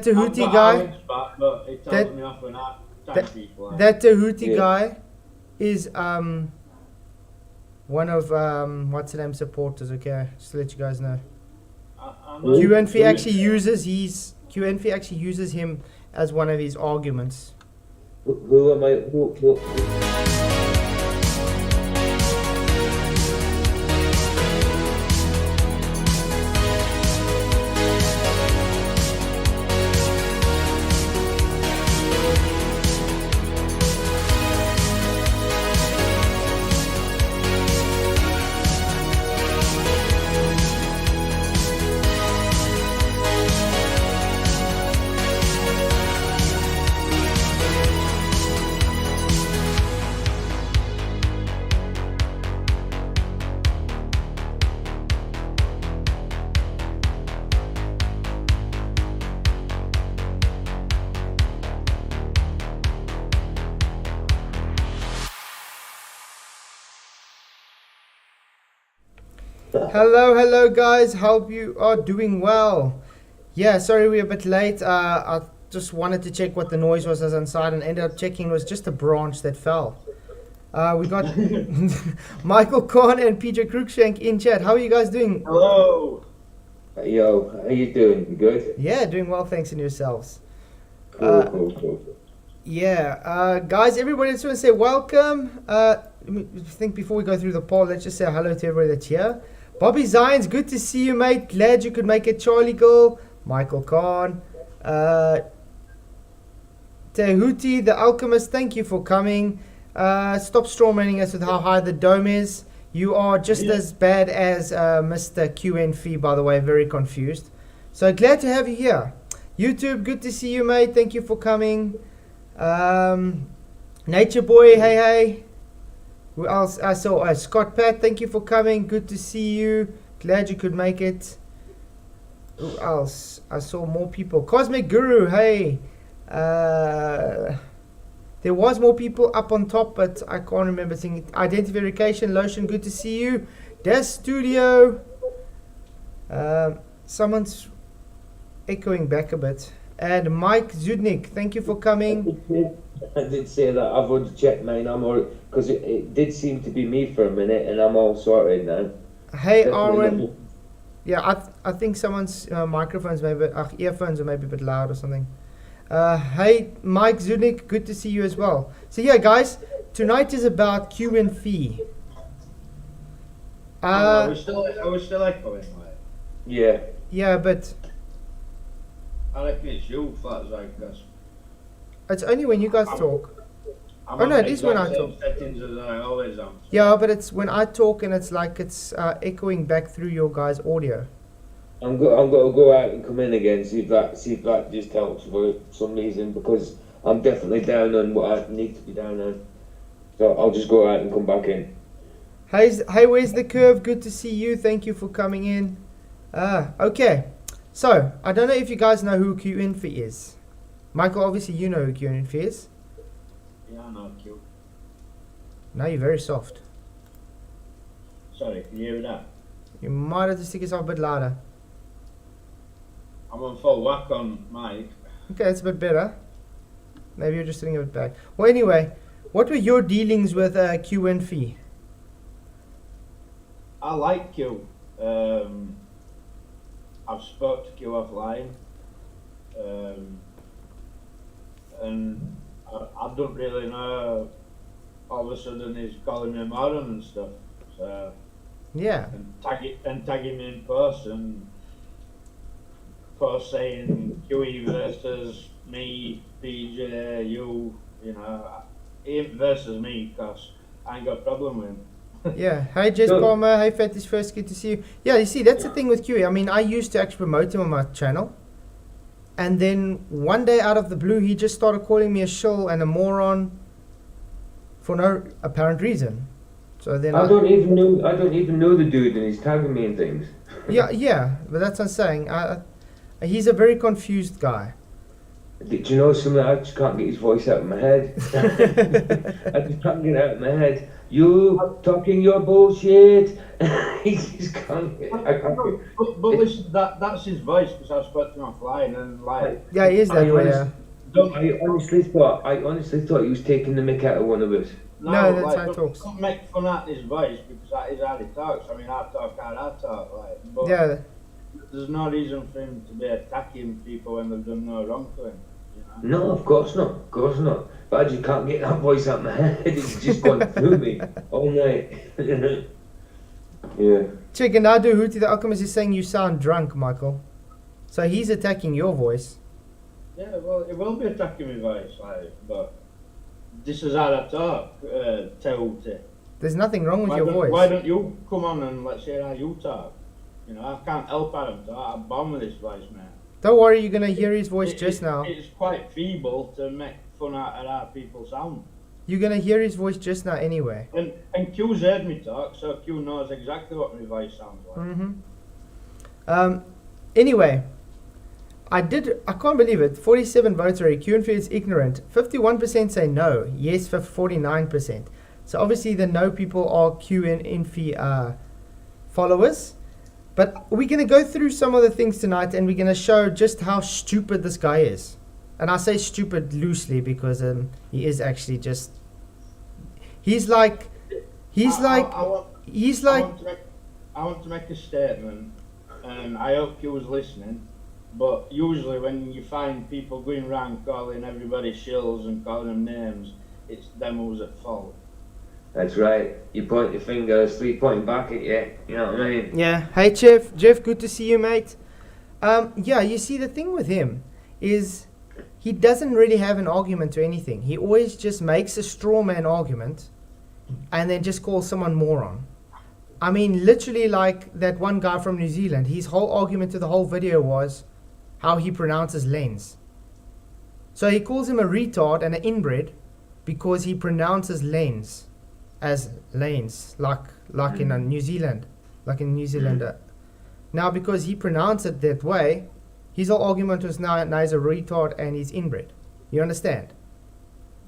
Tahuti guy. That Tahuti guy is one of what's the name supporters. Okay, just to let you guys know. QNFEE actually uses him as one of his arguments. Who am I? Who? Hello guys, hope you are doing well. Yeah, sorry we're a bit late. I just wanted to check what the noise was as inside and ended up checking it was just a branch that fell. We got Michael Kahn and PJ Cruikshank in chat. How are you guys doing? Hello. Yo, how you doing? You good? Yeah, doing well, thanks, and yourselves. Cool. Yeah, guys, everybody, I just want to say welcome. Let me think before we go through the poll, let's just say hello to everybody that's here. Bobby Zines, good to see you, mate. Glad you could make it. Charlie Girl, Michael Kahn, Tehuti, the Alchemist, thank you for coming. Stop strawmanning us with how high the dome is. You are just as bad as Mr. QNFEE, by the way, very confused. So glad to have you here. YouTube, good to see you, mate. Thank you for coming. Nature Boy, hey. Who else? I saw Scott Pat, thank you for coming. Good to see you. Glad you could make it. Who else? I saw more people. Cosmic Guru, hey. There was more people up on top, but I can't remember seeing it. Identity Verification, Lotion, good to see you. Des Studio. Someone's echoing back a bit. And Mike Zudnik, thank you for coming. I did say that I've already checked mine. I'm all because it did seem to be me for a minute, and I'm all sorted now. Hey, Arwen. Yeah, I think someone's microphones maybe, earphones are maybe a bit loud or something. Hey, Mike Zudnik, good to see you as well. So yeah, guys, tonight is about QNFEE. Are we still echoing? Yeah. Yeah, but I reckon it's you, Flats, I guess. it's only when you guys talk. Oh no, it is when I talk. Settings as I always am. Yeah, but it's when I talk and it's like it's echoing back through your guys' audio. I'm going to go out and come in again, see if that just helps for some reason, because I'm definitely down on what I need to be down on. So I'll just go out and come back in. Hey, where's the curve? Good to see you. Thank you for coming in. Okay. So, I don't know if you guys know who QNFEE is. Michael, obviously you know who QNFEE is. Yeah, I know Q. Now you're very soft. Sorry, can you hear that? You might have to stick yourself a bit louder. I'm on full whack on mic. Okay, that's a bit better. Maybe you're just sitting a bit back. Well, anyway, what were your dealings with QNFEE? I like Q. I've spoke to Q offline. And I don't really know. All of a sudden he's calling me moron and stuff. So Yeah. and tagging me in posts and post saying QE versus me, PJ, you know, him versus me, because I ain't got a problem with him. Yeah. Hey, Jess Palmer. Hey, Fetish First. Good to see you. Yeah, you see, that's the thing with QE. I mean, I used to actually promote him on my channel. And then one day out of the blue, he just started calling me a shill and a moron for no apparent reason. So then I don't even know the dude, and he's tagging me in things. Yeah, but that's what I'm saying. He's a very confused guy. Did you know something? I just can't get his voice out of my head. I just can't get it out of my head. You talking your bullshit. He just can't. I can't. But listen, that's his voice because I spoke to him offline and like. Yeah, he is that way. Yeah. I honestly thought he was taking the mick out of one of us. No, that's like, how he talks. Don't make fun at his voice because that is how he talks. I mean, I talk how I talk, like. But Yeah. there's no reason for him to be attacking people when they've done no wrong to him. You know? No, of course not. Of course not. But I just can't get that voice out of my head. It's just gone through me all night. Yeah. Check, and Nadu Hootie the Alchemist is saying you sound drunk, Michael. So he's attacking your voice. Yeah, well, it will be attacking my voice, like, but this is how I talk, Teuti. There's nothing wrong with your voice. Why don't you come on and let's hear how you talk? You know, I can't help Adam talk. I'm born with this voice, man. Don't worry, you're going to hear his voice just now. It's quite feeble to make fun out of how people sound. You're going to hear his voice just now anyway. And Q's heard me talk, so Q knows exactly what my voice sounds like. Anyway, I can't believe it. 47 votes already. QNFEE is ignorant. 51% say no. Yes, for 49%. So obviously the no people are QNFEE followers. But we're going to go through some of the things tonight and we're going to show just how stupid this guy is. And I say stupid loosely because he is actually just... I want to make a statement, and I hope you was listening. But usually, when you find people going around calling everybody shills and calling them names, it's them who's at fault. That's right. You point your fingers, 3 pointing back at you. You know what I mean? Yeah. Hey, Jeff. Jeff, good to see you, mate. Yeah, you see, the thing with him is he doesn't really have an argument to anything. He always just makes a straw man argument and then just calls someone moron. I mean, literally like that one guy from New Zealand, his whole argument to the whole video was how he pronounces lens. So he calls him a retard and an inbred because he pronounces lens as lanes, like in New Zealand, like in New Zealander. Now, because he pronounced it that way, his whole argument was now he's a retard and he's inbred. You understand?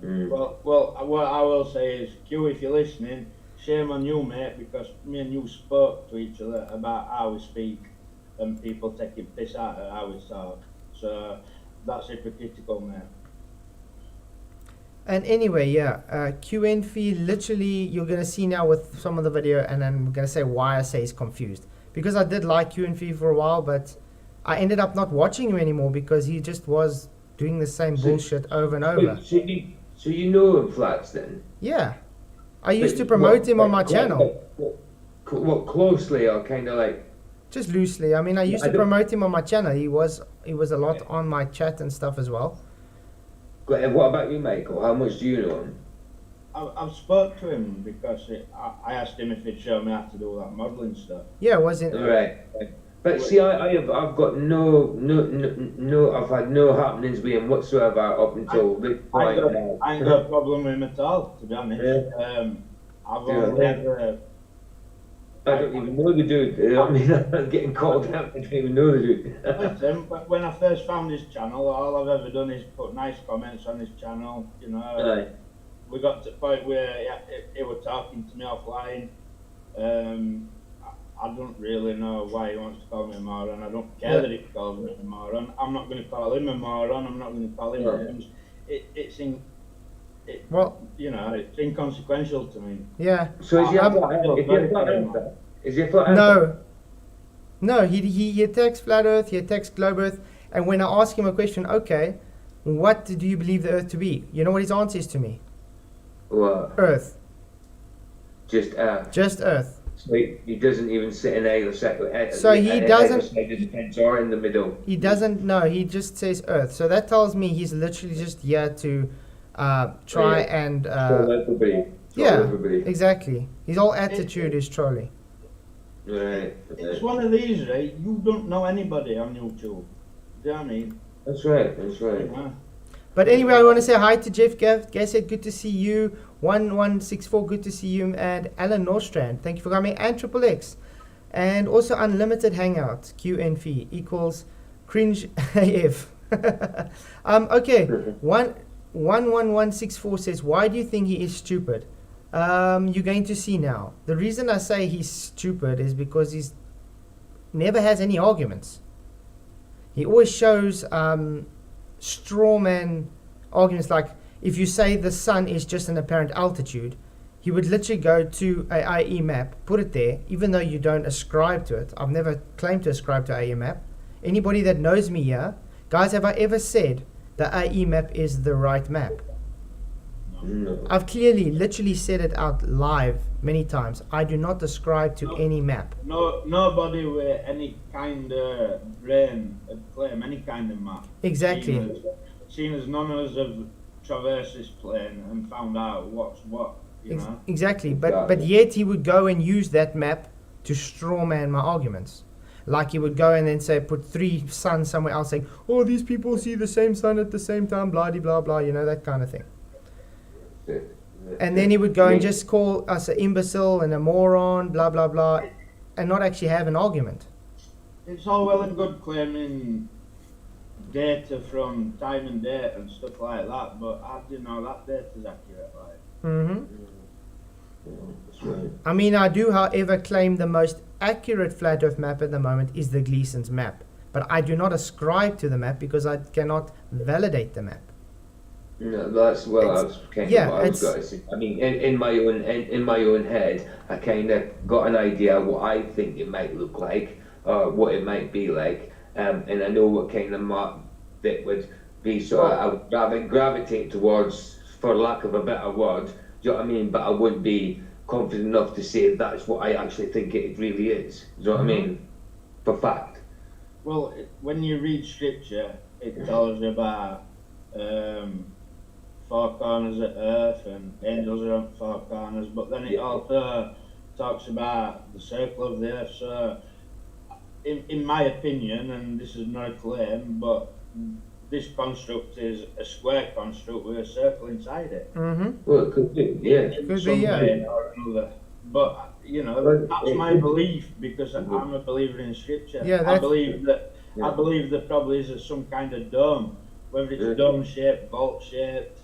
Well, what I will say is, Q, if you're listening, shame on you, mate, because me and you spoke to each other about how we speak and people taking piss out of how we talk. So that's hypocritical, mate. And anyway, yeah, QNFEE, literally, you're going to see now with some of the video, and then I'm going to say why I say he's confused. Because I did like QNFEE for a while, but I ended up not watching him anymore because he just was doing the same bullshit over and over. So you know him, Flats, then? Yeah. I used to promote him on my channel. What, closely or kind of like? Just loosely. I mean, I used to promote him on my channel. He was a lot on my chat and stuff as well. What about you, Michael? How much do you know him? I've spoke to him because I asked him if he'd show me how to do all that modelling stuff. Yeah, wasn't right. But see, I've got I've had no happenings with him whatsoever up until this point. I ain't got a problem with him at all, to be honest. Yeah. I've only ever... I don't even know the dude. I mean, I'm getting called out. I don't even know the dude. Listen, when I first found his channel, all I've ever done is put nice comments on his channel. You know, Right. We got to the point where he was talking to me offline. I don't really know why he wants to call me a moron. I don't care that he calls me a moron. I'm not going to call him a moron. I'm not going to call him names. It's inconsequential to me. Yeah. So is he a flat earther? Is he a flat earther? No, he attacks flat earth, he attacks globe earth, and when I ask him a question, okay, what do you believe the earth to be? You know what his answer is to me? What? Earth. Just earth. Just earth. So he doesn't even sit in either side. So he doesn't. Either side of the fence or in the middle. He doesn't. No, he just says earth. So that tells me he's literally just here to try and. Troll everybody. Exactly. His whole attitude is trolling. Right. It's one of these, right? You don't know anybody on YouTube. Do you know what I mean? That's right. Yeah. But anyway, I want to say hi to Jeff Gassett, good to see you. 1164, good to see you. And Alan Norstrand, thank you for coming. And Triple X. And also Unlimited Hangout, QNFEE, equals cringe AF. Okay. 11164 says, why do you think he is stupid? You're going to see now. The reason I say he's stupid is because he's never has any arguments. He always shows straw man arguments, like if you say the sun is just an apparent altitude, he would literally go to a IE map, put it there, even though you don't ascribe to it. I've never claimed to ascribe to IE map. Anybody that knows me here, guys, have I ever said the IE map is the right map? No. I've clearly, literally said it out live many times. I do not ascribe to any map. Nobody with any kind of brain would claim any kind of map. Exactly. Seeing as none of us have traversed this plane and found out what's what, you know? Exactly. But yet he would go and use that map to strawman my arguments. Like he would go and then say, put 3 suns somewhere else, saying, oh, these people see the same sun at the same time, blah, blah, blah, you know, that kind of thing. And then he would go and just call us an imbecile and a moron, blah, blah, blah, and not actually have an argument. It's all well and good claiming data from time and date and stuff like that, but how do you know that data's accurate, like? That's right. I mean, I do, however, claim the most accurate flat earth map at the moment is the Gleason's map. But I do not ascribe to the map because I cannot validate the map. No, that's kind of what I was going to say. I mean, in my own head, I kind of got an idea what I think it might look like, or what it might be like, and I know what kind of map that would be. So I would gravitate towards, for lack of a better word. Do you know what I mean? But I wouldn't be confident enough to say that's what I actually think it really is. Do you know what I mean? For fact. Well, when you read scripture, it tells you about 4 corners of earth and angels are on 4 corners, but then it also talks about the circle of the earth. So, in my opinion, and this is no claim, but this construct is a square construct with a circle inside it. Well, it could be, yeah. In some way or another. But, you know, that's my belief, because I'm a believer in scripture. Yeah, I believe that probably is some kind of dome, whether it's dome shaped, bolt shaped.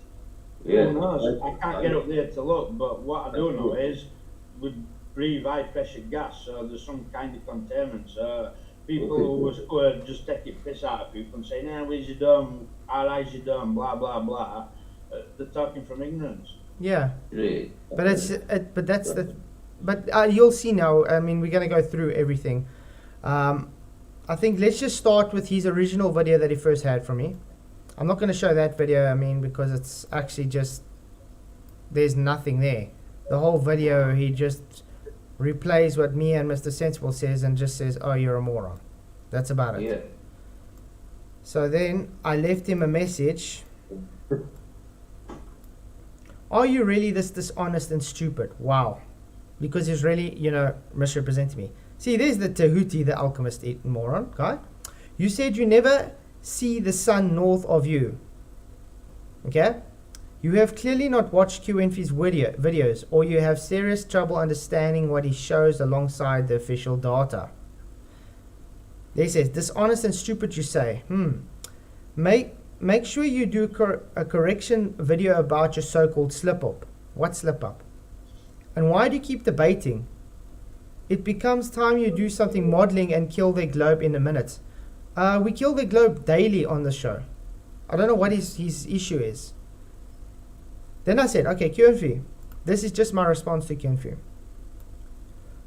Who knows? I can't get up there to look, but what I do know is we breathe high pressure gas, so there's some kind of containment. So people who are just taking piss out of people and saying, where's your dome, our eyes your dome, blah blah blah, they're talking from ignorance. Yeah. But you'll see now. I mean, we're going to go through everything. I think let's just start with his original video that he first had from me. I'm not going to show that video, I mean, because it's actually just, there's nothing there. The whole video, he just replays what me and Mr. Sensible says and just says, oh, you're a moron. That's about it. Yeah. So then I left him a message. Are you really this dishonest and stupid? Wow. Because he's really, misrepresenting me. See, there's the Tahuti, the alchemist moron guy. You said you never see the sun north of you. Okay? You have clearly not watched QNFEE's videos, or you have serious trouble understanding what he shows alongside the official data. There he says, dishonest and stupid, you say. Make sure you do a correction video about your so-called slip-up. What slip-up? And why do you keep debating? It becomes time you do something modeling and kill their globe in a minute. We kill the globe daily on the show. I don't know what his issue is. Then I said, okay, QNFEE. This is just my response to QNFEE.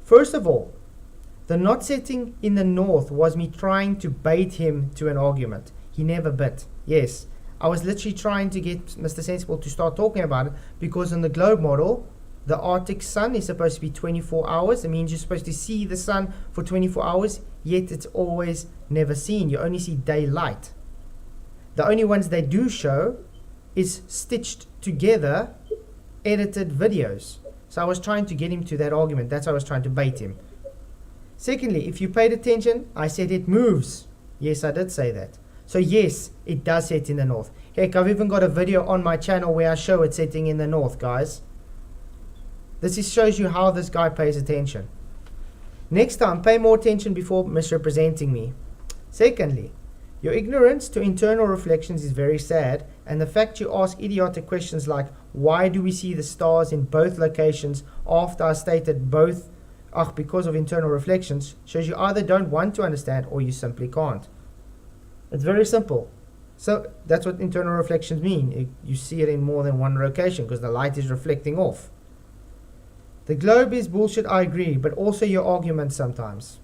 First of all, the not setting in the north was me trying to bait him to an argument. He never bit. Yes, I was literally trying to get Mr. Sensible to start talking about it, because in the globe model, the Arctic sun is supposed to be 24 hours. It means you're supposed to see the sun for 24 hours, yet it's always never seen. You only see daylight. The only ones they do show is stitched together, edited videos. So I was trying to get him to that argument. That's how I was trying to bait him. Secondly, if you paid attention, I said it moves. Yes, I did say that. So yes, it does set in the north. Heck, I've even got a video on my channel where I show it setting in the north, guys. This just shows you how this guy pays attention. Next time, pay more attention before misrepresenting me. Secondly, Your ignorance to internal reflections is very sad, and the fact you ask idiotic questions like, why do we see the stars in both locations after I stated both, because of internal reflections, shows you either don't want to understand or you simply can't. It's very simple. So that's what internal reflections mean. You see it in more than one location because the light is reflecting off. The globe is bullshit, I agree, but also your argument sometimes.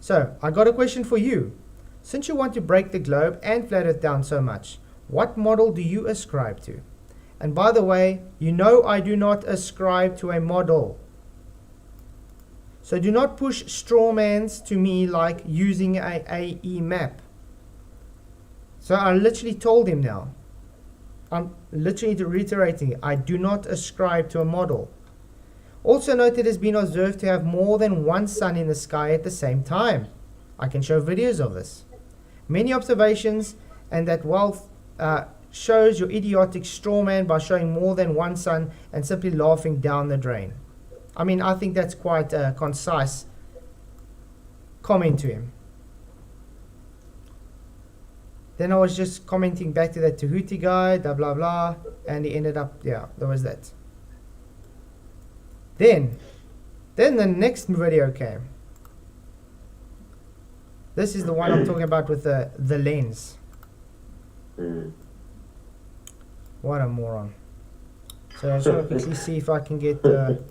So, I got a question for you. Since you want to break the globe and flat Earth down so much, what model do you ascribe to? And by the way, you know I do not ascribe to a model. So do not push strawmans to me like using a AE map. So I literally told him now. I'm literally reiterating it. I do not ascribe to a model. Also note it has been observed to have more than one sun in the sky at the same time. I can show videos of this. Many observations, and that wealth shows your idiotic straw man by showing more than one sun and simply laughing down the drain. I mean, I think that's quite a concise comment to him. Then I was just commenting back to that Tahuti guy, blah blah blah, and he ended up, yeah, there was that. Then the next video came. This is the one I'm talking about with the lens. What a moron. So I shall quickly see if I can get that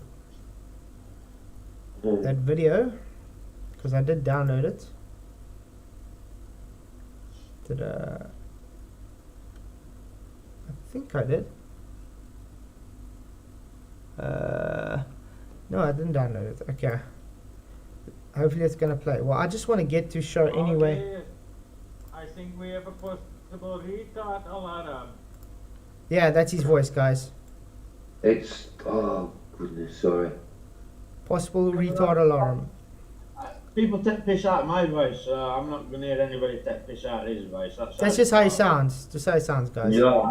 video, because I did download it. I think I did. No, I didn't download it. Okay. Hopefully it's going to play. Well, I just want to get to show anyway. Okay. I think we have a possible retard alarm. Yeah, that's his voice, guys. It's, oh goodness, sorry. Possible retard alarm. People take piss out of my voice, so I'm not going to hear anybody take piss out of his voice. That's just how he sounds. Just how he sounds, guys. No.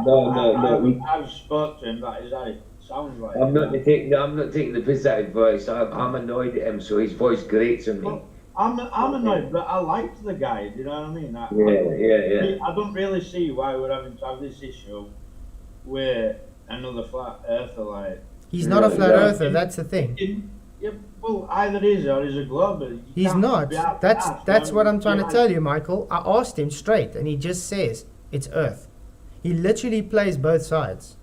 I've spoke to him, that is how he sounds like. I'm not taking the piss out of his voice. I'm annoyed at him, so his voice grates on me. Well, I'm annoyed, but I liked the guy, do you know what I mean? Yeah. I don't really see why we're having to have this issue with another flat earther, like. He's not a flat earther, that's the thing. Well, either is or he's a globe. He's not. That's what I'm trying to tell you, Michael. I asked him straight, and he just says it's Earth. He literally plays both sides.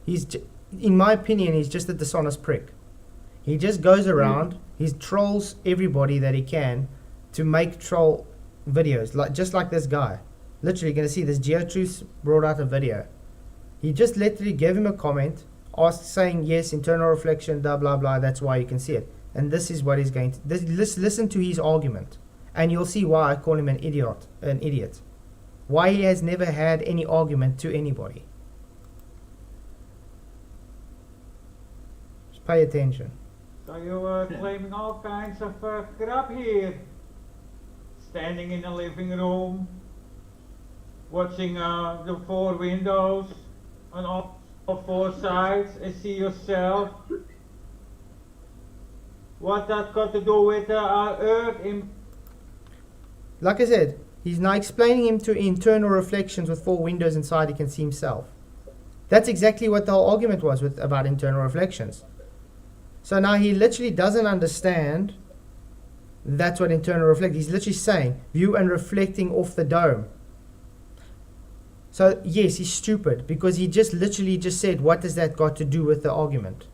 In my opinion, he's just a dishonest prick. He just goes around. He trolls everybody that he can to make troll videos, just like this guy. Literally, going to see this GeoTruth brought out a video. He just literally gave him a comment. Saying yes, internal reflection, blah blah blah, that's why you can see it. And this is what he's going to listen to his argument, and you'll see why I call him an idiot. Why he has never had any argument to anybody. Just pay attention. So you are claiming all kinds of crap here. Standing in the living room, watching the 4 windows on all 4 sides and see yourself. What that got to do with our Earth? Like I said, he's now explaining him to internal reflections with 4 windows inside he can see himself. That's exactly what the whole argument was about internal reflections. So now he literally doesn't understand that's what internal reflect. He's literally saying view and reflecting off the dome. So yes, he's stupid because he just literally just said, what does that got to do with the argument?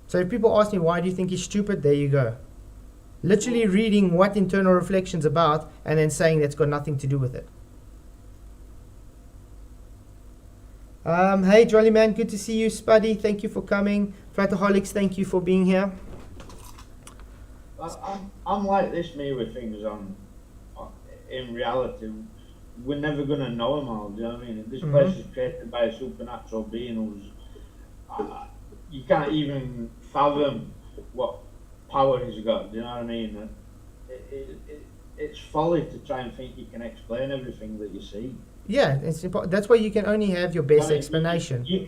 So if people ask me, why do you think he's stupid? There you go. Literally reading what internal reflection's about and then saying that's got nothing to do with it. Hey Jolly Man, good to see you. Spuddy, thank you for coming. Flataholics, thank you for being here. I'm like this, me, with things on in reality. We're never going to know them all, do you know what I mean? This place is created by a supernatural being who's, you can't even fathom what power he's got, do you know what I mean? It's folly to try and think you can explain everything that you see. Yeah, that's why you can only have your best explanation. You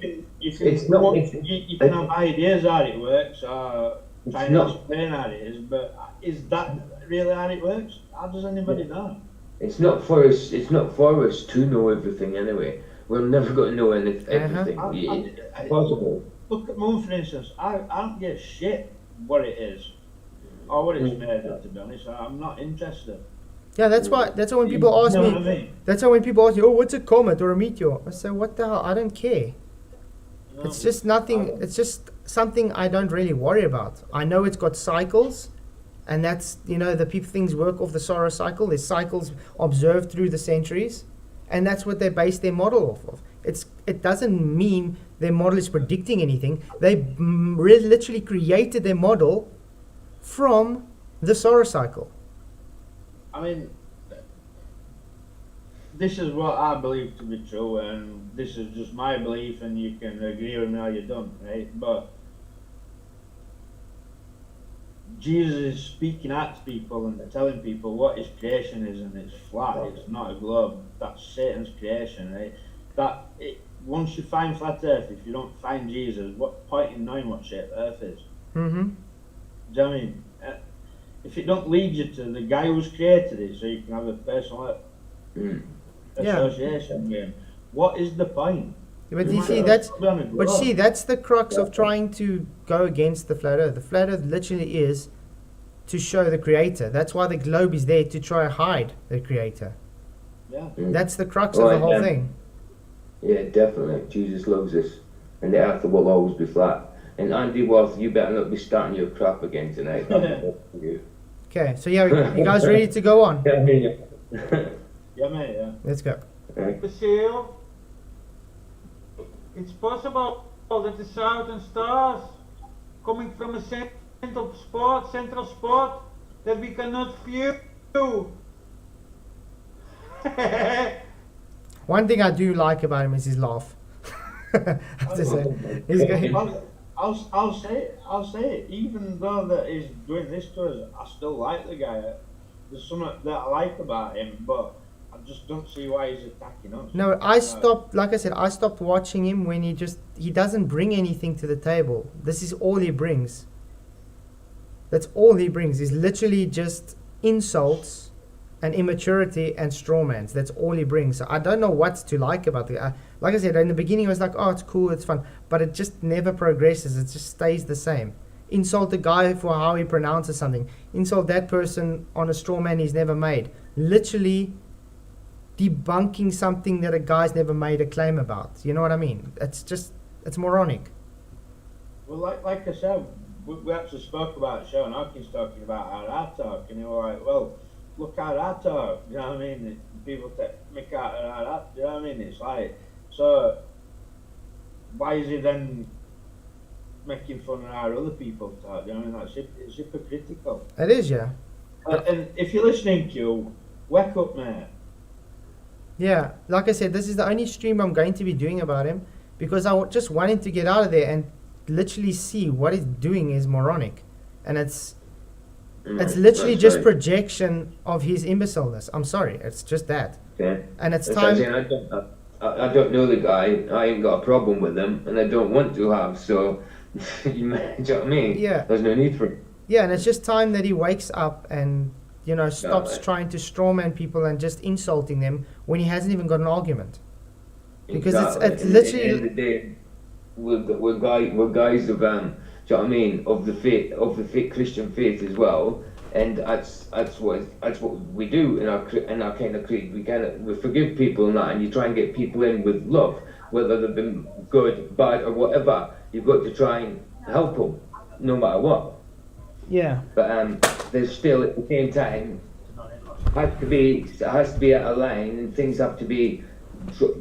can have ideas how it works, or try and explain how it is, but is that really how it works? How does anybody know? It's not for us. It's not for us to know everything anyway. We're never going to know everything. It's possible. Look at moon, for instance. I don't give a shit what it is or what it's made of. To be honest, I'm not interested. Yeah, that's why when people ask me. What I mean? That's how when people ask you, oh, what's a comet or a meteor? I say, what the hell? I don't care. No, It's just nothing. It's just something I don't really worry about. I know it's got cycles, and that's, the things work off the solar cycle. There's cycles observed through the centuries, and that's what they base their model off of. It doesn't mean their model is predicting anything. They literally created their model from the solar cycle. I mean, this is what I believe to be true, and this is just my belief, and you can agree with me or you don't, right? But Jesus is speaking out to people and telling people what his creation is, and it's flat, it's not a globe. That's Satan's creation, right? Once you find flat earth, if you don't find Jesus, what point in knowing what shape earth is? Mm-hmm. Do you know what I mean? If it don't lead you to the guy who's created it, so you can have a personal association with him, what is the point? But you see, that's the crux of trying to go against the flat earth. The flat earth literally is to show the creator. That's why the globe is there, to try to hide the creator. Yeah. That's the crux of the whole thing. Yeah, definitely. Jesus loves us, and the earth will always be flat. And Andy Worth, you better not be starting your crap again tonight. Okay, so yeah, you guys ready to go on? Yeah, Yeah, mate, yeah. Let's go. Brazil, it's possible that the southern stars coming from a central spot that we cannot view. One thing I do like about him is his laugh. I have to say. He's going. I'll say it. Even though that he's doing this to us, I still like the guy. There's something that I like about him, but I just don't see why he's attacking us. No, I stopped watching him when he doesn't bring anything to the table. This is all he brings. That's all he brings. Is literally just insults and immaturity and strawmans. That's all he brings. So I don't know what to like about the guy. Like I said, in the beginning I was like, oh, it's cool, it's fun. But it just never progresses. It just stays the same. Insult the guy for how he pronounces something. Insult that person on a straw man he's never made. Literally debunking something that a guy's never made a claim about. You know what I mean? It's moronic. Well, like I said, we actually spoke about the show, and Hawkins talking about how I talk, and they were like, well, look how I talk, you know what I mean? People make out of that, you know what I mean? It's like, so why is he then making fun of how other people talk? You know what I mean? It's hypocritical. It is, yeah. And if you're listening, Q, wake up, mate. Yeah, like I said, this is the only stream I'm going to be doing about him, because I just wanted to get out of there and literally see what he's doing is moronic. And it's literally just projection of his imbecileness. I'm sorry, it's just that. Yeah. And it's time. I don't know the guy. I ain't got a problem with him, and I don't want to have. So, you know what I mean? Yeah. There's no need for it. Yeah, and it's just time that he wakes up and stops trying to strawman people and just insulting them when he hasn't even got an argument. Because it's literally. At the end of the day, we're guys of do you know what I mean, of the faith, Christian faith as well, and that's what we do in our kind of creed. We forgive people and that, and you try and get people in with love, whether they've been good, bad, or whatever. You've got to try and help them, no matter what. Yeah. But there's still at the same time has to be at a line, and things have to be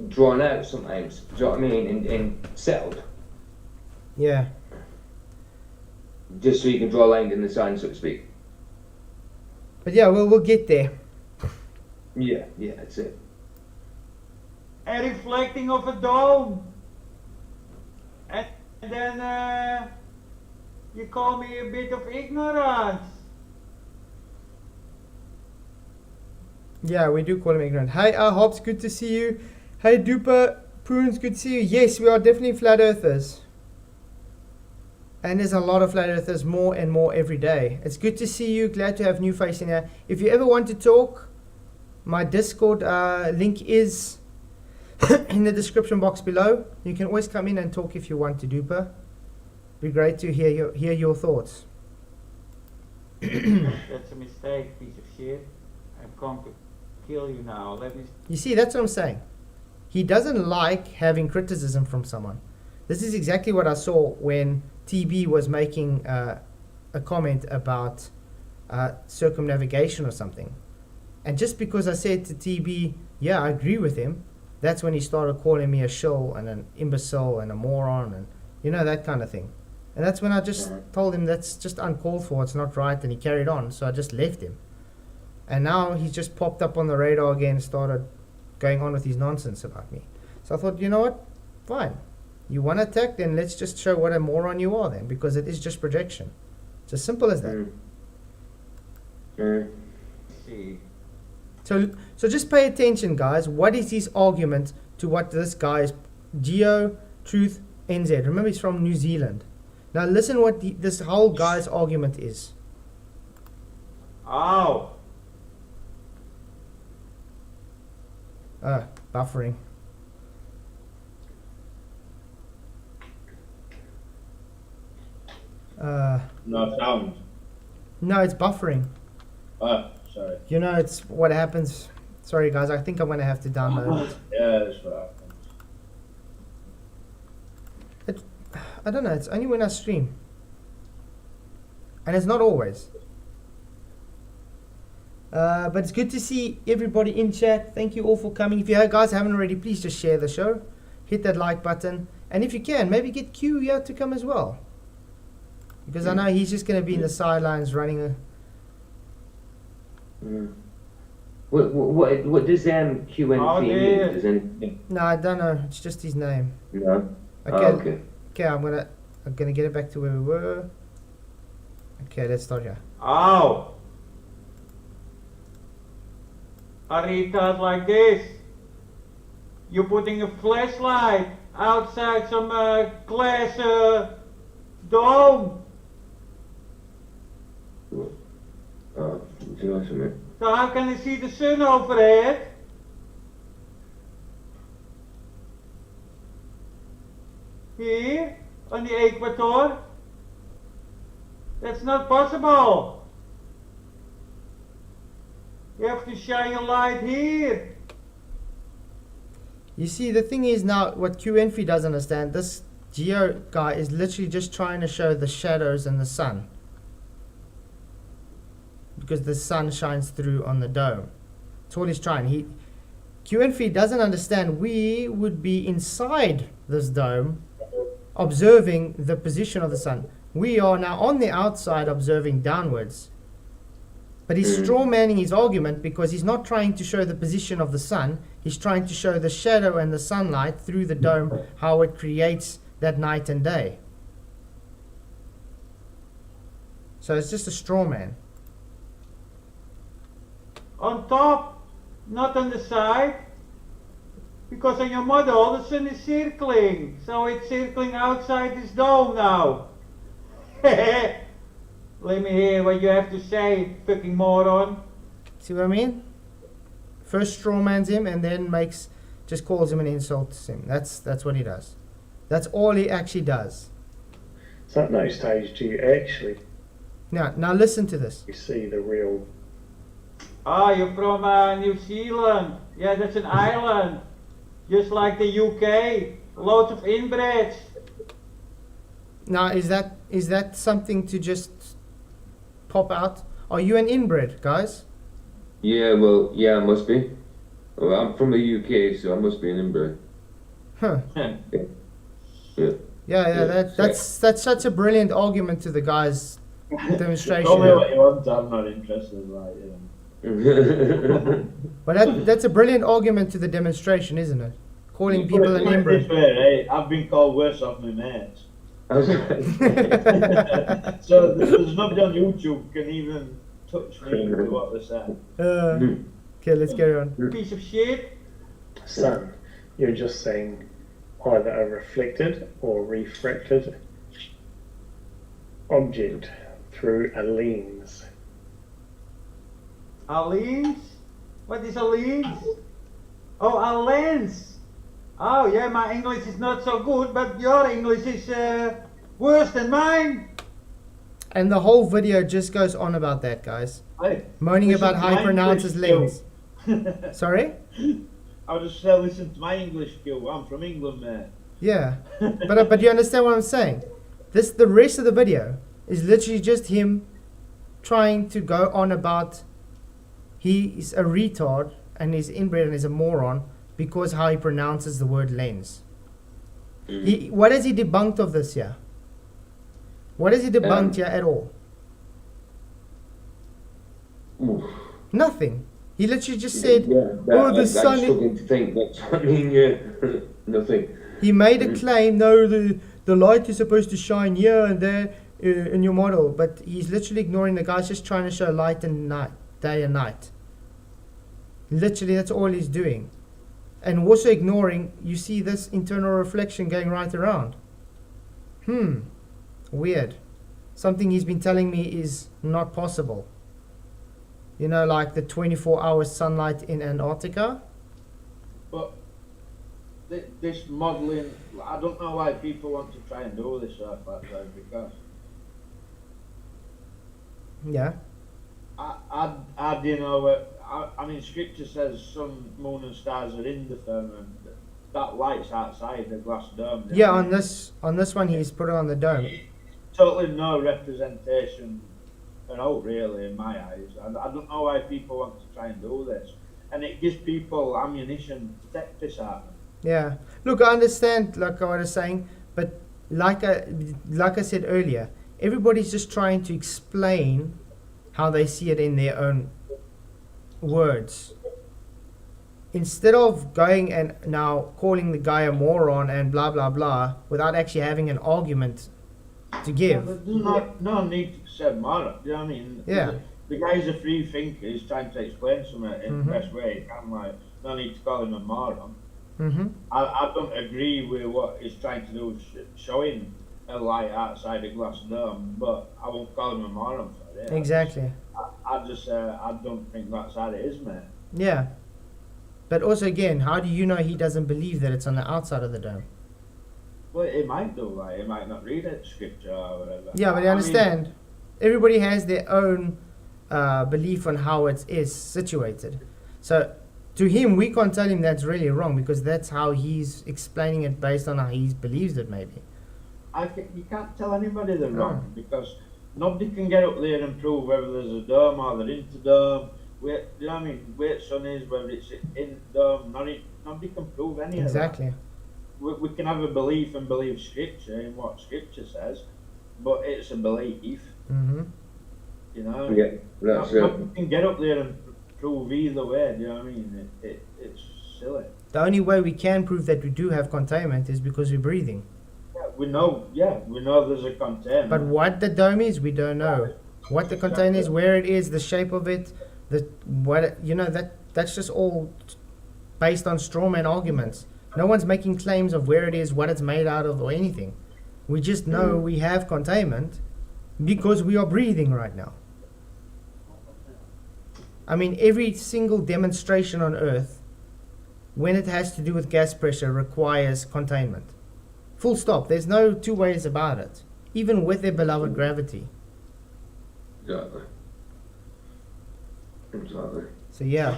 drawn out sometimes. Do you know what I mean? And settled. Yeah. Just so you can draw a line in the sand, so to speak. But yeah, we'll get there. Yeah, that's it. A reflecting of a dome. And then you call me a bit of ignorance. Yeah, we do call him ignorant. Hey, Hobbs, good to see you. Hey, Duper, Prunes, good to see you. Yes, we are definitely flat earthers. And there's a lot of flat earthers, more and more every day. It's good to see you. Glad to have new face in here. If you ever want to talk, my Discord link is in the description box below. You can always come in and talk if you want to, Duper. Be great to hear your thoughts. That's a mistake, piece of shit. I've come to kill you now. Let me. You see, that's what I'm saying. He doesn't like having criticism from someone. This is exactly what I saw when TB was making a comment about circumnavigation or something. And just because I said to TB, yeah, I agree with him, that's when he started calling me a shill and an imbecile and a moron and, you know, that kind of thing. And that's when I just told him that's just uncalled for, it's not right, and he carried on, so I just left him. And now he's just popped up on the radar again and started going on with his nonsense about me. So I thought, you know what, fine. You want to attack, then let's just show what a moron you are then, because it is just projection. It's as simple as that. See. So just pay attention, guys. What is his argument to what this guy's Geo Truth NZ? Remember, he's from New Zealand. Now listen what this whole guy's argument is. Ow! Buffering. No sound. No, it's buffering. Oh, sorry. You know, it's what happens. Sorry, guys. I think I'm going to have to download it. Yeah, that's what happens. I don't know. It's only when I stream. And it's not always. But it's good to see everybody in chat. Thank you all for coming. If you guys haven't already, please just share the show. Hit that like button. And if you can, maybe get Q here to come as well. Because I know he's just going to be in the sidelines running a... What does QNFEE mean? Does anything? No, I don't know. It's just his name. No. Okay. Okay, I'm gonna get it back to where we were. Okay, let's start here. Ow! I read that like this. You're putting a flashlight outside some glass dome. So how can I see the sun overhead? Here, on the equator? That's not possible. You have to shine your light here. You see, the thing is now, what QNFEE doesn't understand, this Geo guy is literally just trying to show the shadows and the sun. Because the sun shines through on the dome. That's all he's trying. QNFEE doesn't understand we would be inside this dome observing the position of the sun. We are now on the outside observing downwards. But he's straw manning his argument because he's not trying to show the position of the sun. He's trying to show the shadow and the sunlight through the dome, how it creates that night and day. So it's just a straw man. On top, not on the side. Because on your model, the sun is circling. So it's circling outside this dome now. Let me hear what you have to say, fucking moron. See what I mean? First straw mans him and then just calls him and insults him. That's what he does. That's all he actually does. So at no stage do you actually Now listen to this. you see the real... Ah, you're from New Zealand. Yeah, that's an island. Just like the UK. Loads of inbreds. Now is that something to just pop out? Are you an inbred, guys? Yeah, well, yeah, I must be. Well, I'm from the UK, so I must be an inbred. Huh. Yeah. Yeah, that's such a brilliant argument to the guy's demonstration. Tell me what you want, I'm not interested, right? But that's a brilliant argument to the demonstration, isn't it? Calling people an inbred. Fair, I've been called worse off my mates. I So there's nobody on YouTube can even touch me with what they say. Okay, let's carry on. Piece of shit. sun. You're just saying either a reflected or refracted object through a lens. A lens? What is a lens? Oh, a lens. Oh yeah, my English is not so good, but your English is worse than mine. And the whole video just goes on about that, guys. Hey, Moaning listen about to how my he pronounces English lens. Sorry? I was just saying, listen to my English skill. I'm from England, mate. Yeah. But you understand what I'm saying? The rest of the video is literally just him trying to go on about he is a retard and he's inbred and is a moron because how he pronounces the word lens. What has he debunked of this year? What has he debunked here at all? Oof. Nothing. He literally just said, I'm struggling to think. Nothing. He made a claim, no, the light is supposed to shine here and there in your model, but he's literally ignoring the guy's just trying to show light and night, day and night. Literally, that's all he's doing. And also ignoring, you see this internal reflection going right around. Weird. Something he's been telling me is not possible. You know, like the 24-hour sunlight in Antarctica. But this modelling, I don't know why people want to try and do this stuff like that, because Yeah. I do know. I mean, Scripture says sun, moon, and stars are in the firmament. That light's outside the glass dome. Yeah, on this one he's put it on the dome. Totally no representation at all, really, in my eyes. I don't know why people want to try and do this, and it gives people ammunition to take piss out of them. Yeah. Look, I understand, like I was saying, but like I said earlier, everybody's just trying to explain how they see it in their own words. Instead of going and now calling the guy a moron and blah blah blah without actually having an argument to give. There's no need to say moron. Do you know what I mean? Yeah. The guy's a free thinker. He's trying to explain something in the best way he can. Like, no need to call him a moron. I don't agree with what he's trying to do, showing a light outside a glass dome, but I won't call him a moron for it. Exactly. I just I don't think that's how it is, mate. Yeah. But also again, how do you know he doesn't believe that it's on the outside of the dome? Well, it might do, like, it might not read it, scripture or whatever. Yeah, but you understand, everybody has their own belief on how it is situated. So to him, we can't tell him that's really wrong because that's how he's explaining it based on how he believes it, maybe. You can't tell anybody they're wrong because nobody can get up there and prove whether there's a dome or they're into dome. Where, you know what I mean? Where the sun is, whether it's in dome, nobody can prove any of that. Exactly. We can have a belief and believe scripture in what scripture says, but it's a belief. You know? Yeah, that's Nobody can get up there and prove either way, do you know what I mean? It's silly. The only way we can prove that we do have containment is because we're breathing. We know there's a containment. But what the dome is, we don't know. What the container is, where it is, the shape of it, that's just all based on straw man arguments. No one's making claims of where it is, what it's made out of, or anything. We just know we have containment because we are breathing right now. I mean, every single demonstration on Earth, when it has to do with gas pressure, requires containment. Full stop. There's no two ways about it. Even with their beloved gravity. Exactly. So yeah.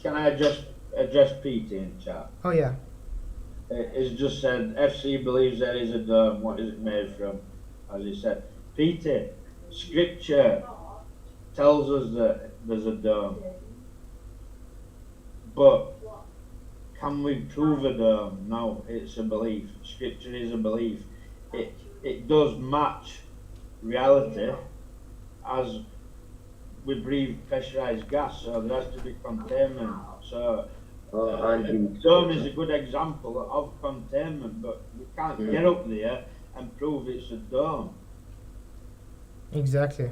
Can I just address Pete in chat? Oh yeah. It's just said FC believes there is a dome. What is it made from? As he said, Peter, Scripture tells us that there's a dome, but can we prove a dome? No, it's a belief. Scripture is a belief. It does match reality, as we breathe pressurized gas, so there has to be containment. So dome is a good example of containment, but we can't get up there and prove it's a dome. Exactly.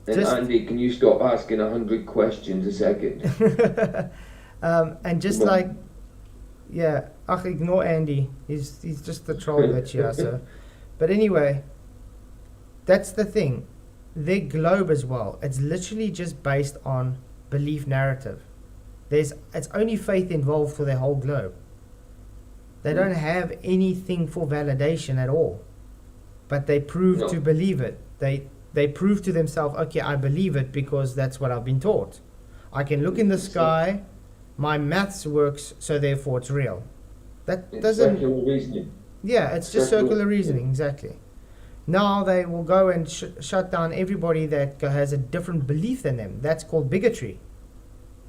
And Andy, can you stop asking 100 questions a second? And just like, yeah, ignore Andy. He's just the troll that you are. So, but anyway, that's the thing. Their globe as well, it's literally just based on belief narrative. It's only faith involved for their whole globe. They don't have anything for validation at all. But they prove to believe it. They prove to themselves, okay, I believe it because that's what I've been taught. I can look in the sky, my maths works, so therefore it's real. That doesn't... circular reasoning. Yeah, it's just circular reasoning, exactly. Now they will go and shut down everybody that has a different belief than them. That's called bigotry.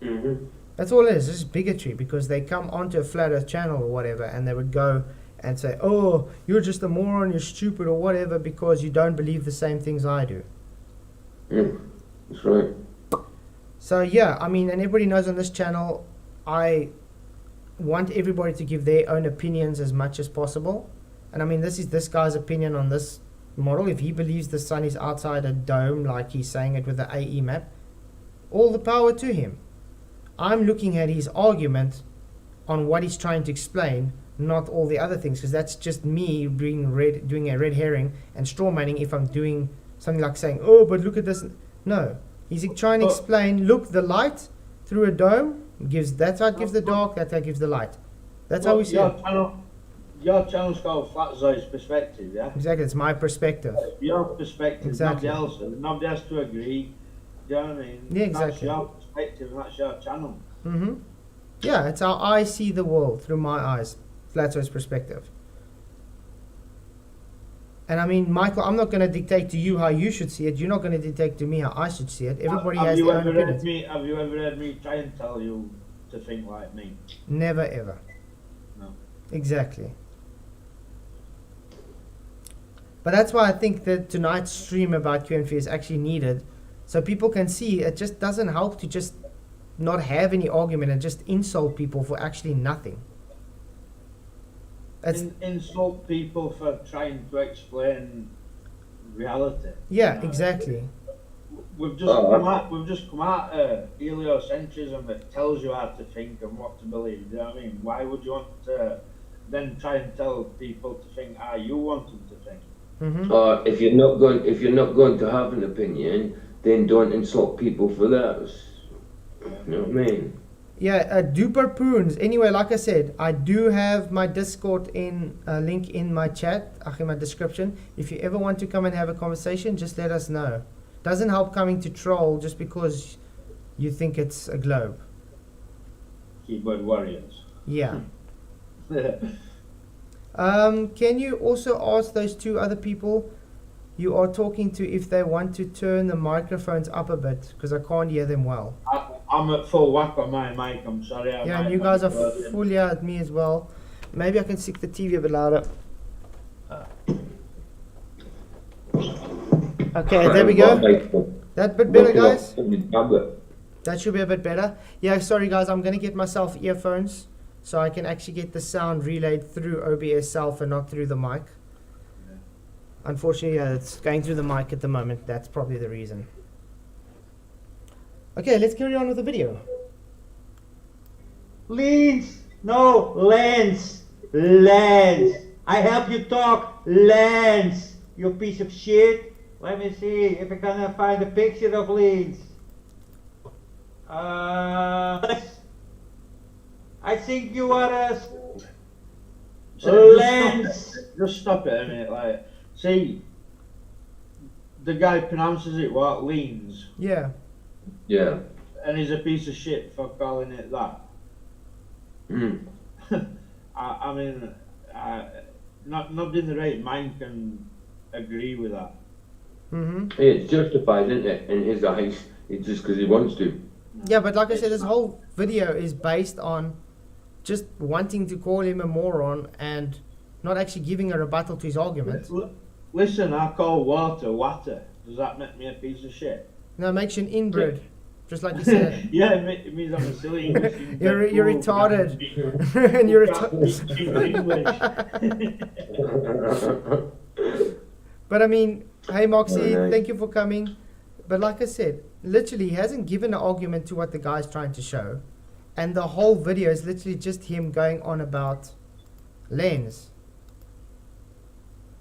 Mm-hmm. That's all it is. It's bigotry because they come onto a flat earth channel or whatever and they would go and say, oh, you're just a moron, you're stupid or whatever because you don't believe the same things I do. That's right. So yeah, I mean, and everybody knows on this channel, I want everybody to give their own opinions as much as possible. And I mean, this is this guy's opinion on this model. If he believes the sun is outside a dome, like he's saying it with the AE map, all the power to him. I'm looking at his argument on what he's trying to explain, not all the other things, because that's just me doing a red herring and straw manning if I'm doing something like saying, oh, but look at this. No, he's trying to explain, look, the light through a dome that's how it gives the dark, that's how it gives the light. That's how we see it. Your channel's called Flat Zoid's Perspective, yeah? Exactly, it's my perspective. Your perspective, Exactly. nobody has to agree. Do you know what I mean? Yeah, exactly. That's your perspective and that's your channel. Mm-hmm. Yeah, it's how I see the world through my eyes. Flat Earth's perspective. And I mean, Michael, I'm not going to dictate to you how you should see it. You're not going to dictate to me how I should see it. Everybody has their own opinions. Have you ever heard me try and tell you to think like me? Never ever. No. Exactly. But that's why I think that tonight's stream about QNFEE is actually needed, so people can see it just doesn't help to just not have any argument and just insult people for actually nothing. Insult people for trying to explain reality. Yeah, exactly. We've just come out heliocentrism that tells you how to think and what to believe. Do you know what I mean? Why would you want to then try and tell people to think how you want them to think? Mm-hmm. If you're not going to have an opinion, then don't insult people for theirs. You know what I mean? Yeah, duper poons. Anyway, like I said, I do have my Discord link in my chat, in my description. If you ever want to come and have a conversation, just let us know. Doesn't help coming to troll just because you think it's a globe. Keyboard warriors. Yeah. Can you also ask those two other people you are talking to if they want to turn the microphones up a bit, because I can't hear them well. I'm at full whack on my mic, I'm sorry. Yeah, and you guys are full here at me as well. Maybe I can stick the TV a bit louder. Okay, there we go. That bit better, guys? That should be a bit better. Yeah, sorry guys, I'm going to get myself earphones so I can actually get the sound relayed through OBS self and not through the mic. Unfortunately, it's going through the mic at the moment. That's probably the reason. Okay, let's carry on with the video. Lens, no, lens, lens. I help you talk, lens, you piece of shit. Let me see if I can find a picture of lens. I think you are a lens. Just stop it a minute, like, see, the guy pronounces it what, leans. Yeah. Yeah. And he's a piece of shit for calling it that. I mean, nobody in the right mind can agree with that. It's justified, isn't it, in his eyes? It's just because he wants to. Yeah, but like I said, this whole video is based on just wanting to call him a moron and not actually giving a rebuttal to his argument. Listen, I call water water. Does that make me a piece of shit? No, it makes you an inbred, just like you said. Yeah, it means I'm a silly English. You're retarded. And you're retarded. But I mean, hey Moxie, thank you for coming. But like I said, literally he hasn't given an argument to what the guy's trying to show. And the whole video is literally just him going on about lens.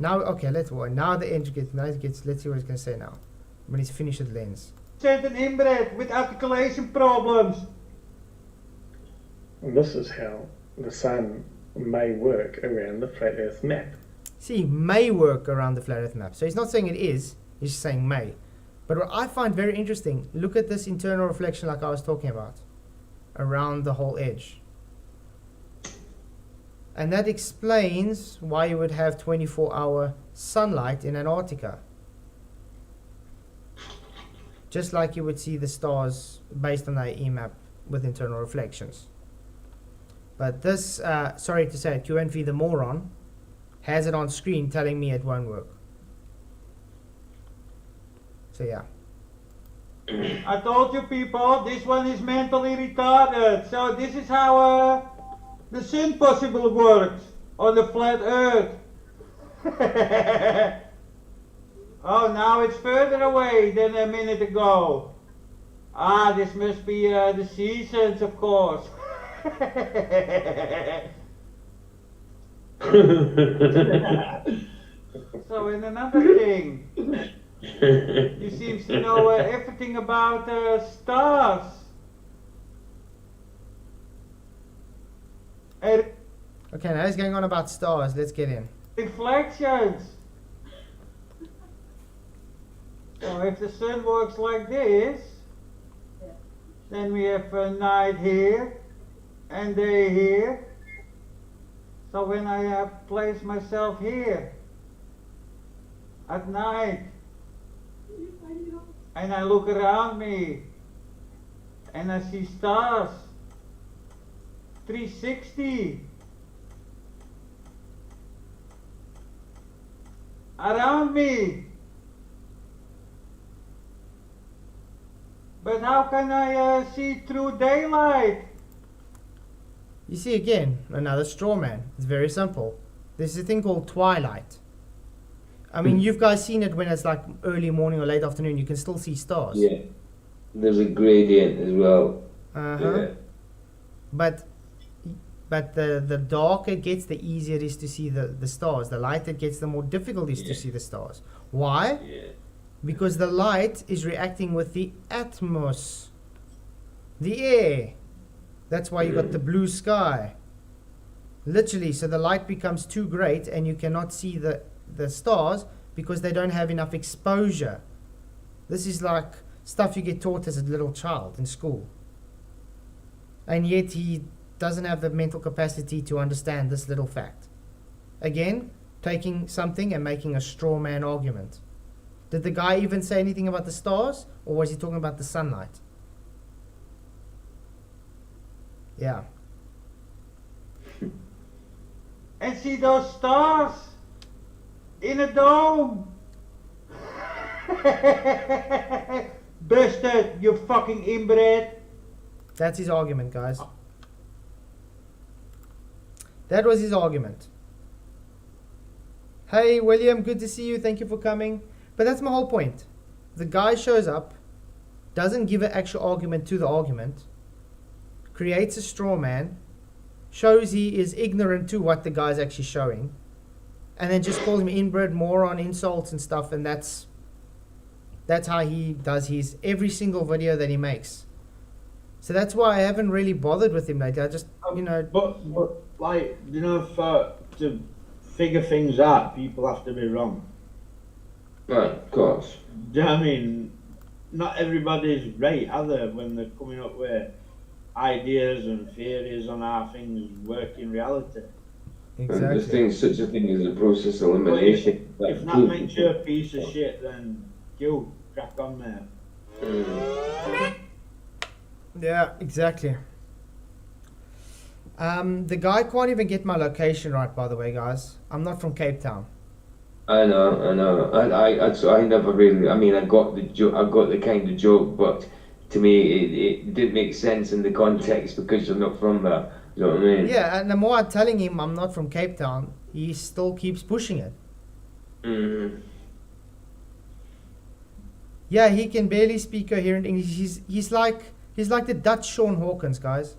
Now, okay, now the edge gets, let's see what it's going to say now. When he's finished with lens. Sent an inbred with articulation problems. And this is how the sun may work around the flat Earth map. See, may work around the flat Earth map. So he's not saying it is, he's just saying may. But what I find very interesting, look at this internal reflection like I was talking about. Around the whole edge. And that explains why you would have 24-hour sunlight in Antarctica. Just like you would see the stars based on that EMAP with internal reflections. But this, sorry to say it, QNFEE the moron has it on screen telling me it won't work. So yeah. I told you people, this one is mentally retarded. So this is how the sun possibly works on the flat Earth. Oh, now it's further away than a minute ago. Ah, this must be the seasons, of course. So, and another thing, you seem to know everything about stars. Okay, now he's going on about stars. Let's get in. Reflections. So if the sun works like this, then we have a night here and day here. So when I place myself here at night and I look around me and I see stars 360 around me. But how can I see through daylight? You see again, another straw man. It's very simple. There's a thing called twilight. I mean, you've guys seen it when it's like early morning or late afternoon. You can still see stars. Yeah. There's a gradient as well. Yeah. But the darker it gets, the easier it is to see the stars. The lighter it gets, the more difficult it is to see the stars. Why? Yeah. Because the light is reacting with the atmos, the air. That's why you got the blue sky. Literally, so the light becomes too great and you cannot see the stars because they don't have enough exposure. This is like stuff you get taught as a little child in school. And yet he doesn't have the mental capacity to understand this little fact. Again, taking something and making a straw man argument. Did the guy even say anything about the stars, or was he talking about the sunlight? Yeah. And see those stars in a dome. Busted, you fucking inbred. That's his argument, guys. That was his argument. Hey, William, good to see you. Thank you for coming. But that's my whole point. The guy shows up, doesn't give an actual argument to the argument, creates a straw man, shows he is ignorant to what the guy's actually showing, and then just calls him inbred, moron, insults and stuff, and that's how he does his every single video that he makes. So that's why I haven't really bothered with him lately. I just, But like, to figure things out, people have to be wrong. Right, of course. Do you know what I mean? Not everybody's right, are they, when they're coming up with ideas and theories on how things work in reality. exactly. There's such a thing as a process elimination. If that makes you a piece of shit, then you crack on there. Yeah, exactly. The guy can't even get my location right, by the way, guys. I'm not from Cape Town. I know. I never really. I mean, I got the joke. I got the kind of joke, but to me, it didn't make sense in the context because you're not from there. You know what I mean? Yeah, and the more I'm telling him I'm not from Cape Town, he still keeps pushing it. Mm-hmm. Yeah, he can barely speak coherent English. He's like the Dutch Sean Hawkins, guys.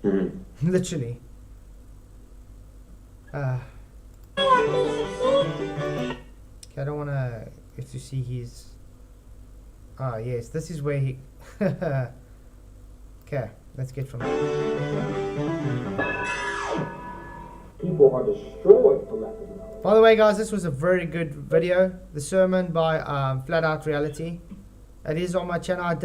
Mm-hmm. Literally. Okay, I don't want to get to see his... Ah, yes, this is where he... Okay, let's get from... People are destroyed for lack of knowledge. By the way, guys, this was a very good video. The sermon by Flat Out Reality. It is on my channel.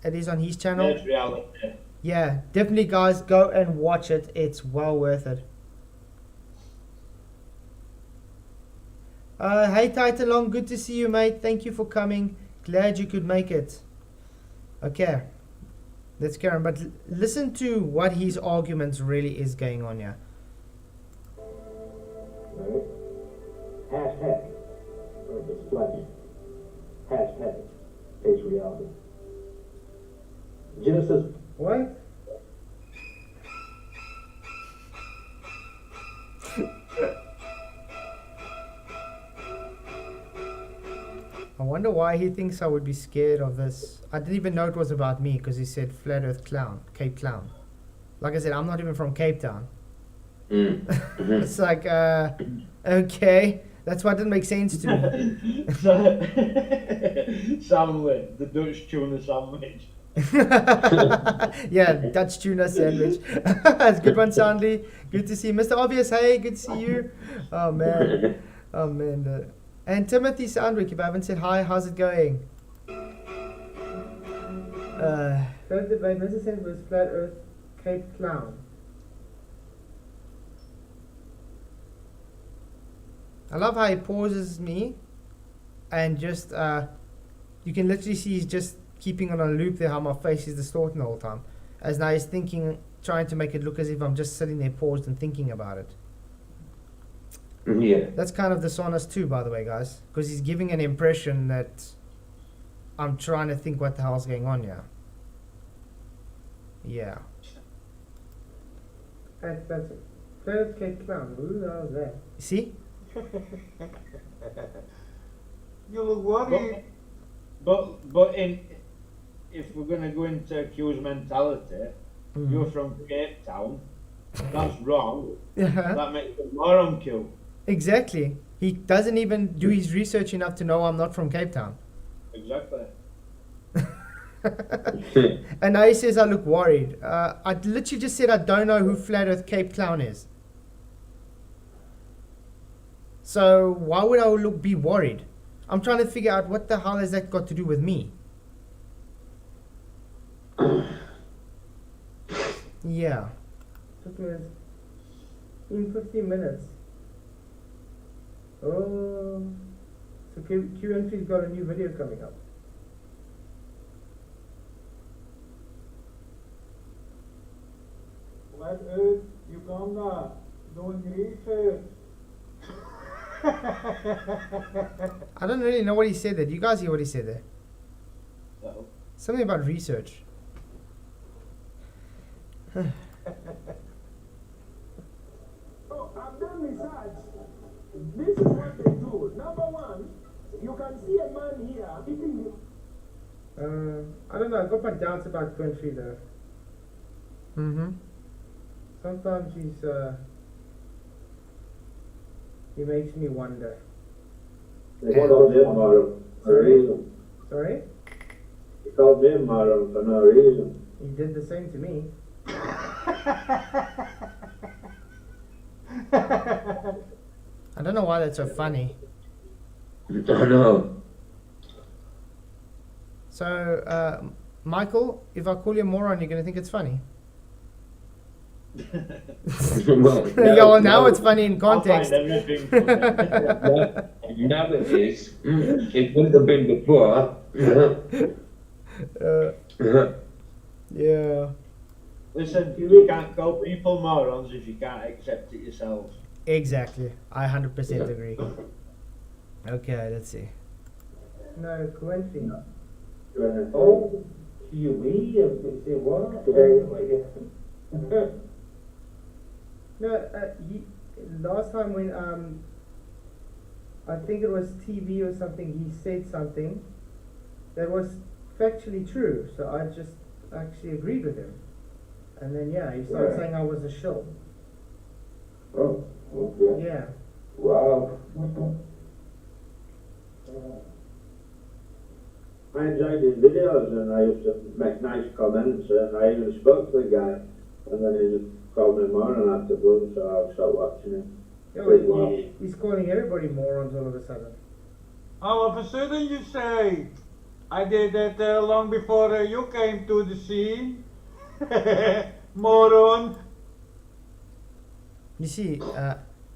It is on his channel. That's reality. Yeah, definitely, guys, go and watch it. It's well worth it. Hey, Titan Long, good to see you, mate. Thank you for coming. Glad you could make it. Okay, let's carry on. But listen to what his arguments really is going on here. Right? Hashtag or display. Hashtag face reality. Genesis. What? I wonder why he thinks I would be scared of this. I didn't even know it was about me because he said Flat Earth Clown, Cape Clown. Like I said, I'm not even from Cape Town. It's like, okay. That's why it didn't make sense to me. Sandwich, the Dutch tuna sandwich. Yeah, Dutch tuna sandwich. That's a good one, Sandy. Good to see you. Mr. Obvious, hey, good to see you. Oh, man. Oh, man. And Timothy Sandwick, if I haven't said hi, how's it going? Third debate, Mr. Sandwich was Flat Earth, Cape Clown. I love how he pauses me and just, you can literally see he's just keeping on a loop there, how my face is distorting the whole time. As now he's thinking, trying to make it look as if I'm just sitting there paused and thinking about it. Yeah. That's kind of dishonest too, by the way, guys. Because he's giving an impression that I'm trying to think what the hell's going on here. Yeah. That's it. First Cape Clown. Who the hell is that? See? You look worried. But if we're gonna go into Q's mentality, you're from Cape Town. That's wrong. That makes it more on Q. Exactly. He doesn't even do his research enough to know I'm not from Cape Town. Exactly. And now he says I look worried. I literally just said I don't know who Flat Earth Cape Clown is. So why would I be worried? I'm trying to figure out what the hell has that got to do with me. Yeah. In 15 minutes. Oh. So QNFEE's got a new video coming up. Flat Earth, Uganda, doing research. I don't really know what he said there. Do you guys hear what he said there? So, Something about research. Oh, I've done research. This is what they do. Number one, you can see a man here eating the... I don't know. I've got my doubts about QNFEE though. Sometimes he makes me wonder. They called him Marum for no reason. Sorry? He called him Marum for no reason. He did the same to me. I don't know why that's so funny. I know. So, Michael, if I call you a moron, you're going to think it's funny? Well, Yeah, well, now it's funny in I'll context. find everything funny. now it is. It wouldn't have been before. Yeah. Listen, you can't call people morons if you can't accept it yourself. Exactly. I 100% agree. Okay, let's see. No, QNFEE. Oh, QE? Say what? No, last time when I think it was TV or something, he said something that was factually true. So I just actually agreed with him. And then yeah, he started saying I was a shill. Oh, okay. Yeah. Wow. I enjoyed his videos and I used to make nice comments and I even spoke to the guy and then he just called me a moron afterwards, so I stopped watching him. He's calling everybody morons all of a sudden. All of a sudden you say, I did that long before you came to the scene. Moron. You see,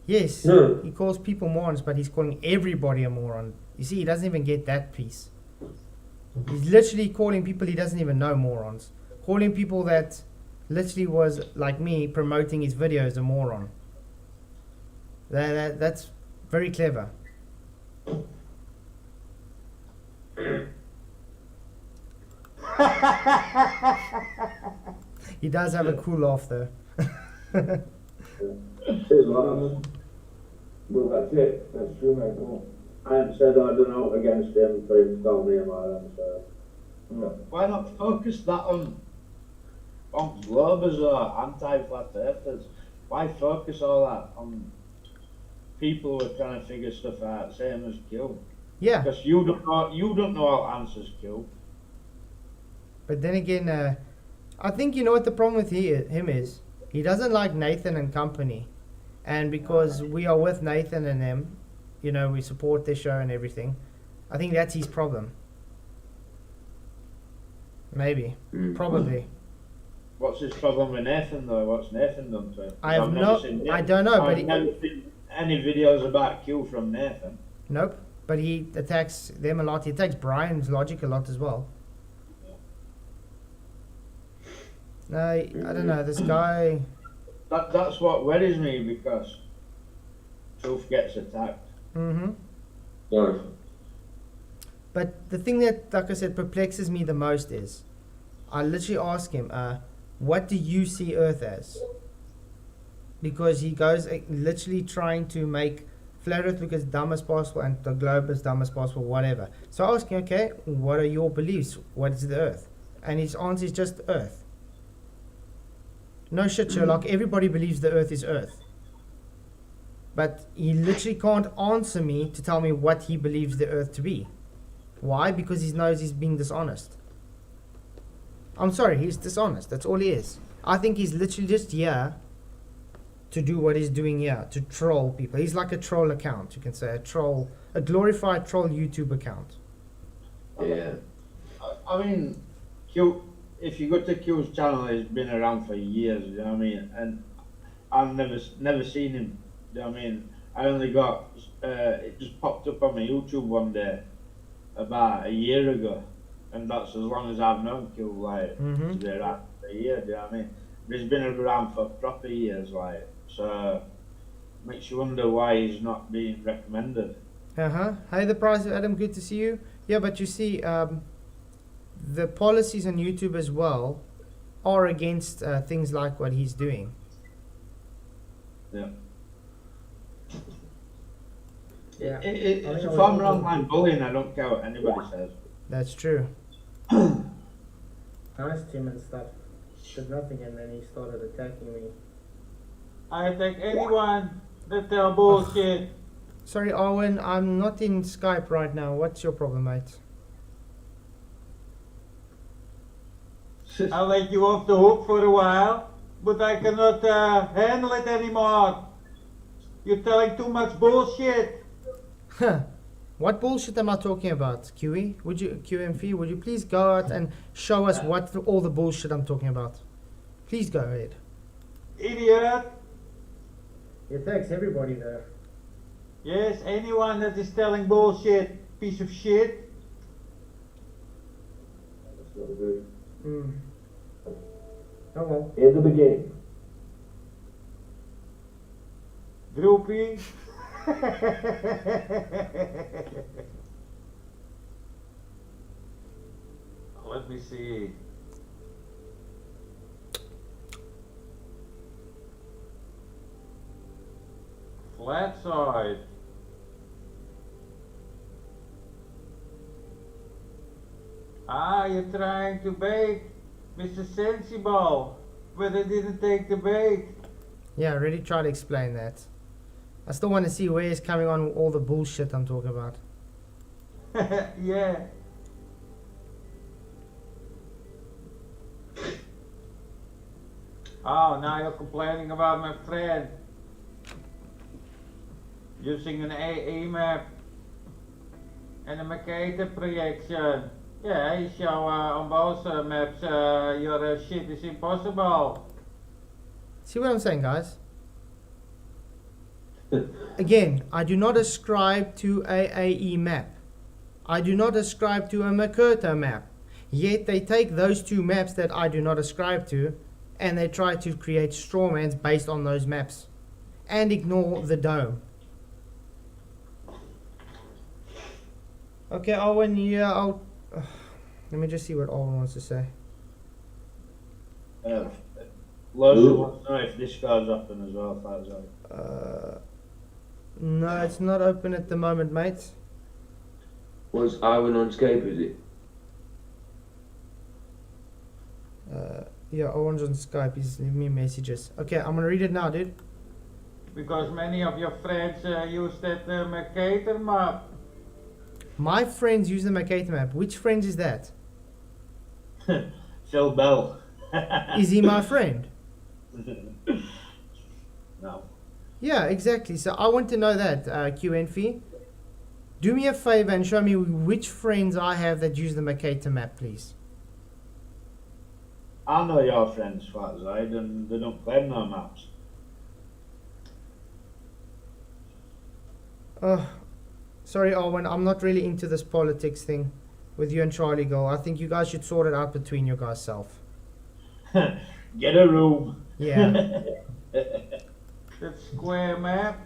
yes, he calls people morons, but he's calling everybody a moron. You see, he doesn't even get that piece. He's literally calling people he doesn't even know morons. Calling people that literally was, like me, promoting his videos a moron. That's very clever. He does have a cool laugh though. Well, that's it. That's true, mate. I haven't said I don't know against him for him to call me a moron, so. Why not focus that on globers or anti-flat earthers? Why focus all that on people who are trying to figure stuff out, same as Q? Yeah. Because you don't know all answers, Q. But then again, I think you know what the problem with him is. He doesn't like Nathan and company, and because we are with Nathan and them, you know, we support their show and everything. I think that's his problem. Maybe, probably. What's his problem with Nathan though? What's Nathan done to him? I don't know, but I've never seen any videos about Q from Nathan. Nope, but he attacks them a lot. He attacks Brian's logic a lot as well. No, I don't know, this guy... That's what worries me, because truth gets attacked. Mm-hmm. Yes. But the thing that, like I said, perplexes me the most is, I literally ask him, what do you see Earth as? Because he goes literally trying to make flat Earth look as dumb as possible and the globe as dumb as possible, whatever. So I ask him, okay, what are your beliefs? What is the Earth? And his answer is just Earth. No shit, Sherlock. Everybody believes the Earth is Earth. But he literally can't answer me to tell me what he believes the Earth to be. Why? Because he knows he's being dishonest. I'm sorry, he's dishonest. That's all he is. I think he's literally just here to do what he's doing here, to troll people. He's like a troll account, you can say. A glorified troll YouTube account. Yeah. I mean, Q, if you go to Q's channel, he's been around for years, you know what I mean? And I've never seen him, you know what I mean? I only got, it just popped up on my YouTube one day about a year ago. And that's as long as I've known Q, like, to be around for a year, do you know what I mean? But he's been around for proper years, like, so makes you wonder why he's not being recommended. Hey, the price of Adam, good to see you. Yeah, but you see, the policies on YouTube as well are against things like what he's doing. Yeah. Yeah. It's a form of online bullying, I don't care what anybody says. That's true. I asked him and stuff, said nothing, and then he started attacking me. I attack anyone that tell bullshit. Sorry, Owen, I'm not in Skype right now. What's your problem, mate? I'll let you off the hook for a while, but I cannot handle it anymore. You're telling too much bullshit. Huh. What bullshit am I talking about, QE? QNFEE, would you please go out and show us what all the bullshit I'm talking about? Please go ahead. Idiot. He attacks everybody there. Yes, anyone that is telling bullshit, piece of shit. That's not good. Oh well. In the beginning. Droopy. Let me see. Flat side. You're trying to bait Mr. Sensible, but I didn't take the bait. Yeah, I already tried to explain that. I still want to see where he's coming on all the bullshit I'm talking about. Yeah. Oh, now you're complaining about my friend using an AE map and a Mercator projection. Yeah, you show on both maps your shit is impossible. See what I'm saying, guys? Again, I do not ascribe to a AE map. I do not ascribe to a Mercator map. Yet they take those two maps that I do not ascribe to and they try to create strawmans based on those maps and ignore the dome. Okay, Owen, yeah, let me just see what Owen wants to say. Loads wants to know if this guy's open as well, Fazio. No, it's not open at the moment, mate. Was Owen on Skype, is it? Yeah, Owen's on Skype. He's leaving me messages. Okay, I'm gonna read it now, dude. Because many of your friends use that Mercator map. My friends use the Mercator map. Which friends is that? Phil Bell. Is he my friend? No. Yeah, exactly. So I want to know that, QNFEE. Do me a favor and show me which friends I have that use the Mercator map, please. I know your friends, Fazio, and they don't claim no maps. Sorry, Owen, I'm not really into this politics thing with you and Charlie Girl. I think you guys should sort it out between your guys' self. Get a room. Yeah. That square map.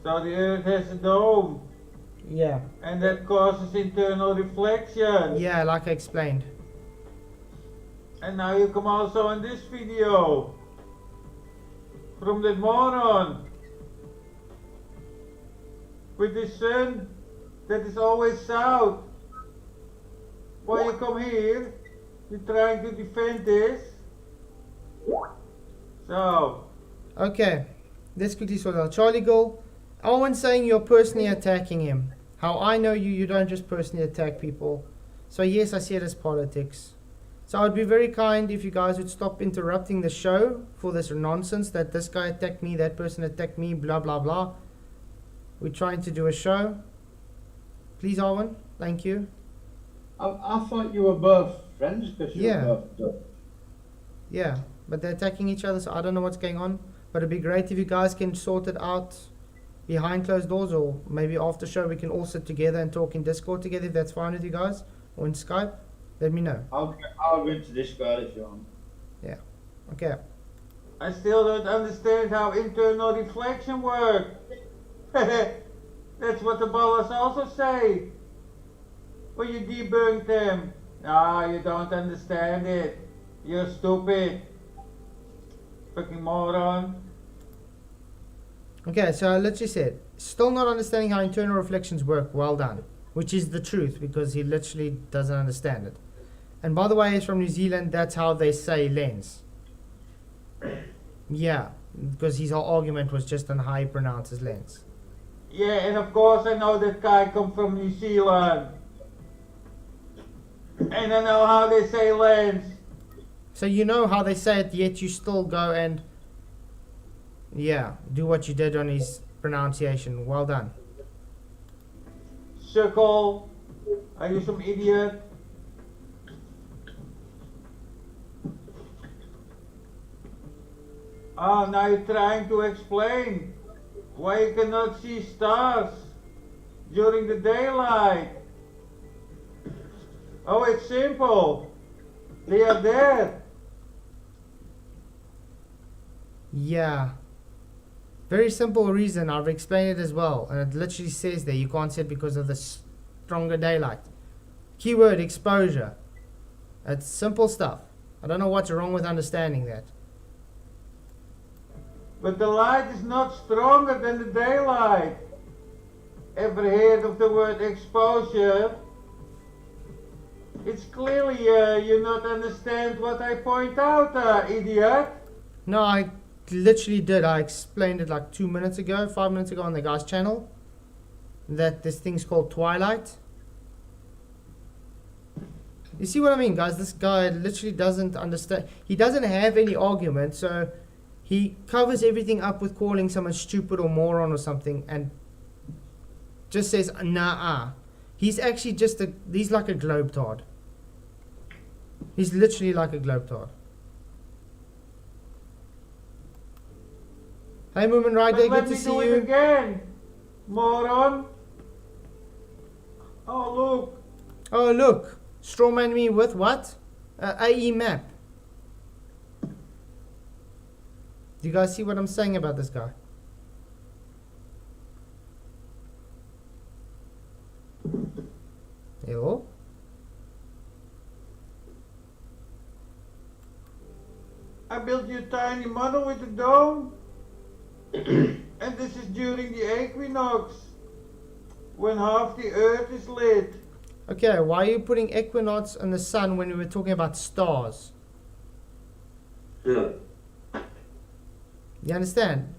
So the Earth has a dome. Yeah. And that causes internal reflection. Yeah, like I explained. And now you come also on this video. From that moron. With the sun that is always south. Why you come here? You're trying to defend this. So. Okay. Let's quickly sort out. Charlie Girl. Owen's saying you're personally attacking him. How I know you, you don't just personally attack people. So yes, I see it as politics. So I would be very kind if you guys would stop interrupting the show for this nonsense that this guy attacked me, that person attacked me, blah, blah, blah. We're trying to do a show. Please, Owen. Thank you. I thought you were both friends because you Yeah. were both done. Yeah, but they're attacking each other, so I don't know what's going on. But it'd be great if you guys can sort it out behind closed doors, or maybe after show we can all sit together and talk in Discord together if that's fine with you guys, or in Skype. Let me know. I'll go into Discord if you want. Yeah. Okay. I still don't understand how internal reflection works. That's what the ballers also say. When you debunk them. No, you don't understand it. You're stupid. Fucking moron. Okay, so let's just say it. Still not understanding how internal reflections work. Well done. Which is the truth, because he literally doesn't understand it. And by the way, he's from New Zealand. That's how they say lens. Yeah, because his whole argument was just on how he pronounces lens. Yeah, and of course I know that guy come from New Zealand. And I know how they say lens. So you know how they say it, yet you still go and yeah, do what you did on his pronunciation. Well done. Circle. Are you some idiot? Oh, now you're trying to explain why you cannot see stars during the daylight. Oh, it's simple. They are there. Yeah. Very simple reason. I've explained it as well. And it literally says there you can't see it because of the stronger daylight. Keyword exposure. It's simple stuff. I don't know what's wrong with understanding that. But the light is not stronger than the daylight. Ever heard of the word exposure? It's clearly you not understand what I point out, idiot. No, I literally did. I explained it like 2 minutes ago, 5 minutes ago on the guy's channel. that this thing's called twilight. You see what I mean, guys? This guy literally doesn't understand. He doesn't have any argument, so he covers everything up with calling someone stupid or moron or something and just says, nah. He's actually he's like a globetard. He's literally like a globetard. Hey, Moomin Rider, good to see Let me do you. it again, moron. Oh, look. Strawman me with what? AE map. Do you guys see what I'm saying about this guy? Hello? I built you a tiny model with a dome. And this is during the equinox, when half the earth is lit. Okay, why are you putting equinox on the sun when we were talking about stars? Yeah. You understand?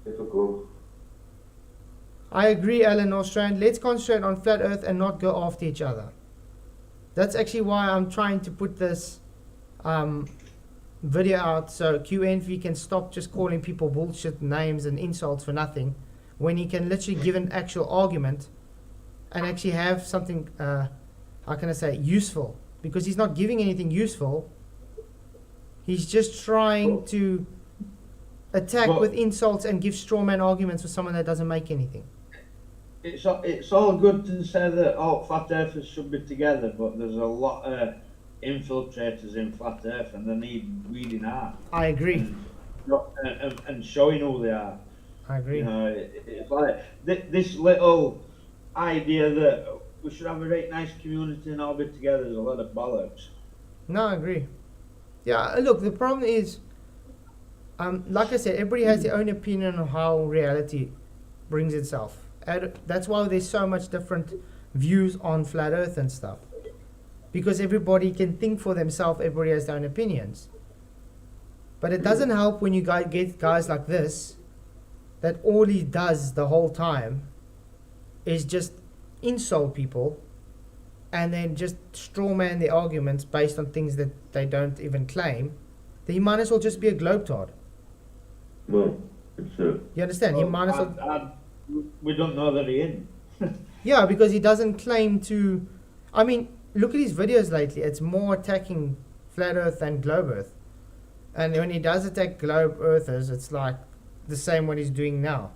Difficult. I agree, Alan Ostrand. Let's concentrate on flat earth and not go after each other. That's actually why I'm trying to put this video out so QNFEE can stop just calling people bullshit names and insults for nothing when he can literally give an actual argument and actually have something, how can I say, useful. Because he's not giving anything useful. He's just trying to attack with insults and give straw man arguments for someone that doesn't make anything. It's all good to say that all flat earthers should be together, but there's a lot of infiltrators in flat earth and they need reading out. I agree. And showing who they are. I agree. You know, it's like this little idea that we should have a great nice community and all be together is a lot of bollocks. No, I agree. Yeah, look, the problem is, like I said, everybody has their own opinion on how reality brings itself. And that's why there's so much different views on flat earth and stuff. Because everybody can think for themselves, everybody has their own opinions. But it doesn't help when you get guys like this, that all he does the whole time is just insult people and then just strawman their arguments based on things that they don't even claim. Then he might as well just be a globetard. Well, it's true. You understand? He might as well... we don't know that he is. Yeah, because he doesn't claim to... I mean, look at his videos lately. It's more attacking flat earth than globe earth. And when he does attack globe earthers, it's like the same what he's doing now.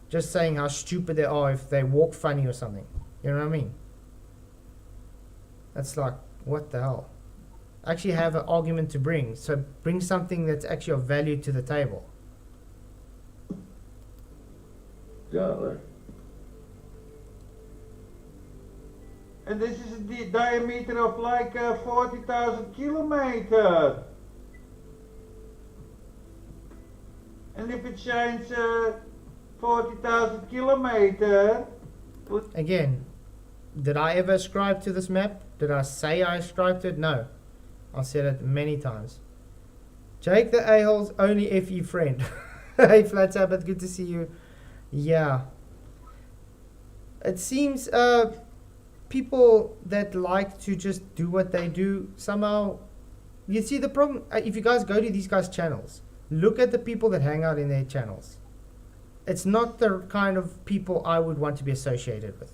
Just saying how stupid they are if they walk funny or something. You know what I mean? That's like, what the hell? Actually have an argument to bring. So bring something that's actually of value to the table. Exactly. And this is the diameter of like 40,000 kilometers. And if it shines 40,000 kilometers... Again, did I ever ascribe to this map? Did I say I ascribed to it? No. I've said it many times. Jake the A-hole's only FE friend. Hey Flat Sabbath, good to see you. Yeah. It seems people that like to just do what they do, somehow... You see the problem, if you guys go to these guys' channels, look at the people that hang out in their channels. It's not the kind of people I would want to be associated with.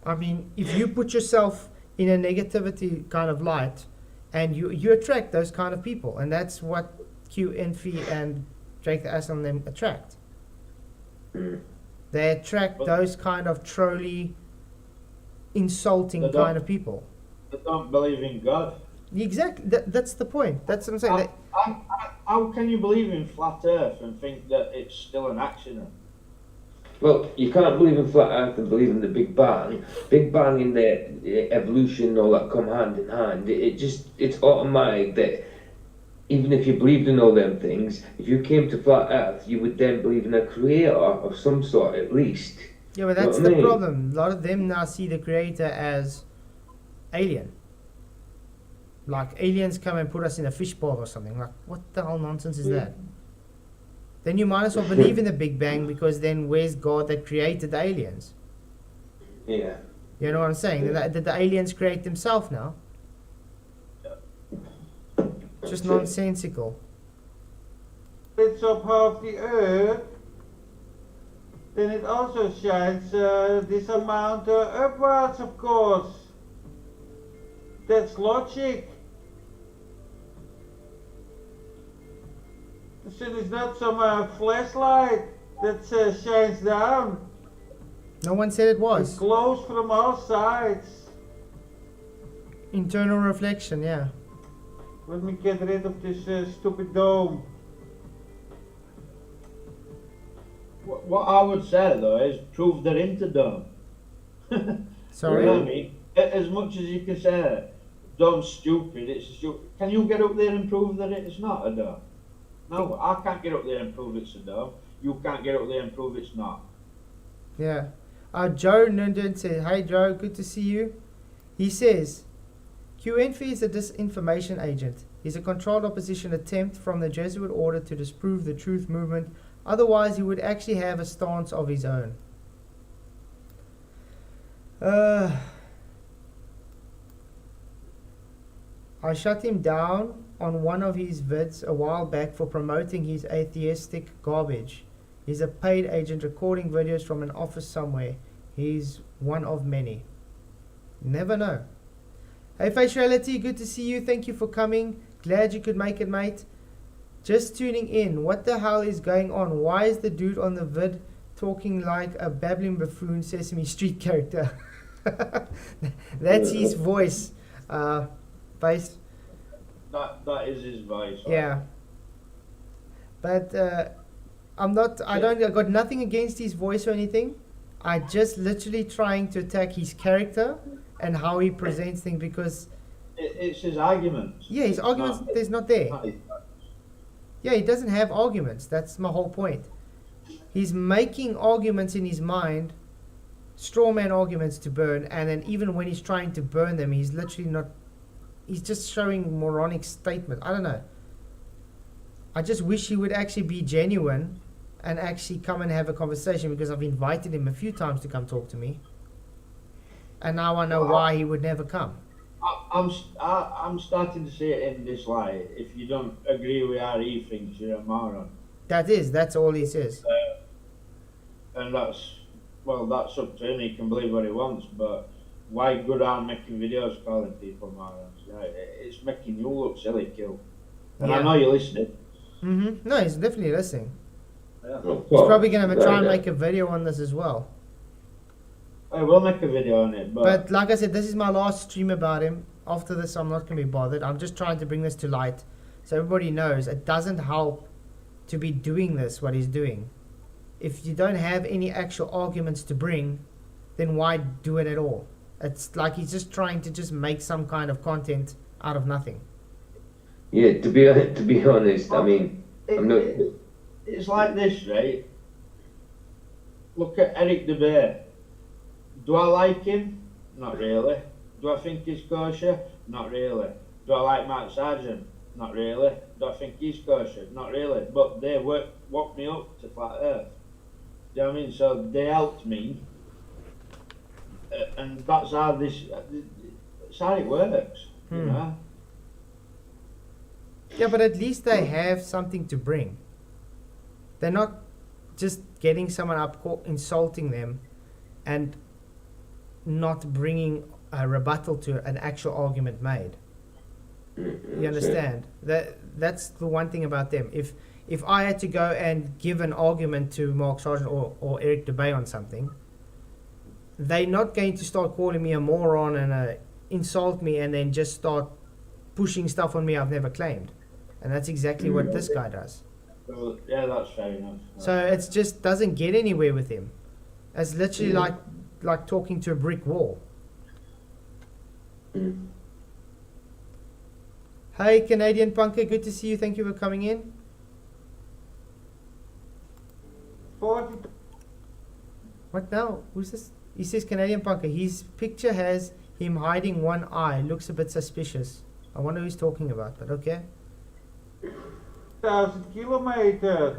I mean, if you put yourself in a negativity kind of light, and you attract those kind of people, and that's what QNFEE and Drake the Ass on them attract. They attract those kind of trolly, insulting kind of people. They don't believe in God. Exactly, that's the point. That's what I'm saying. How can you believe in flat earth and think that it's still an accident? Well, you can't believe in flat earth and believe in the Big Bang. Big Bang and the evolution and all that come hand in hand. It's automatic that even if you believed in all them things, if you came to flat earth, you would then believe in a creator of some sort at least. Yeah, but that's the problem. A lot of them now see the creator as alien. Like aliens come and put us in a fishbowl or something. Like, what the hell nonsense is that? then you might as well believe in the Big Bang, because then where's God that created the aliens? Yeah. You know what I'm saying? Did the aliens create themselves now? Just nonsensical. It's up half the earth, then it also shines this amount upwards, of course. That's logic. The sun is not some flashlight that shines down. No one said it It was. glows from all sides. Internal reflection, yeah. Let me get rid of this stupid dome. What I would say though is prove they're into dome. Sorry? You know what I mean? As much as you can say dome's stupid, it's stupid. Can you get up there and prove that it's not a dome? No, I can't get up there and prove it's a dome. You can't get up there and prove it's not. Yeah. Joe Nundun says, "Hey Joe, good to see you." He says, QNFEE is a disinformation agent. He's a controlled opposition attempt from the Jesuit order to disprove the truth movement. Otherwise, he would actually have a stance of his own. I shut him down on one of his vids a while back for promoting his atheistic garbage. He's a paid agent recording videos from an office somewhere. He's one of many. Never know. Hey Faciality, good to see you. Thank you for coming. Glad you could make it, mate. Just tuning in. What the hell is going on? Why is the dude on the vid talking like a babbling buffoon Sesame Street character? That's his voice. Face. That is his voice. Yeah. But I got nothing against his voice or anything. I just literally trying to attack his character and how he presents things, because it's his arguments. Yeah, his arguments there's not there. Yeah, he doesn't have arguments. That's my whole point. He's making arguments in his mind, straw man arguments to burn, and then even when he's trying to burn them, he's literally not. He's just showing moronic statement. I don't know. I just wish he would actually be genuine and actually come and have a conversation, because I've invited him a few times to come talk to me, and now I know why he would never come. I'm starting to see it in this light. If you don't agree with how he thinks, you're a moron. That's all he says. And that's up to him. He can believe what he wants, but why go around making videos calling people morons? Right? It's making you look silly, Kill. And I know you're listening. Mm-hmm. No, he's definitely listening. Yeah. He's probably going to try and make a video on this as well. I will make a video on it, but like I said, this is my last stream about him. After this, I'm not going to be bothered. I'm just trying to bring this to light so everybody knows it doesn't help to be doing this, what he's doing. If you don't have any actual arguments to bring, then why do it at all? It's like he's just trying to just make some kind of content out of nothing. Yeah, to be honest, I mean, it's like this, right? Look at Eric de Beer. Do I like him? Not really. Do I think he's kosher? Not really. Do I like Mark Sargent? Not really. Do I think he's kosher? Not really. But they woke me up to flat earth. Do you know what I mean? So they helped me. And that's how it works. You know? Yeah, but at least they have something to bring. They're not just getting someone up, insulting them, and not bringing a rebuttal to an actual argument made. You understand? That's the one thing about them. If I had to go and give an argument to Mark Sargent or Eric DeBay on something, they're not going to start calling me a moron and insult me and then just start pushing stuff on me I've never claimed. And that's exactly what this guy does. Well, yeah, that's fair enough. So it just doesn't get anywhere with him. It's literally like talking to a brick wall. Hey, Canadian Punker, good to see you. Thank you for coming in. 40. What now? Who's this? He says Canadian Punker. His picture has him hiding one eye. Looks a bit suspicious. I wonder who he's talking about, but okay. 1,000 kilometers.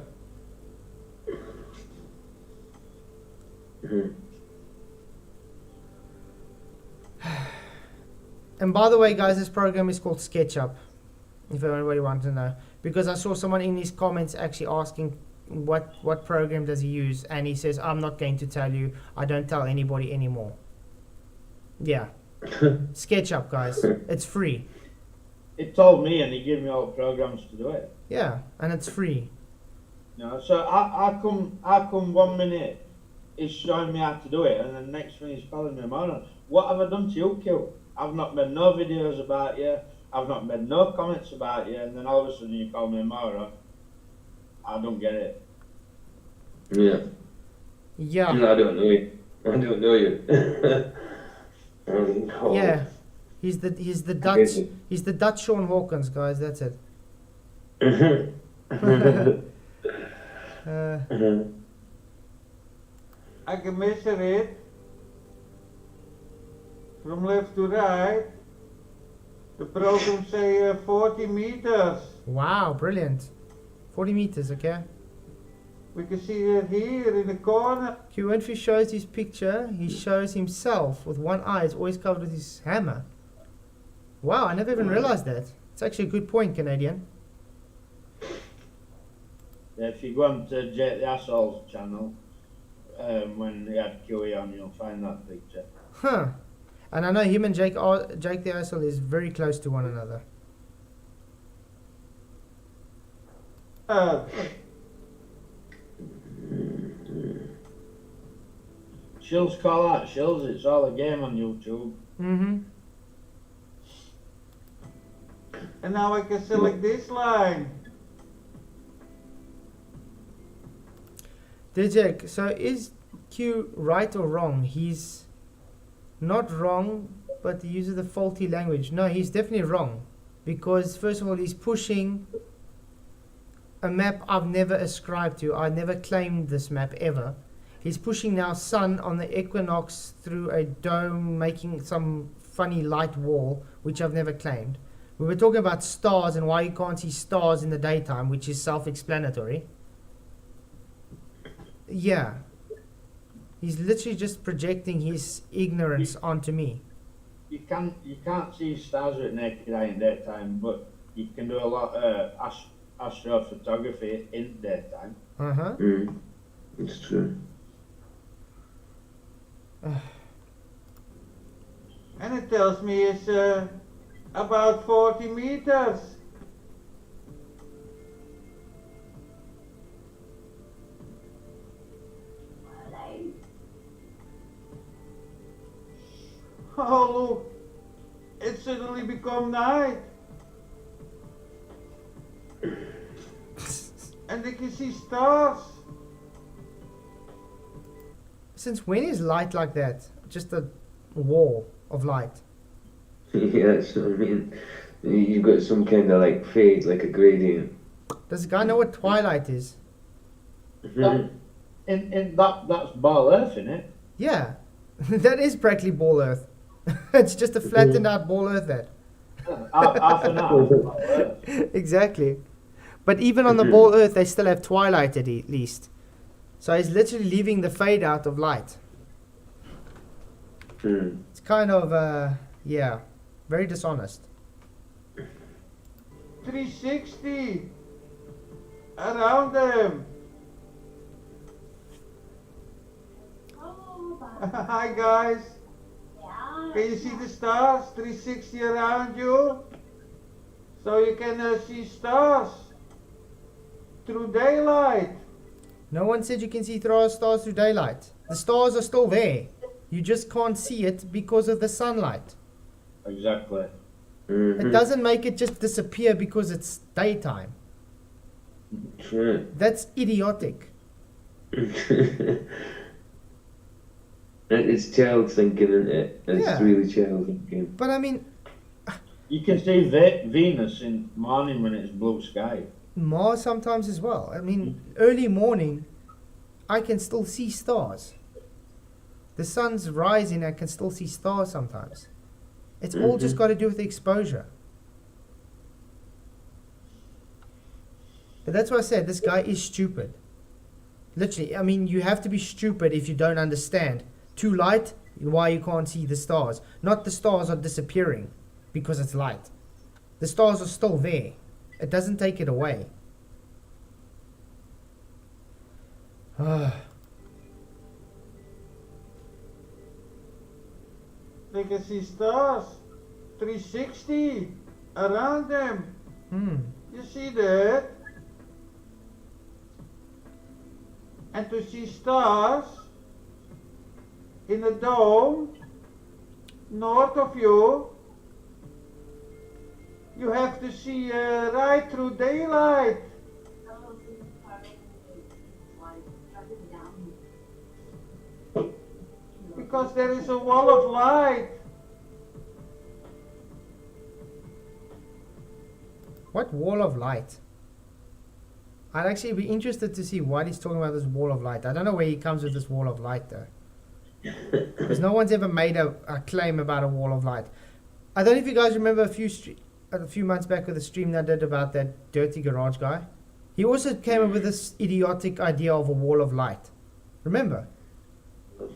And by the way, guys, this program is called SketchUp, if anybody wants to know. Because I saw someone in his comments actually asking what program does he use, and he says, I'm not going to tell you, I don't tell anybody anymore. Yeah. SketchUp, guys. It's free. It told me, and he gave me all the programs to do it. Yeah, and it's free. No, so I come 1 minute, he's showing me how to do it, and then next thing he's calling me a moron. What have I done to you, Q? I've not made no videos about you, I've not made no comments about you, and then all of a sudden you call me a moron. I don't get it. Yeah. Yeah. No, I don't know you. I don't know you. Oh. Yeah. He's the Dutch Sean Hawkins, guys, that's it. I can measure it from left to right. The program say 40 meters. Wow, brilliant. 40 meters, okay. We can see it here in the corner. QNFEE shows his picture. He shows himself with one eye. It's always covered with his hammer. Wow, I never even realized that. It's actually a good point, Canadian. Yeah, if you go on to Jake the Asshole's channel, when he had QE on, you'll find that picture. Huh. And I know him and Jake the Asshole is very close to one another. Shills call out Shills, it's all a game on YouTube. Mm-hmm. And now I can select this line. Dijek, so is Q right or wrong? He's not wrong, but he uses the faulty language. No, he's definitely wrong. Because, first of all, he's pushing a map I've never ascribed to. I never claimed this map ever. He's pushing now sun on the equinox through a dome, making some funny light wall, which I've never claimed. We were talking about stars and why you can't see stars in the daytime, which is self-explanatory. Yeah. He's literally just projecting his ignorance onto me. You can't see stars with naked eye in daytime, but you can do a lot of astrophotography in daytime. Uh-huh. It's true. And it tells me it's about 40 meters. Oh look, it suddenly become night. And they can see stars. Since when is light like that? Just a wall of light. Yeah, so I mean, you've got some kind of like fade, like a gradient. Does the guy know what twilight is? That's ball earth, isn't it? Yeah. That is practically ball earth. It's just a flattened out ball earth that. Half an hour. Exactly. But even on the ball earth, they still have twilight at least. So he's literally leaving the fade out of light. It's kind of, yeah, very dishonest. 360 around them. Hi guys. Can you see the stars? 360 around you. So you can see stars through daylight. No one said you can see stars through daylight. The stars are still there. You just can't see it because of the sunlight. Exactly. It doesn't make it just disappear because it's daytime. True. That's idiotic. It's child thinking, isn't it? It's really child thinking. But I mean, you can see Venus in morning when it's blue sky. Mars sometimes as well. I mean, early morning, I can still see stars. The sun's rising, I can still see stars sometimes. It's all just got to do with the exposure. But that's why I said this guy is stupid. Literally, I mean, you have to be stupid if you don't understand. Too light, why you can't see the stars. Not the stars are disappearing because it's light. The stars are still there. It doesn't take it away. They can see stars 360 around them. You see that? And to see stars in a dome north of you, you have to see right through daylight. Because there is a wall of light. What wall of light? I'd actually be interested to see what he's talking about, this wall of light. I don't know where he comes with this wall of light though. Because no one's ever made a claim about a wall of light. I don't know if you guys remember a few months back with a stream that I did about that dirty garage guy. He also came up with this idiotic idea of a wall of light. Remember?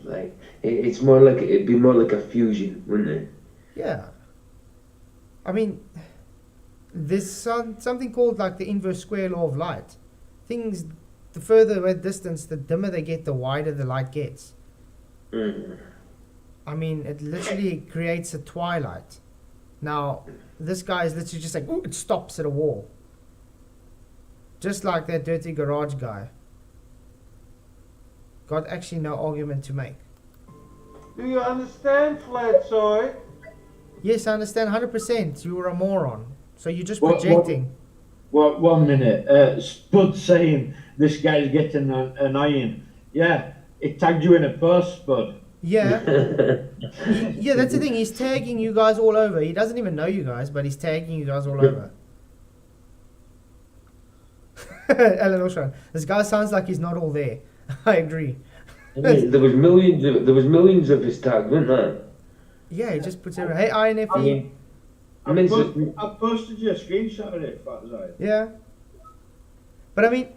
Like, it's more like, it'd be more like a fusion, wouldn't it? Yeah. I mean, there's something called like the inverse square law of light. Things, the further away distance, the dimmer they get, the wider the light gets. I mean, it literally creates a twilight. Now, this guy is literally just like, ooh, it stops at a wall. Just like that dirty garage guy. Got actually no argument to make. Do you understand, Flatsoy? Yes, I understand 100%. You were a moron. So you're just projecting. What 1 minute. Spud saying this guy's getting annoying. Yeah, it tagged you in a post, Spud. Yeah. Yeah, that's the thing. He's tagging you guys all over. He doesn't even know you guys, but he's tagging you guys all over. Alan Oshran. This guy sounds like he's not all there. I agree. There was millions of his tags, weren't there? Yeah, he just puts everything. Hey, INFE. I posted you a screenshot of it, Fat Zai. Yeah. But I mean,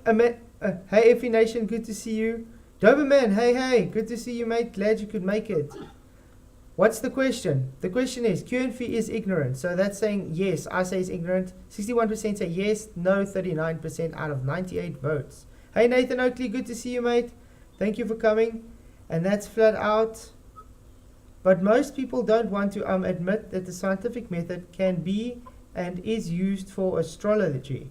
hey, Effie Nation, good to see you. Doberman, hey, good to see you, mate. Glad you could make it. What's the question? The question is, QNFEE is ignorant. So that's saying yes, I say it's ignorant. 61% say yes, no, 39% out of 98 votes. Hey, Nathan Oakley, good to see you, mate. Thank you for coming. And that's flat out. But most people don't want to admit that the scientific method can be and is used for astrology.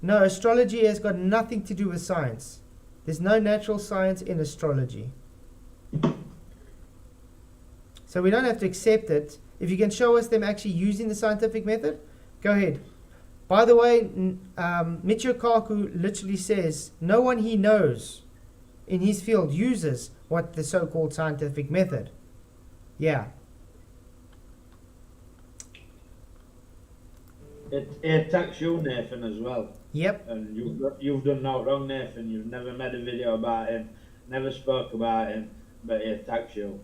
No, astrology has got nothing to do with science. There's no natural science in astrology. So we don't have to accept it. If you can show us them actually using the scientific method, go ahead. By the way, Michio Kaku literally says no one he knows in his field uses what the so-called scientific method. Yeah. It attacks you, Nathan, as well. Yep. And you've done no wrong, Nathan. You've never made a video about him, never spoke about him, but he attacks you.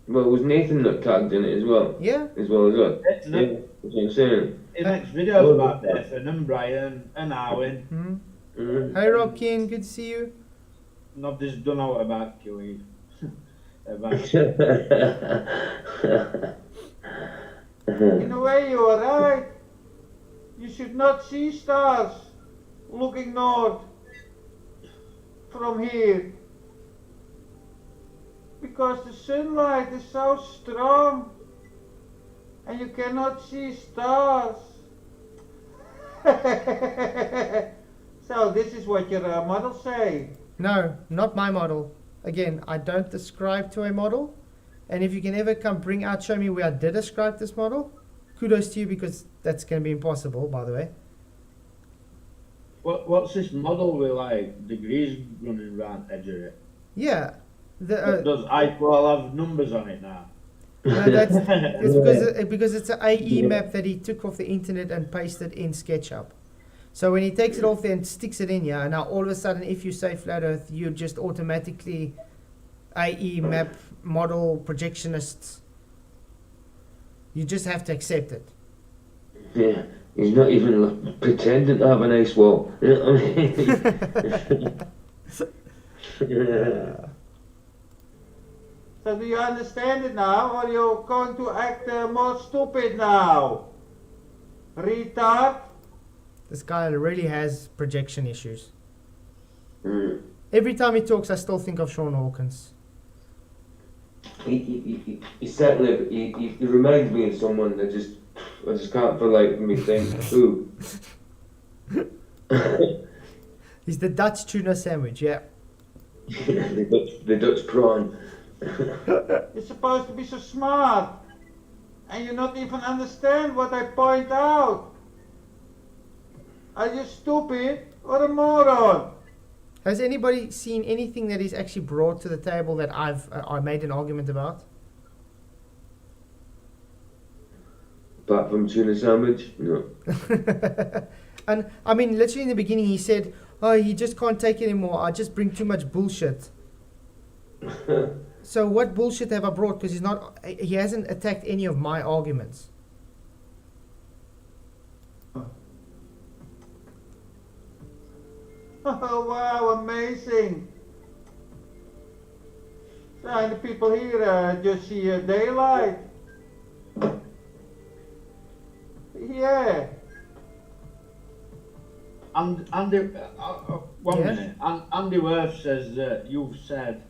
Well, was Nathan not tagged in it as well? Yeah. As well as us? That's what I'm saying. He makes videos about Nathan and Brian and Arwin. Hey, Rob King, good to see you. Nobody's done out about QE. In a way, you are right. You should not see stars looking north from here. Because the sunlight is so strong and you cannot see stars. So this is what your model say. No, not my model. Again, I don't ascribe to a model. And if you can ever show me where I did ascribe this model, kudos to you, because that's going to be impossible, by the way. What's this model with like degrees running around edge of it? Yeah. Does I-12 have numbers on it now? No, it's because it's an AE map that he took off the internet and pasted in SketchUp. So when he takes it off there and sticks it in here, now all of a sudden if you say flat earth, you just automatically AE map model projectionists. You just have to accept it. Yeah, he's not even pretending to have a nice wall. You know what I mean? So do you understand it now, or you're going to act more stupid now? Retard? This guy really has projection issues. Mm. Every time he talks, I still think of Sean Hawkins. He certainly he reminds me of someone that I just can't for life of me think who. He's the Dutch tuna sandwich, yeah. the Dutch prawn. You're supposed to be so smart, and you not even understand what I point out. Are you stupid or a moron? Has anybody seen anything that he's actually brought to the table that I made an argument about? Apart from tuna sandwich, no. And I mean, literally in the beginning, he said, "Oh, he just can't take it anymore. I just bring too much bullshit." So what bullshit have I brought? Because he hasn't attacked any of my arguments. Oh wow, amazing. And the people here just see daylight. Yeah. And one minute. Andy Worth says that you've said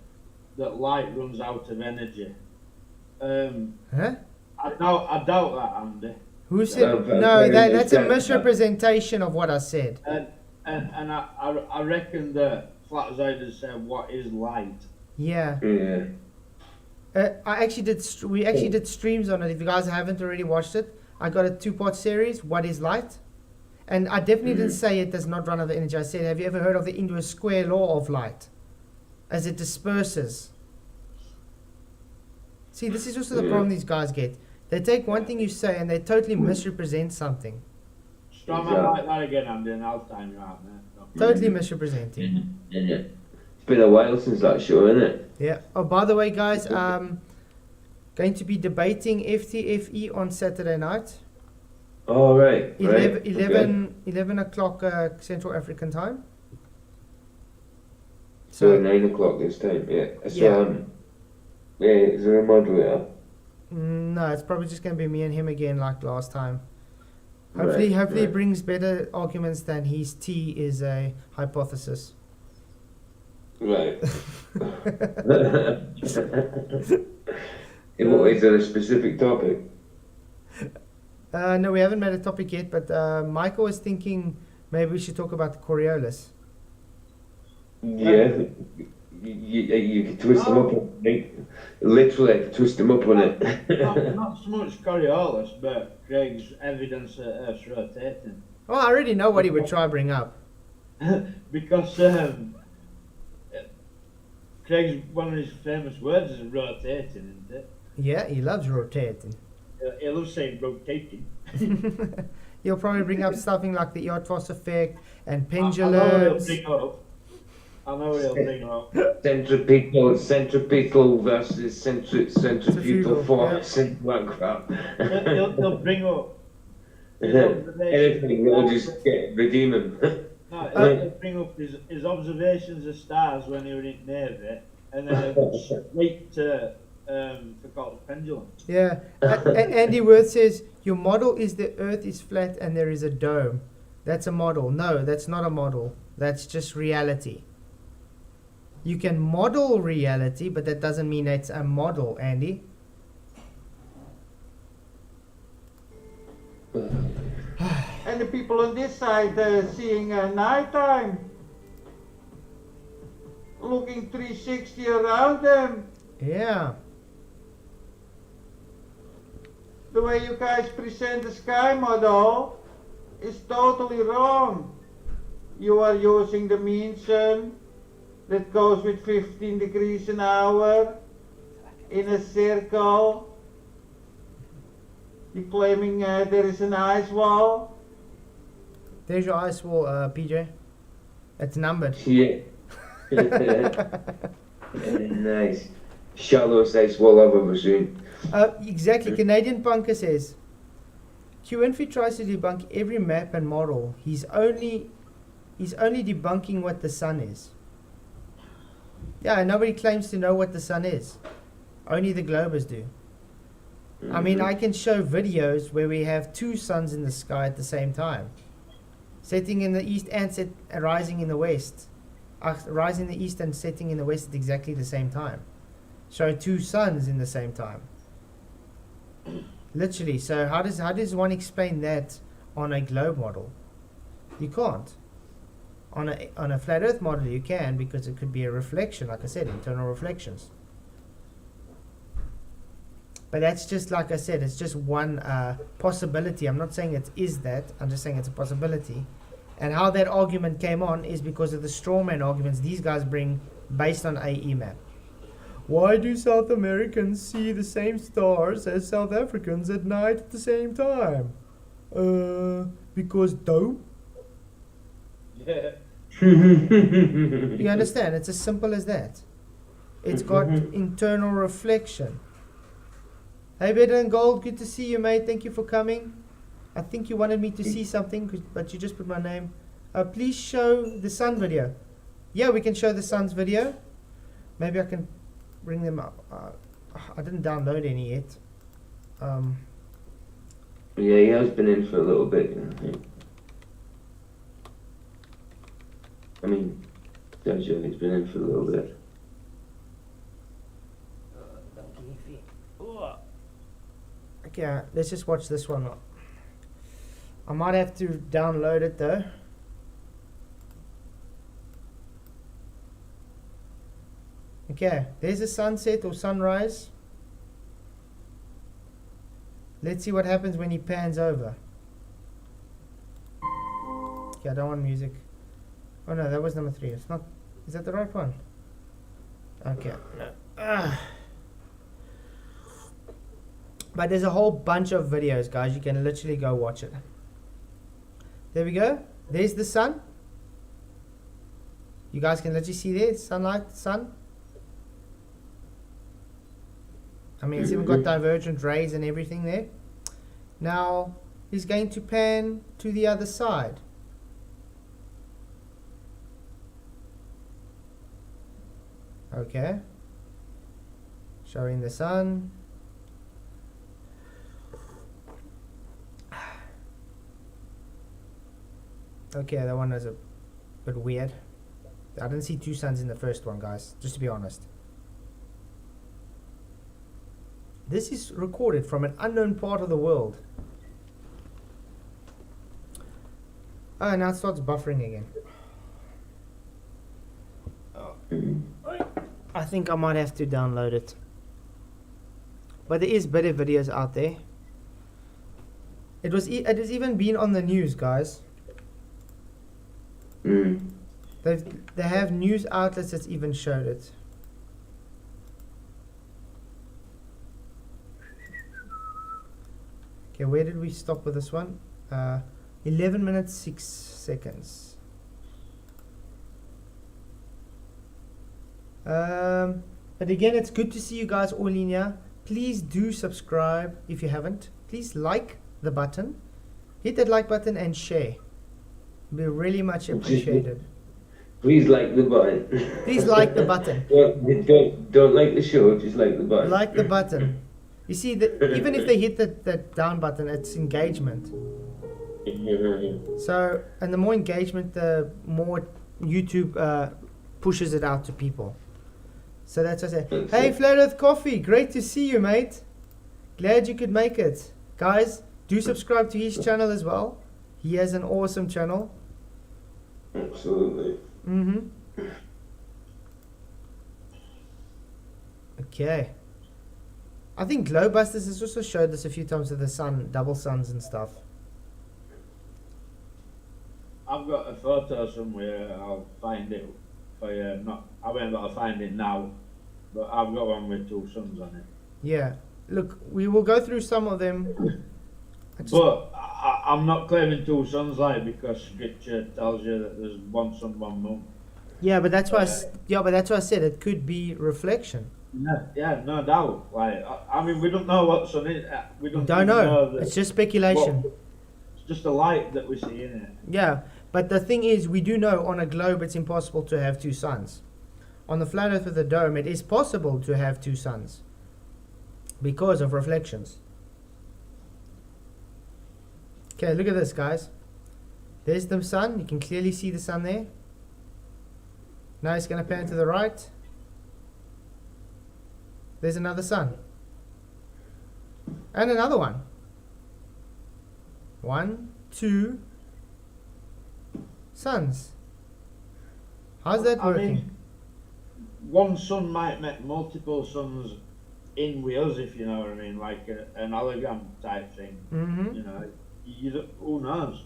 that light runs out of energy. Huh? I doubt that, Andy. Who said? No, that's a misrepresentation of what I said. And I reckon that Flatziders said, "What is light?" Yeah. Yeah. We actually did streams on it. If you guys haven't already watched it, I got a 2-part series. What is light? And I definitely didn't say it does not run out of energy. I said, have you ever heard of the inverse square law of light? As it disperses. See, this is also the problem these guys get. They take one thing you say and they totally misrepresent something. Strongman like that again, Andy, and I'll time you out, man. Totally misrepresenting. It's been a while since that show, isn't it? Yeah. Oh, by the way, guys, going to be debating FTFE on Saturday night. Oh, right. 11 o'clock Central African time. So 9 o'clock this time, yeah. So, is there a moderator? No, it's probably just going to be me and him again like last time. Hopefully he brings better arguments than his T is a hypothesis. Right. Is there a specific topic? No, we haven't made a topic yet, but Michael was thinking maybe we should talk about the Coriolis. Yeah. You can twist them up on it. Literally twist them up on it. not so much Coriolis, but Craig's evidence that Earth's rotating. Oh, I already know what he would try to bring up. Because Craig's, one of his famous words is rotating, isn't it? Yeah, he loves rotating. He loves saying rotating. He'll probably bring up something like the Earth effect and pendulums. I know he'll bring up. Centripetal versus centrifugal force and that crap. He'll bring up. Anything will just redeem him. No, he'll bring up his observations of stars when he was in Navy, and then he'll straight to the pendulum. Yeah, Andy Worth says your model is the Earth is flat and there is a dome. That's a model. No, that's not a model. That's just reality. You can model reality, but that doesn't mean it's a model, Andy. And the people on this side seeing nighttime, looking 360 around them. Yeah. The way you guys present the sky model is totally wrong. You are using the mean sun that goes with 15 degrees an hour in a circle. You're claiming there is an ice wall. There's your ice wall, PJ. It's numbered. Yeah. Nice. Shallowest ice wall I've ever seen. Exactly. Canadian Punker says QNFEE tries to debunk every map and model. He's only debunking what the sun is. Yeah, nobody claims to know what the sun is. Only the globers do. I mean, I can show videos where we have two suns in the sky at the same time. Setting in the east and rising in the west. Rising in the east and setting in the west at exactly the same time. Show two suns in the same time. Literally. So how does one explain that on a globe model? You can't. On a flat earth model you can, because it could be a reflection, like I said, internal reflections. But that's just, like I said, it's just one possibility. I'm not saying it is that, I'm just saying it's a possibility. And how that argument came on is because of the strawman arguments these guys bring based on AE map. Why do South Americans see the same stars as South Africans at night at the same time? Because dope. Yeah. You understand? It's as simple as that. It's got internal reflection. Hey, Better and Gold, good to see you, mate. Thank you for coming. I think you wanted me to see something, but you just put my name. Please show the sun video. Yeah, we can show the sun's video. Maybe I can bring them up. I didn't download any yet. Yeah, he has been in for a little bit, I think. I mean, Jojo, he's been in for a little bit. Okay, let's just watch this one. I might have to download it though. Okay, there's a sunset or sunrise. Let's see what happens when he pans over. Okay, I don't want music. Oh no, that was number 3. It's not. Is that the right one? Okay. No. But there's a whole bunch of videos, guys. You can literally go watch it. There we go. There's the sun. You guys can literally see there, sunlight, sun. I mean, it's even got divergent rays and everything there. Now, he's going to pan to the other side. Okay. Showing the sun. Okay, that one is a bit weird. I didn't see two suns in the first one, guys, just to be honest. This is recorded from an unknown part of the world. Oh, now it starts buffering again. I think I might have to download it. But there is better videos out there. It has even been on the news, guys. They have news outlets that's even showed it. Okay, where did we stop with this one? 11 minutes 6 seconds. But again, it's good to see you guys all in here. Please do subscribe if you haven't. Please like the button, hit that like button and share. It'll be really much appreciated. Please like the button. Please like the button. Don't like the show, just like the button. Like the button. You see, even if they hit that down button, it's engagement. So, and the more engagement, the more YouTube pushes it out to people. So that's what I say. Hey, Flat Earth Coffee, great to see you, mate. Glad you could make it. Guys, do subscribe to his channel as well. He has an awesome channel. Absolutely. Okay. I think Glowbusters has also showed this a few times with the sun, double suns and stuff. I've got a photo somewhere. I'll find it for you. I won't be able to find it now, but I've got one with two suns on it. Yeah. Look, we will go through some of them. But I'm not claiming two suns, like, because scripture tells you that there's one sun, one moon. Yeah, but that's why. But that's why I said it could be reflection. Yeah, no doubt. Like, I mean, we don't know what sun is. We don't know. It's just speculation. It's just a light that we see in it. Yeah, but the thing is, we do know on a globe it's impossible to have two suns. on the flat Earth with a dome, it is possible to have two suns because of reflections. Okay, look at this, guys. There's the sun. You can clearly see the sun there. Now it's going to pan to the right. There's another sun. And another one. 1, 2 suns. How's that working? I mean, one sun might make multiple suns in with us, if you know what I mean, like an hologram type thing. Mm-hmm. You know, who knows?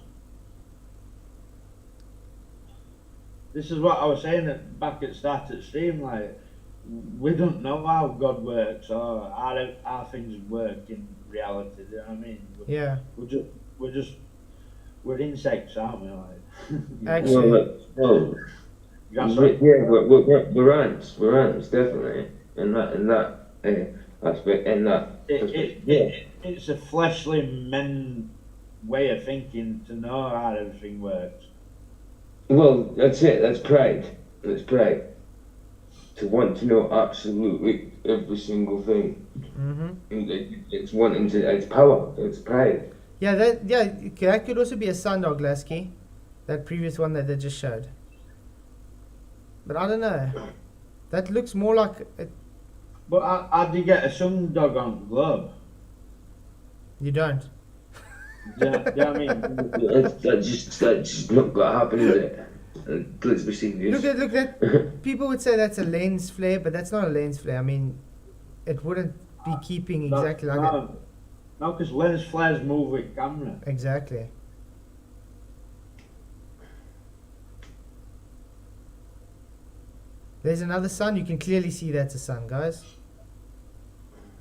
This is what I was saying back at start at stream, like, we don't know how God works or how things work in reality, do you know what I mean? Yeah. We're insects, aren't we? Like, Actually. We're ants, definitely, in that aspect, in that. It's a fleshly men way of thinking to know how everything works. Well, that's it. That's pride. That's pride. To want to know absolutely every single thing. Mm-hmm. It's wanting to. It's power. It's pride. Yeah, that could also be a sundog, Lasky. That previous one that they just showed. But I don't know. That looks more like it. But how'd you get a sundog on the globe? You don't. Do you know what I mean? That's just not gonna happen, is it? Let's be serious. Look at people would say that's a lens flare, but that's not a lens flare. I mean, it wouldn't be keeping exactly like it. No, because lens flares move with camera. Exactly. There's another sun. You can clearly see that's a sun, guys.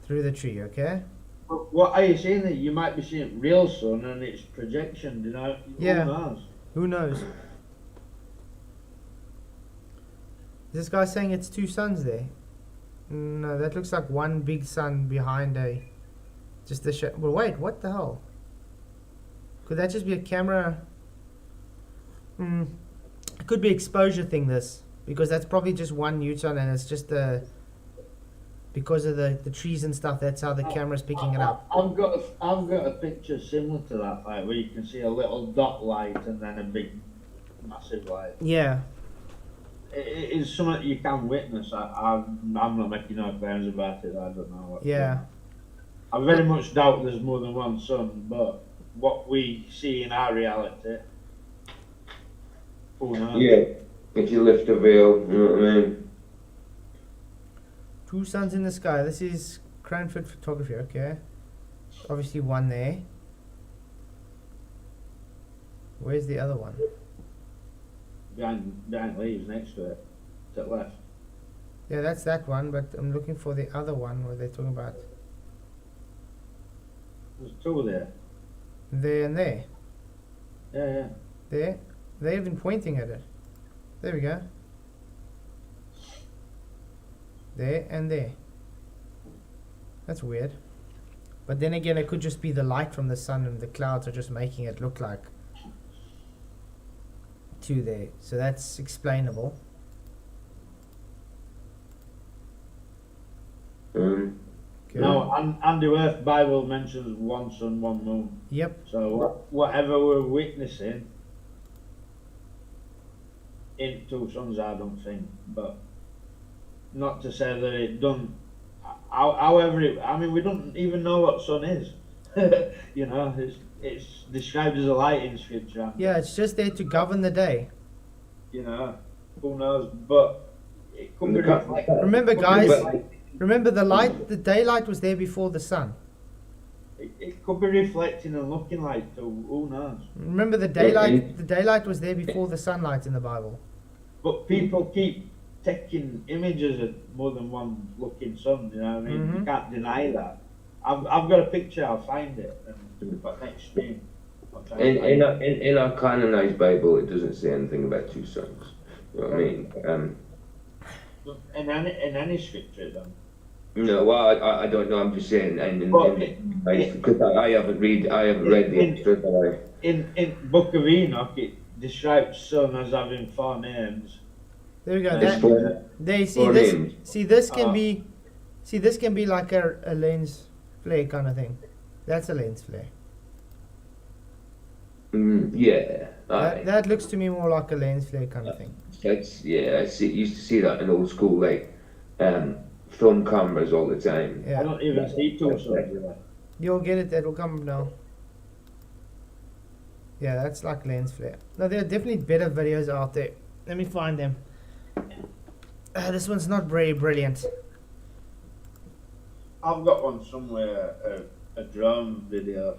Through the tree, okay? But what are you saying? That you might be seeing real sun and it's projection, you know? Yeah. Who knows? Who knows? Is this guy saying it's two suns there? No, that looks like one big sun behind just the well, wait, what the hell? Could that just be a camera? It could be exposure thing, this. Because that's probably just one neutron and it's just because of the trees and stuff, that's how the camera's picking it up. I've got a picture similar to that, like where you can see a little dot light and then a big, massive light. Yeah. It is something you can witness. I'm not making no claims about it. I don't know. Yeah. I very much doubt there's more than one sun, but what we see in our reality, who knows? Yeah. If you lift a veil, you know what I mean? Two suns in the sky. This is Cranford photography, okay? Obviously one there. Where's the other one? Behind leaves next to it, to the left. Yeah, that's that one, but I'm looking for the other one where they're talking about. There's two there. There and there. Yeah. There. They've been pointing at it. There we go. There and there. That's weird. But then again, it could just be the light from the sun and the clouds are just making it look like two there. So that's explainable. Okay. No, and the Earth Bible mentions one sun, one moon. Yep. So whatever we're witnessing, in two suns, I don't think, but not to say that it done. However, we don't even know what sun is. You know, it's described as a light in scripture. Yeah, it's just there to govern the day. You know, who knows? But it could be reflecting. Remember, guys. Remember, the daylight was there before the sun. It could be reflecting and looking like two. Who knows? Remember, the daylight was there before the sunlight in the Bible. But people keep taking images of more than one looking sun. You know what I mean? Mm-hmm. You can't deny that. I've got a picture. I'll find it and next stream. In our canonized Bible, it doesn't say anything about two sons. You know what I mean? In any scripture, then. No, well, I don't know. I'm just saying, because I haven't read the extra that In Book of Enoch, it describes sun as having 4 names, There we go. It's four. There you see four this. names. See this can be. See this can be like a lens flare kind of thing. That's a lens flare. Yeah. Aye. That looks to me more like a lens flare kind of thing. That's I used to see that in old school, like film cameras all the time. I Yeah. don't even see two suns. You'll get it. It'll come now. Yeah, that's like lens flare. No, there are definitely better videos out there. Let me find them. This one's not very brilliant. I've got one somewhere, a drone video.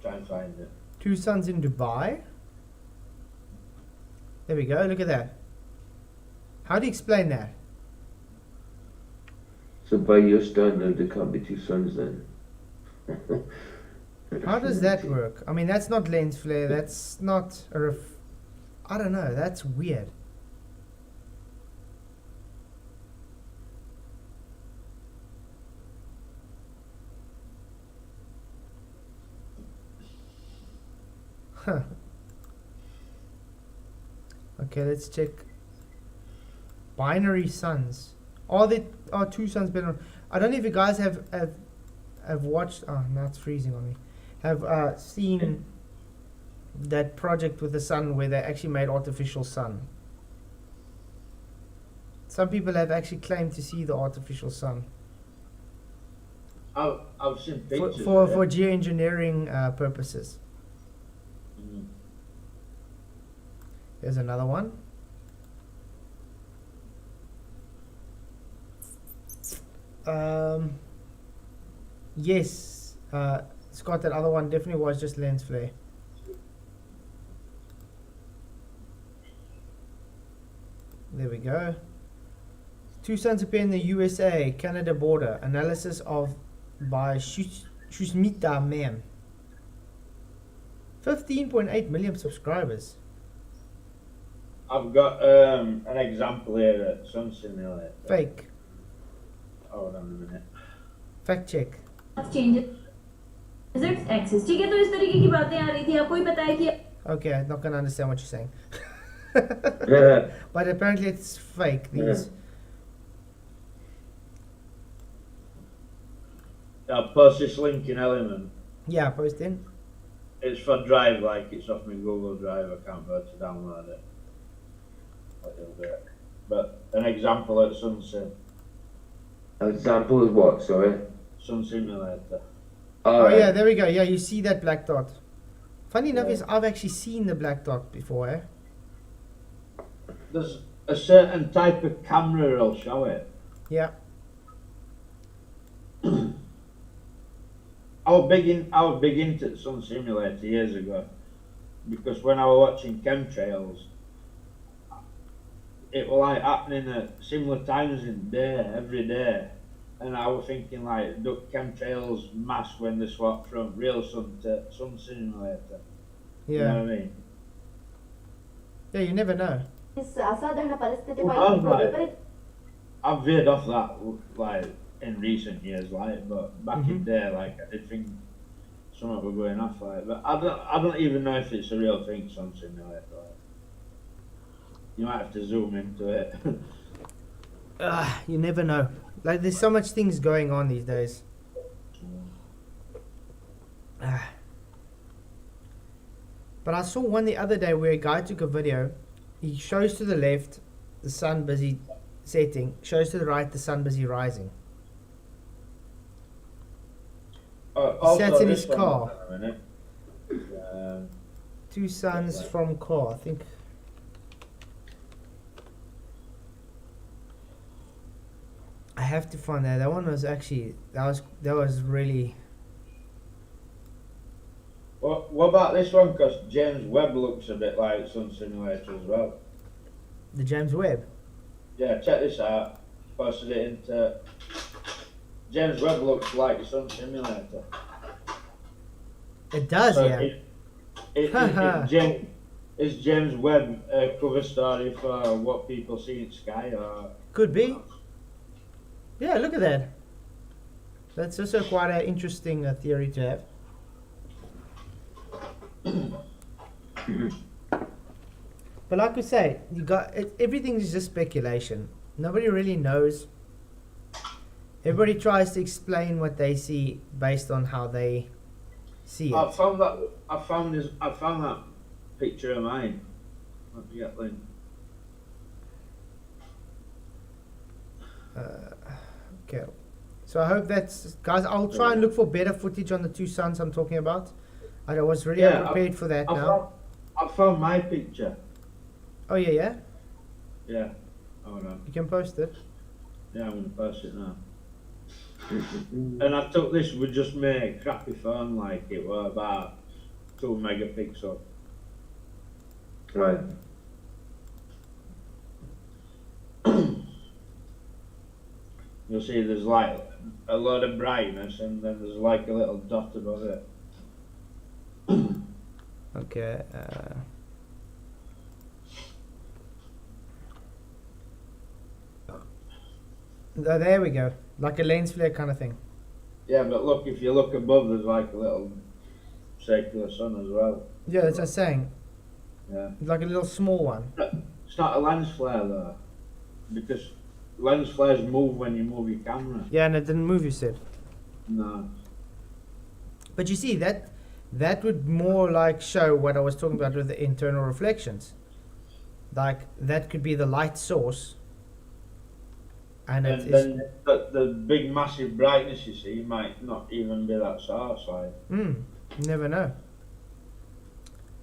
Try and find it. Two suns in Dubai. There we go. Look at that. How do you explain that? So by your standard, there can't be two suns then. How does that work? I mean, that's not lens flare. That's not a I don't know. That's weird. Huh. Okay, let's check. Binary suns. Are two suns better? I don't know if you guys have watched. Oh, now it's freezing on me. Have seen that project with the sun where they actually made artificial sun. Some people have actually claimed to see the artificial sun I've seen pictures. for geoengineering purposes. Here's another one. Yes, Scott, that other one definitely was just lens flare. There we go. Two suns appear in the USA, Canada border. Analysis of by Shusmita Ma'am. 15.8 million subscribers. I've got an example here at Sun Simulator. Fake. Hold on a minute. Fact check. Changes axis. ठीक है तो इस तरीके की बातें आ रही थी आपको ही पता है कि Okay, I'm not gonna understand what you're saying. Yeah. But apparently it's fake. These. I'll post this link in Element. Yeah, post in. It's for Drive, like it's off my Google Drive. I can't go to download it. But an example at Sunset. An example is what? Sorry. Sun Simulator. Oh yeah, there we go. Yeah, you see that black dot. Funny enough is I've actually seen the black dot before, eh? There's a certain type of camera that'll show it. Yeah. I was big into Sun Simulator years ago because when I was watching chemtrails, it was like happening at similar times in the day, every day. And I was thinking like, do chemtrails mask when they swap from real sun to Sun Simulator? Yeah. You know what I mean? Yeah, you never know. I've veered off that like in recent years, like, but back in there, like I did think something were going off, like, but I don't even know if it's a real thing, Sun Simulator. Like. You might have to zoom into it. You never know. Like, there's so much things going on these days. But I saw one the other day where a guy took a video. He shows to the left the sun busy setting, shows to the right the sun busy rising. He sat in his car. Two suns from car, I think. I have to find that. That one was actually that was really. What about this one? Because James Webb looks a bit like Sun Simulator as well. The James Webb. Yeah, check this out. Posted it into. James Webb looks like Sun Simulator. It does, So yeah. Is James Webb a cover story for what people see in sky, or Could be. Yeah, look at that. That's also quite an interesting theory to have. But like we say, you got everything is just speculation. Nobody really knows. Everybody tries to explain what they see based on how they see it. I found that picture of mine. Let me get Lynn. Okay. So I hope that's guys. I'll try and look for better footage on the two suns I'm talking about. I was really unprepared for that now. I found my picture. Oh yeah. Yeah. Hold on. You can post it. Yeah, I'm gonna post it now. And I took this with just my crappy phone, like it was about 2 megapixels. Right. You'll see there's like a lot of brightness and then there's like a little dot above it. Okay. There we go. Like a lens flare kind of thing. Yeah, but look, if you look above, there's like a little circular sun as well. Yeah, that's what I'm saying. Yeah. Like a little small one. It's not a lens flare though, because lens flares move when you move your camera. Yeah, and it didn't move, you said. No. But you see, that would more like show what I was talking about with the internal reflections. Like, that could be the light source. And it then the big massive brightness you see might not even be that source. Like. You never know.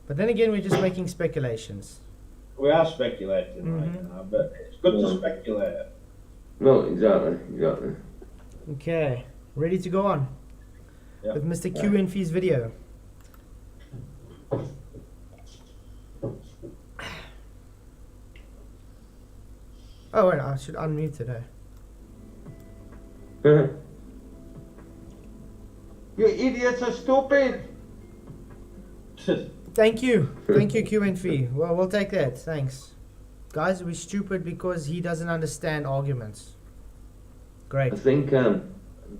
But then again, we're just making speculations. We are speculating right now, but it's good to speculate. No, exactly. Okay, ready to go on with Mr. QNFEE's video. Oh wait, I should unmute it. You idiots are stupid. Thank you, QNFEE. Well, we'll take that. Thanks, guys. We're stupid because he doesn't understand arguments. Great. I think, do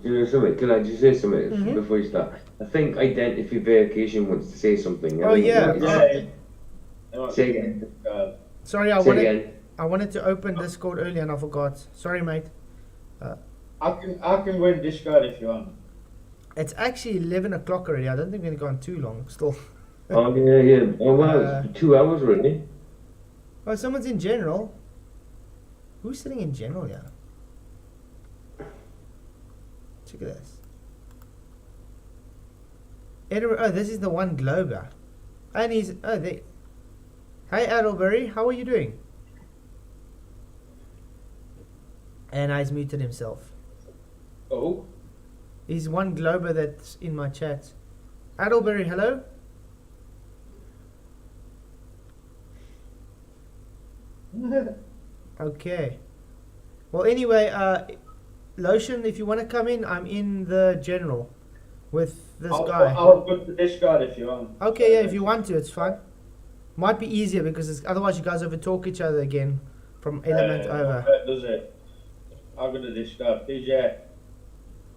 you know something? Can I just say something before you start? I think identification wants to say something. Oh yeah. Say again. Sorry, I wanted to open Discord earlier and I forgot. Sorry, mate. I can go in Discord if you want. It's actually 11 o'clock already. I don't think we're going to go on too long still. Oh, yeah. Oh, wow. It's 2 hours already. Oh, someone's in general. Who's sitting in general here? Check at this. Edinburgh. Oh, this is the one Glober. And he's... Oh, they... Hey, Adelbury. How are you doing? And he's muted himself. Oh? He's one Glober that's in my chat. Adelbury, hello? Okay. Well, anyway, Lotion, if you want to come in, I'm in the general with this guy. I'll go to Discord if you want. Okay, yeah, if you want to, it's fine. Might be easier because otherwise you guys overtalk each other again from element over. Does it? I'll go to Discord. DJ.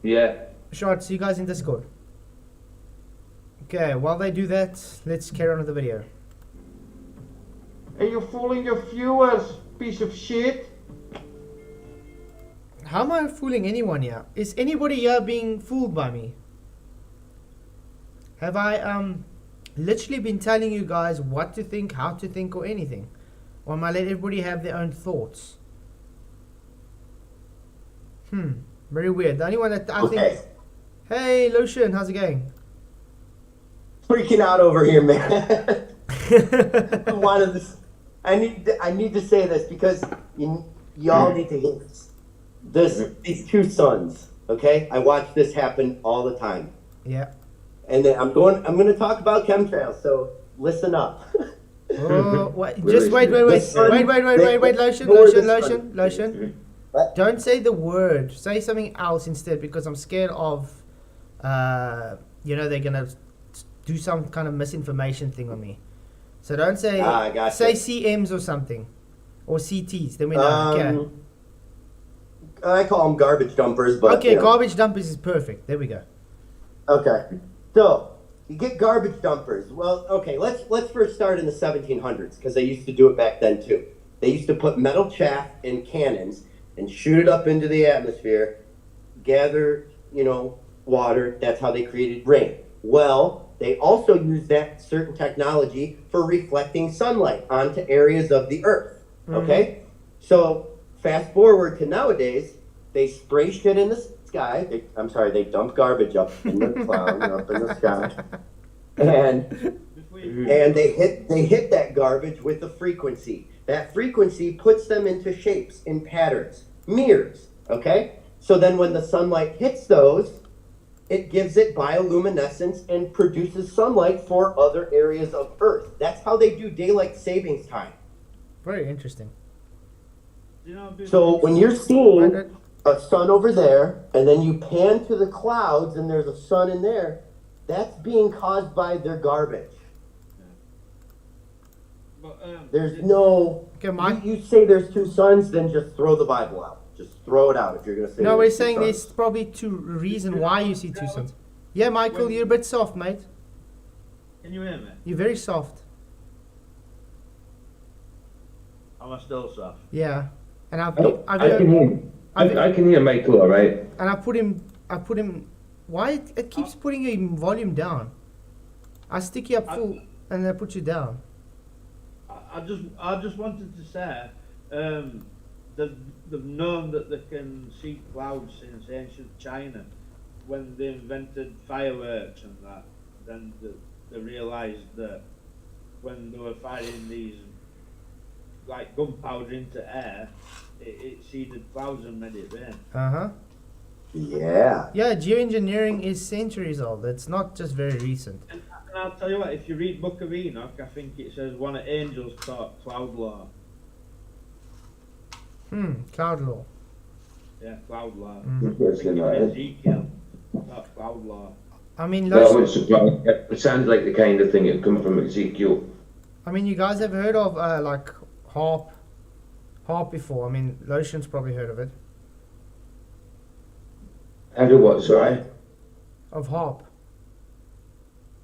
Yeah. Short, see you guys in Discord. Okay, while they do that, let's carry on with the video. Are you fooling your viewers, piece of shit? How am I fooling anyone here? Is anybody here being fooled by me? Have I literally been telling you guys what to think, how to think, or anything? Or am I let everybody have their own thoughts? Very weird. The only one that I think... Hey, Lucian, how's it going? Freaking out over here, man. I need to say this because y'all need to hear this. These two sons, okay? I watch this happen all the time. Yeah. And then I'm going to talk about chemtrails, so listen up. Oh, just wait, Lotion. Don't say the word. Say something else instead, because I'm scared of, they're gonna do some kind of misinformation thing on me. So don't say say CMs or something, or CTs. Then we know. Okay. I call them garbage dumpers, but okay, garbage dumpers is perfect. There we go. Okay, so you get garbage dumpers. Well, okay, let's first start in the 1700s because they used to do it back then too. They used to put metal chaff in cannons and shoot it up into the atmosphere, gather, water. That's how they created rain. Well, they also used that certain technology for reflecting sunlight onto areas of the earth. Okay? So fast forward to nowadays, they spray shit in the sky. They dump garbage up in the cloud, up in the sky. And they hit that garbage with a frequency. That frequency puts them into shapes in patterns, mirrors, okay? So then when the sunlight hits those, it gives it bioluminescence and produces sunlight for other areas of Earth. That's how they do daylight savings time. Very interesting. So when you're seeing a sun over there, and then you pan to the clouds and there's a sun in there, that's being caused by their garbage. There's no... You say there's two suns, then just throw the Bible out. Just throw it out if you're going to say... No, we're saying there's probably two reasons why you see two suns. Yeah, Michael, you're a bit soft, mate. Can you hear me? You're very soft. Am I still soft? Yeah. And I can hear. I can hear Michael, all right. And I put him. Why it keeps putting your volume down? I stick you up full, and then I put you down. I just wanted to say, they've known that they can see clouds since ancient China. When they invented fireworks and that, then they realised that when they were firing these like gunpowder into air, it seeded clouds and made it rain. Yeah. Yeah, geoengineering is centuries old. It's not just very recent. And I'll tell you what, if you read Book of Enoch, I think it says one of angels taught cloud law. Cloud law. Yeah, cloud law. Interesting, right? Ezekiel taught cloud law. I mean, it sounds like the kind of thing that come from Ezekiel. I mean, you guys have heard of like harp before. I mean, Lotion's probably heard of it. Heard of what, sorry? Of harp.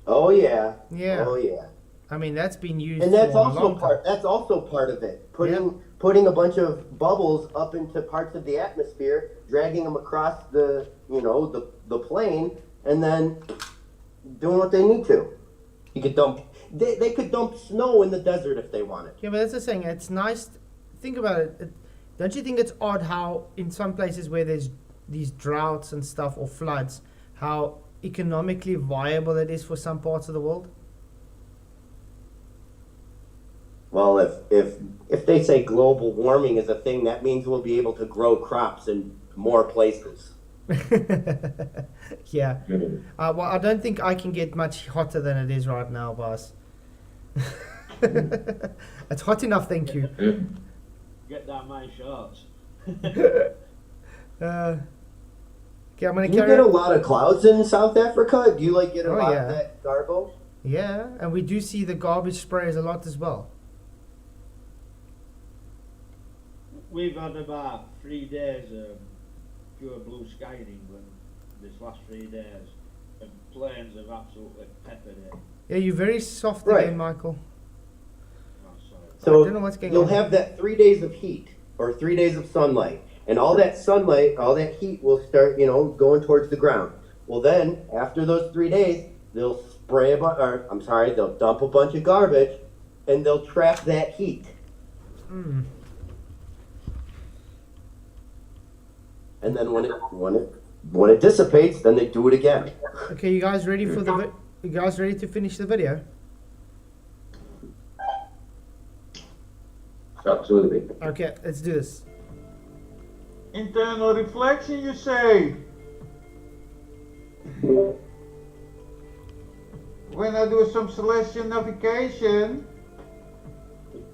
Oh yeah. Yeah. Oh yeah. I mean, that's been used. And that's for a also long part. time. That's also part of it. Putting a bunch of bubbles up into parts of the atmosphere, dragging them across the the plane, and then doing what they need to. You could dump. They could dump snow in the desert if they wanted. Yeah, but that's the thing. It's nice. Think about it. Don't you think it's odd how in some places where there's these droughts and stuff or floods, how economically viable it is for some parts of the world? Well, if they say global warming is a thing, that means we'll be able to grow crops in more places. Yeah. Well, I don't think I can get much hotter than it is right now, boss. It's hot enough, thank you. Get down my shorts. Okay, I'm gonna Do you get a lot of clouds in South Africa? Do you get a lot of that garbo? Yeah, and we do see the garbage sprayers a lot as well. We've had about 3 days of pure blue sky in England this last 3 days, and planes have absolutely peppered it. Yeah, you're very soft Right. again, Michael. Oh, sorry. So I don't know what's going you'll on. have that 3 days of heat or 3 days of sunlight, and all that sunlight, all that heat will start, going towards the ground. Well, then after those 3 days, they'll they'll dump a bunch of garbage, and they'll trap that heat. And then when it dissipates, then they do it again. Okay, you guys ready for you guys ready to finish the video? Absolutely. Okay, let's do this. Internal reflection, you say? When I do some celestial navigation,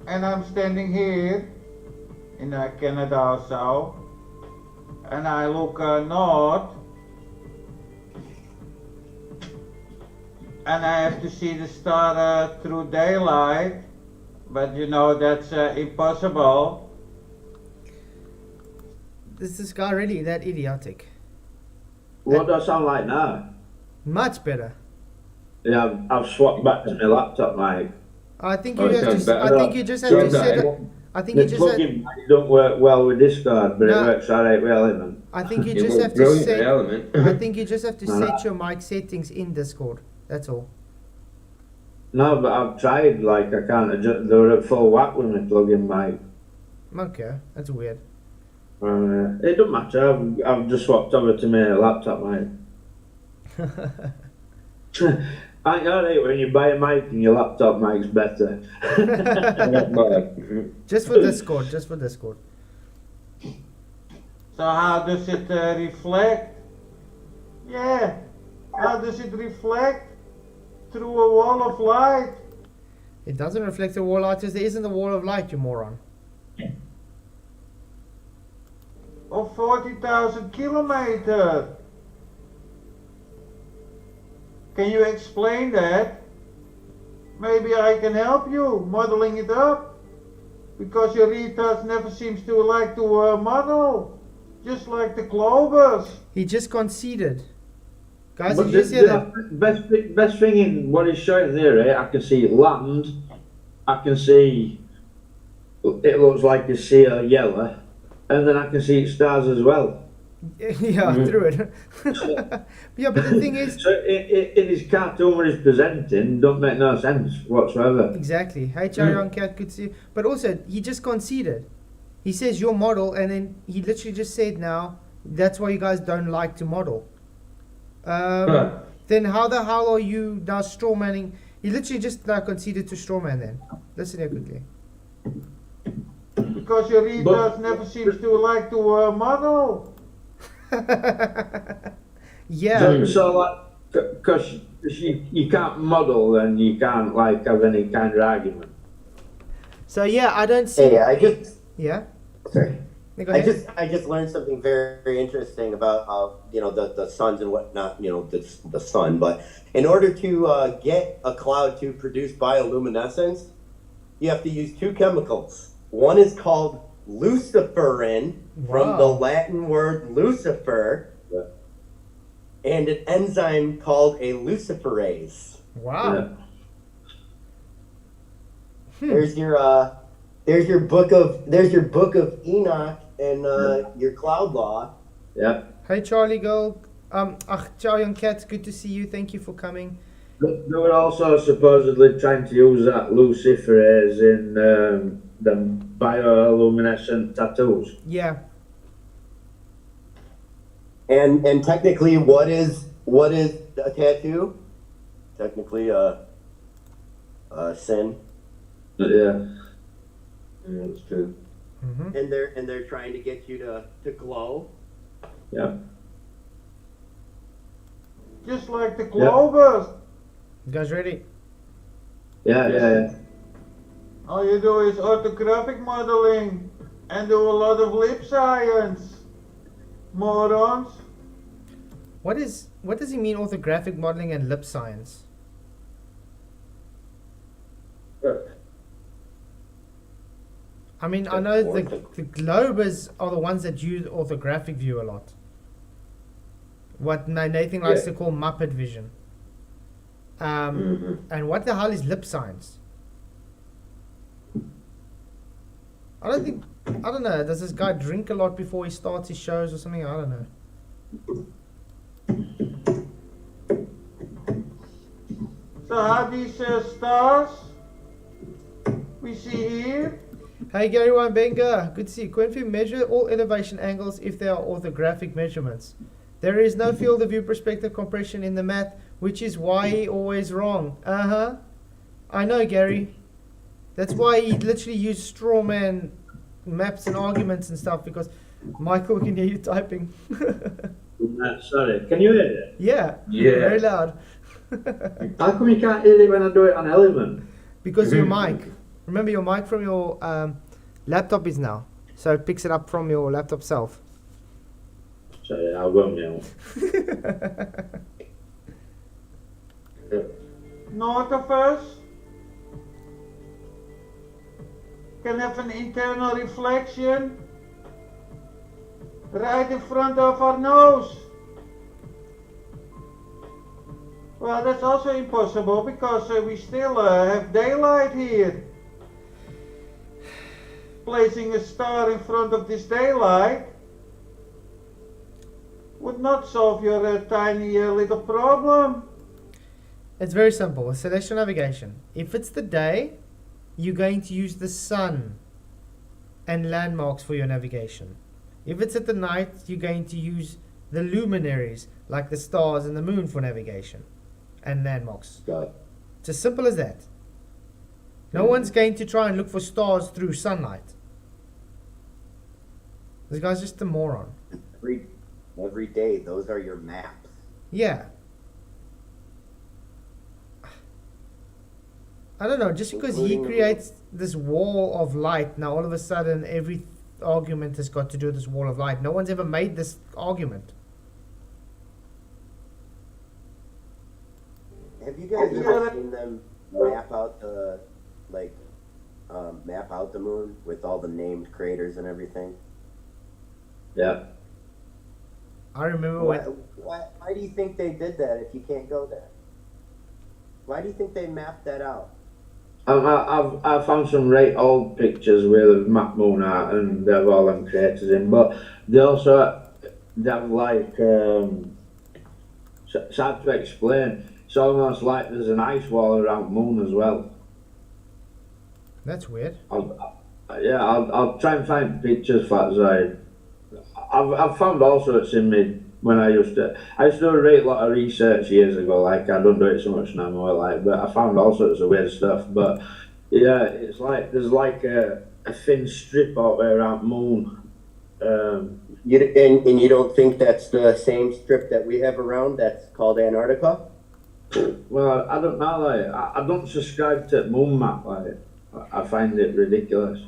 and I'm standing here in Canada also, and I look north, and I have to see the star through daylight, but that's impossible. Is this guy really that idiotic? What does that sound like now? Much better. Yeah, I've swapped back to my laptop mic. I think Oh, you it have sounds to. better. I think you just have to set up. I think The you just. plugin mic don't work well with Discord, but No. it works alright with Element. I think you It just works have to brilliant set. in Element. I think you just have to No. set your mic settings in Discord. That's all. No, but I've tried, like, I can't adjust, they're at full whack with my plug-in mic. Okay, that's weird. It don't matter, I've just swapped over to my laptop mic. I alright when you buy a mic and your laptop mic's better. Not bad. Just for Discord. Just for Discord. So how does it reflect? Yeah, how does it reflect? Through a wall of light. It doesn't reflect the wall light. There isn't a wall of light, you moron. Of 40,000 kilometers. Can you explain that? Maybe I can help you modeling it up. Because your retards never seems to like to model. Just like the Globers. He just conceded. Guys, But did you see that? best thing in what he's showing there, I can see land, I can see, it looks like a sea of yellow, and then I can see stars as well. Yeah, through it. Yeah, but the thing is. So in his cartoon when he's presenting, don't make no sense whatsoever. Exactly. Hey, Cherry on Cat could see. But also, he just conceded. He says your model, and then he literally just said now, that's why you guys don't like to model. Then how the hell are you now strawmanning? He literally just now conceded to strawman then. Listen here quickly. Because your retards never seems to like to model. Yeah. So like, because you can't model, then you can't like have any kind of argument. So yeah, I don't see. Hey, I just Yeah. sorry. No, go ahead. I just learned something very, very interesting about the suns and whatnot, the sun. But in order to get a cloud to produce bioluminescence, you have to use two chemicals. One is called luciferin, from the Latin word lucifer, and an enzyme called a luciferase. Wow. There's your book of Enoch and your cloud law. Yeah. Hey Charlie girl. Charlie on Cat, good to see you. Thank you for coming. They were also supposedly trying to use that luciferase in the bioluminescent tattoos. Yeah. And technically, what is a tattoo? Technically, a sin. Yeah. That's true. Mm-hmm. And they're trying to get you to glow. Yeah. Just like the Globers. You guys ready? Yeah. All you do is orthographic modeling and do a lot of lip science. Morons. What does he mean orthographic modeling and lip science? I mean, I know the Globers are the ones that use orthographic view a lot. What Nathan likes to call Muppet vision. And what the hell is lip science? I don't know. Does this guy drink a lot before he starts his shows or something? I don't know. So how these stars we see here? Hey Gary Weinbenga, good to see you. QNFEE measure all elevation angles if they are orthographic measurements. There is no field of view perspective compression in the math, which is why he always wrong. I know, Gary. That's why he literally used straw man maps and arguments and stuff, because Michael can hear you typing. Sorry, can you hear it? Yeah. Very loud. How come you can't hear it when I do it on Element? Because your mic. Remember, your mic from your laptop is now, so it picks it up from your laptop self. Sorry, I'll go now. North of us can have an internal reflection right in front of our nose. Well, that's also impossible because we still have daylight here. Placing a star in front of this daylight would not solve your tiny little problem. It's very simple. Celestial navigation. If it's the day, you're going to use the sun and landmarks for your navigation. If it's at the night, you're going to use the luminaries, like the stars and the moon, for navigation and landmarks. Got it. It's as simple as that. No one's going to try and look for stars through sunlight. This guy's just a moron. Every day, those are your maps. Yeah. I don't know, just because he creates this wall of light, now all of a sudden every argument has got to do with this wall of light. No one's ever made this argument. Have you guys ever seen them map out the map out the moon with all the named craters and everything? Yeah. I remember Why do you think they did that if you can't go there? Why do you think they mapped that out? I've found some right old pictures where they've mapped moon out and they've all them craters in, but they also have like it's hard to explain. It's almost like there's an ice wall around moon as well. That's weird. I'll try and find pictures for that. I've found all sorts in me when I used to do a great lot of research years ago. Like I don't do it so much now more. Like, but I found all sorts of weird stuff. But yeah, it's like there's like a thin strip out there around moon. And you don't think that's the same strip that we have around that's called Antarctica? Well, I don't know. Like I don't subscribe to moon map. Like I find it ridiculous.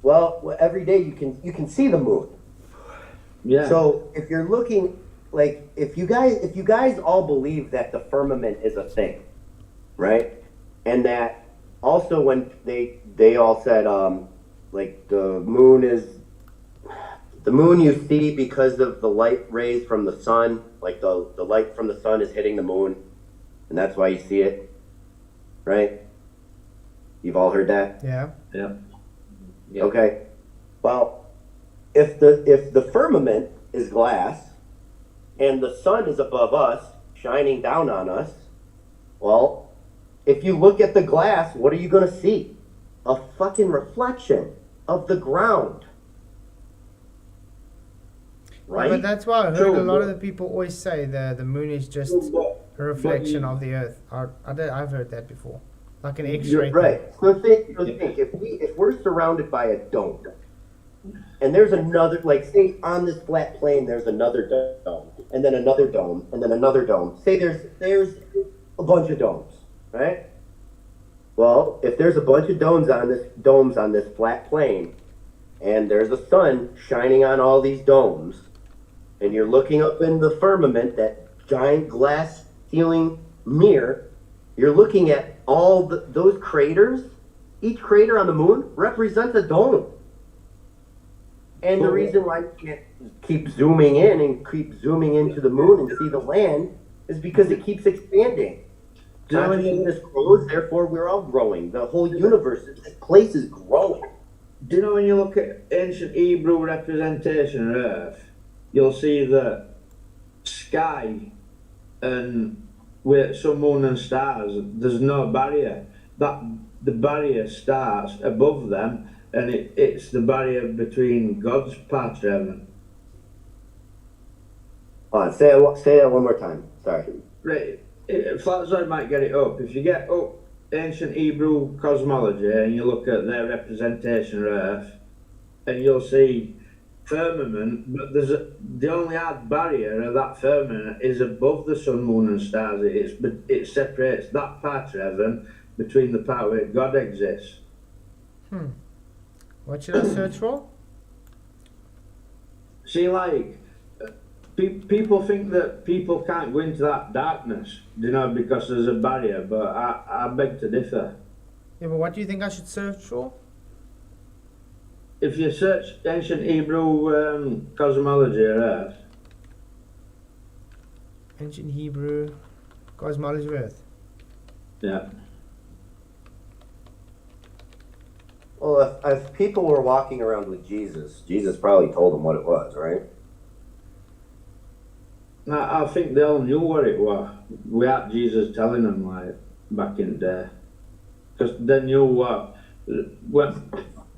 Well, every day you can see the moon. Yeah. So if you're looking, like, if you guys all believe that the firmament is a thing, right? And that also when they all said, like the moon you see because of the light rays from the sun, like the light from the sun is hitting the moon, and that's why you see it, right? You've all heard that? Yeah. Yeah. Okay. Well, if the firmament is glass and the sun is above us, shining down on us, well, if you look at the glass, what are you going to see? A fucking reflection of the ground. Right? But that's why I heard a lot of the people always say the moon is just a reflection of the earth. I've heard that before. Like an X-ray. Right. So think if we're surrounded by a dome, and there's another, like, say on this flat plane, there's another dome, and then another dome, and then another dome. Say there's a bunch of domes, right? Well, if there's a bunch of domes on this flat plane, and there's a sun shining on all these domes, and you're looking up in the firmament, that giant glass ceiling mirror, you're looking at all those craters. Each crater on the moon represents a dome. And the reason why you can't keep zooming in and keep zooming into the moon and see the land is because it keeps expanding. Consciousness grows, therefore we're all growing. The whole universe, this place is growing. Do you know when you look at ancient Hebrew representation of Earth, you'll see the sky and with sun, moon and stars, there's no barrier. The barrier starts above them, and it's the barrier between God's part of heaven. Say that one more time. Sorry. Right. Flatzoid might get it up. If you get up ancient Hebrew cosmology and you look at their representation of Earth, and you'll see firmament, but the only hard barrier of that firmament is above the sun, moon and stars. It separates that part of heaven between the part where God exists. What should I search for? See, like, people think that people can't go into that darkness, you know, because there's a barrier, but I beg to differ. Yeah, but what do you think I should search for? If you search ancient Hebrew cosmology of Earth. Ancient Hebrew Cosmology of Earth. Yeah. Well, if people were walking around with Jesus, Jesus probably told them what it was, right? I think they all knew what it was without Jesus telling them, like, back in the day. Because they knew what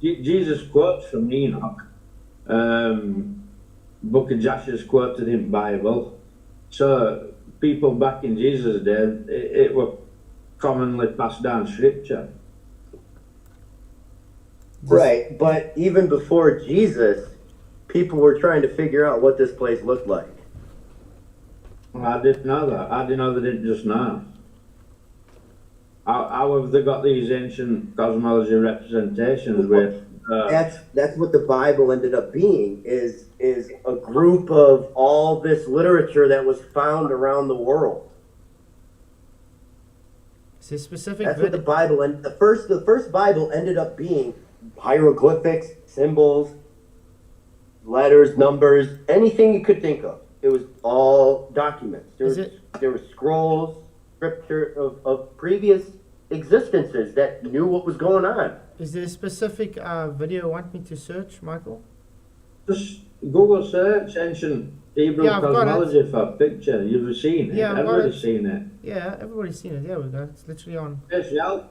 Jesus quotes from Enoch, Book of Joshua's quoted in Bible. So people back in Jesus' day, it was commonly passed down scripture. Right, but even before Jesus, people were trying to figure out what this place looked like. I didn't know that. I didn't know they didn't just know. How have they got these ancient cosmology representations with? That's what the Bible ended up being, is a group of all this literature that was found around the world. Is it specific? That's what the Bible and the first Bible ended up being hieroglyphics, symbols, letters, numbers, anything you could think of. It was all documents. There were scrolls, scripture of previous existences that knew what was going on. Is there a specific video you want me to search, Michael? Just Google search ancient Hebrew cosmology for a picture. You've seen it. Yeah, everybody's seen it. Yeah, everybody's seen it. Yeah, we got it. It's literally on.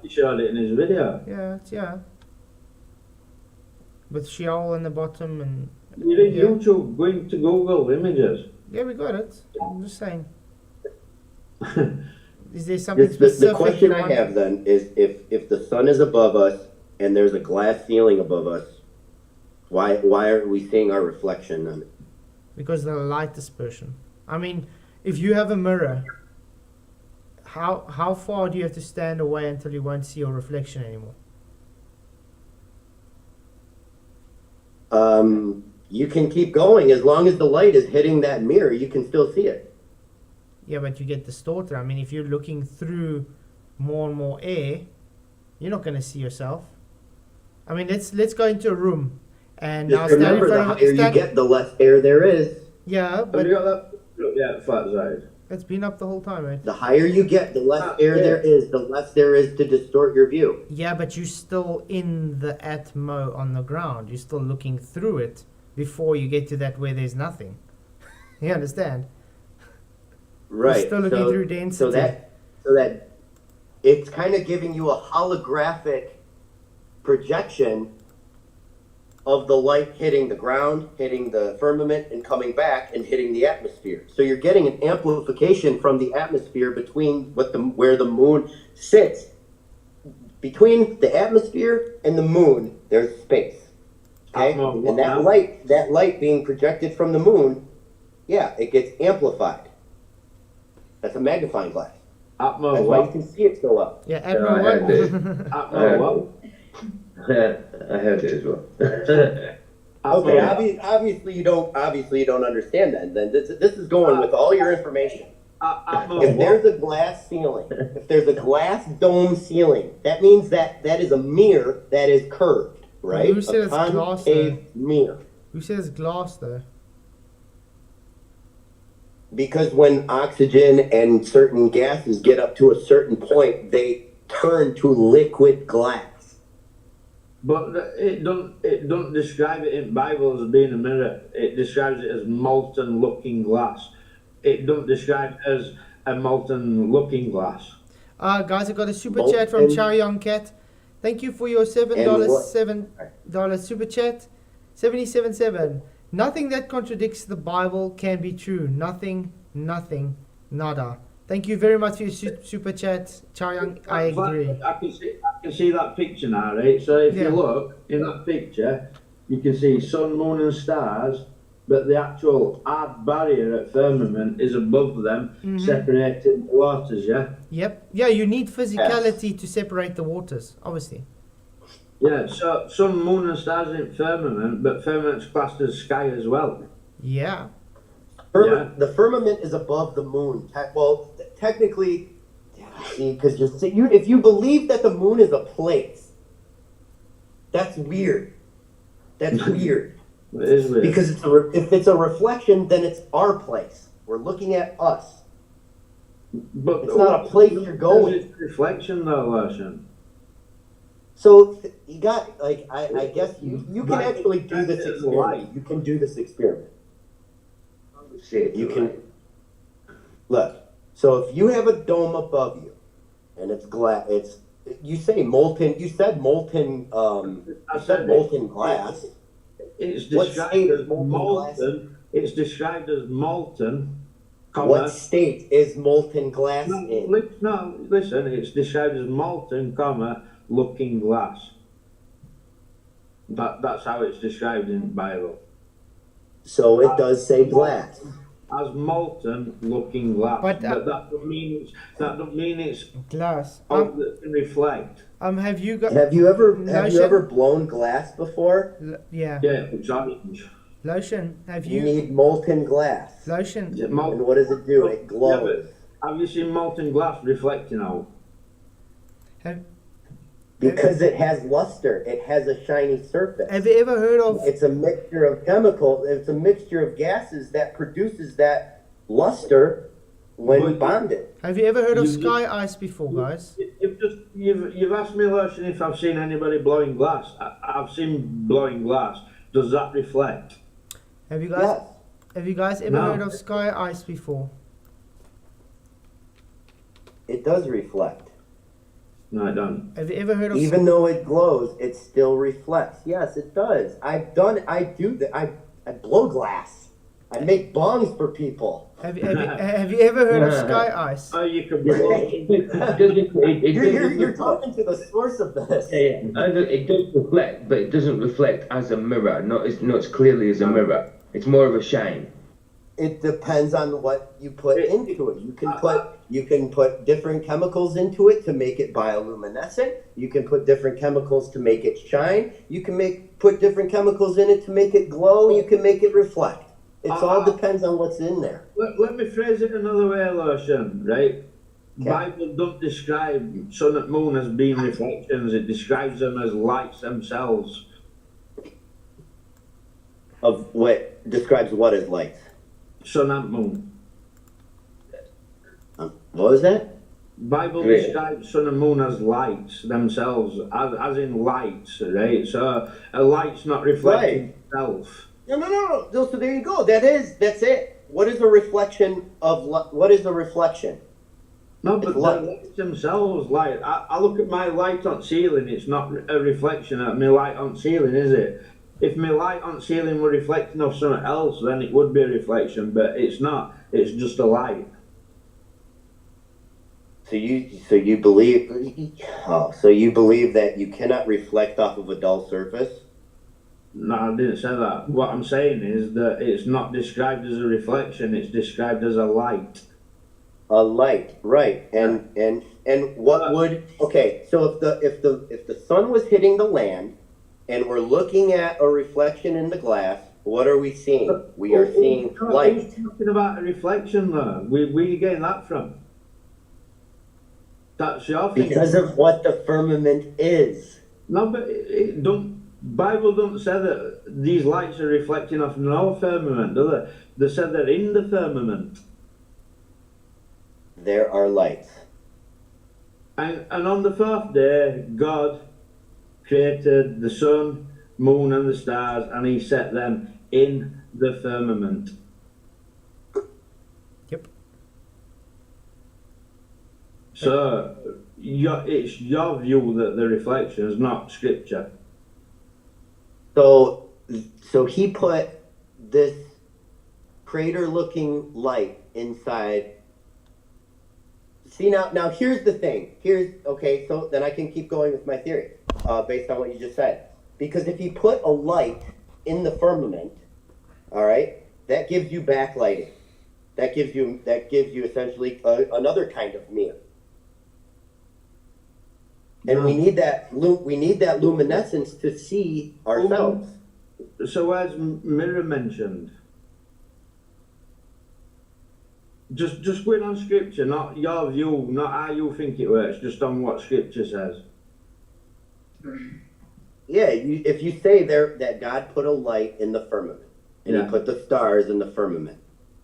He showed it in his video. Yeah. With Sheol in the bottom and. You're in YouTube, going to Google images. Yeah, we got it. I'm just saying. Is there something The specific? question I have then is if the sun is above us and there's a glass ceiling above us, why aren't we seeing our reflection on it? Because of the light dispersion. I mean, if you have a mirror, how far do you have to stand away until you won't see your reflection anymore? You can keep going as long as the light is hitting that mirror. You can still see it. Yeah, but you get distorted. I mean, if you're looking through more and more air, you're not going to see yourself. I mean, let's go into a room and now Just remember, the higher you get, the less air there is. Yeah, but have you got that? Yeah, flat side. It's been up the whole time, right? The higher you get, the less air there is, the less there is to distort your view. Yeah, but you're still in the atmo on the ground. You're still looking through it before you get to that where there's nothing. You understand? Right. You're still looking through density. So that it's kind of giving you a holographic projection of the light hitting the ground, hitting the firmament, and coming back and hitting the atmosphere. So you're getting an amplification from the atmosphere between where the moon sits. Between the atmosphere and the moon, there's space. Okay? And that light being projected from the moon, yeah, it gets amplified. That's a magnifying glass. That's why you can see it so well. Yeah, Atmo what? I heard it as well. Okay, obviously you don't understand that. Then this is going with all your information. If there's a glass ceiling, if there's a glass dome ceiling, that means that is a mirror that is curved, right? Who says glass though? Mirror. Who says glass though? Because when oxygen and certain gases get up to a certain point, they turn to liquid glass. But it don't describe it in Bible as being a mirror. It describes it as molten looking glass. It don't describe it as a molten looking glass. Guys, I got a super chat from Chow Young Cat. Thank you for your $7 super chat. 777. Nothing that contradicts the Bible can be true. Nothing, nada. Thank you very much for your super chat, Chow Young. I agree. I can see that picture now, right? So if you look in that picture, you can see sun, moon, and stars, but the actual hard barrier at firmament is above them, separating the waters. Yeah. Yep. Yeah, you need physicality to separate the waters, obviously. Yeah. So sun, moon, and stars in firmament, but firmament's classed as sky as well. Yeah. The firmament is above the moon. Well, technically, because if you believe that the moon is a place, that's weird. That's weird. It is weird. Because if it's a reflection, then it's our place. We're looking at us. But It's not a place you're going. It's reflection though, Larson. So you got, like, I guess you can actually do this experiment. You can do this experiment. You can, look, so if you have a dome above you and it's glass, you said molten glass. It's described as molten. It's described as molten. What state is molten glass in? No, listen, it's described as molten, looking glass. That's how it's described in the Bible. So it does say glass. As molten looking glass, but that doesn't mean it's glass. That can reflect. Have you ever blown glass before? Yeah. Yeah, it's orange. Lotion, You need molten glass. Lotion. And what does it do? It glows. Have you seen molten glass reflecting out? Because it has luster. It has a shiny surface. Have you ever heard of... It's a mixture of chemicals. It's a mixture of gases that produces that luster when bonded. Have you ever heard of sky ice before, guys? You've asked me, Larson, if I've seen anybody blowing glass. I've seen blowing glass. Does that reflect? Have you guys ever heard of sky ice before? It does reflect. No, I don't. Have you ever heard of... Even though it glows, it still reflects. Yes, it does. I do that. I blow glass. I make bongs for people. Have you ever heard of sky ice? Oh, you can You're talking to the source of this. It does reflect, but it doesn't reflect as a mirror, not as clearly as a mirror. It's more of a shine. It depends on what you put into it. You can put different chemicals into it to make it bioluminescent. You can put different chemicals to make it shine. You can put different chemicals in it to make it glow. You can make it reflect. It all depends on what's in there. Let me phrase it another way, Larson, right? Okay. Bible don't describe sun and moon as being reflections. It describes them as lights themselves. Of what describes what as lights? Sun and moon. What was that? Bible describes sun and moon as lights themselves, as in lights, right? So a light's not reflecting itself. No. So there you go. That's it. What is a reflection of? What is a reflection? No, but the lights themselves, like I look at my light on ceiling. It's not a reflection of my light on ceiling, is it? If my light on ceiling were reflecting off something else, then it would be a reflection. But it's not. It's just a light. So you believe that you cannot reflect off of a dull surface? No, I didn't say that. What I'm saying is that it's not described as a reflection. It's described as a light. A light, right? And what would? Okay, so if the sun was hitting the land, and we're looking at a reflection in the glass, what are we seeing? We are seeing light. Who's talking about a reflection, though? Where are you getting that from? That's your thing. Because of what the firmament is. No, but it don't. Bible don't say that these lights are reflecting off no firmament, do they? They said they're in the firmament. There are lights. And on the fourth day, God created the sun, moon, and the stars, and He set them in the firmament. Yep. So it's your view that the reflection is not Scripture. So He put this crater-looking light inside. See, now here's the thing. Okay, so then I can keep going with my theory, based on what you just said. Because if you put a light in the firmament, all right, that gives you backlighting. That gives you essentially another kind of mirror. And we need that luminescence to see ourselves. So where's mirror mentioned? Just going on Scripture, not your view, not how you think it works, just on what Scripture says. Yeah, if you say there that God put a light in the firmament, and He put the stars in the firmament.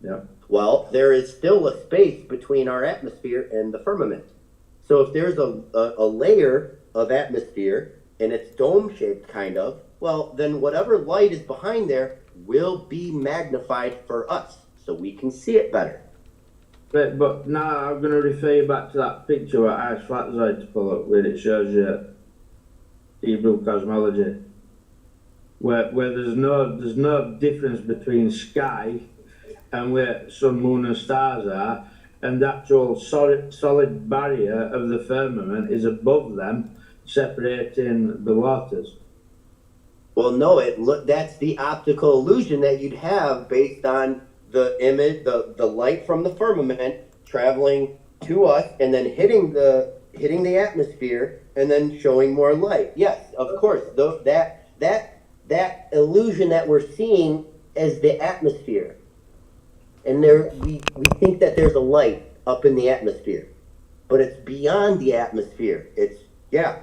Yeah. Well, there is still a space between our atmosphere and the firmament. So if there's a layer of atmosphere and it's dome-shaped kind of, well, then whatever light is behind there will be magnified for us, so we can see it better. But now I'm going to refer you back to that picture where I asked Flatzoid to pull up, where it shows you Hebrew cosmology, where there's no difference between sky and where sun, moon, and stars are, and the actual solid barrier of the firmament is above them, separating the waters. Well, no, that's the optical illusion that you'd have based on the image, the light from the firmament traveling to us and then hitting the atmosphere and then showing more light. Yes, of course, that illusion that we're seeing is the atmosphere. And we think that there's a light up in the atmosphere, but it's beyond the atmosphere. It's,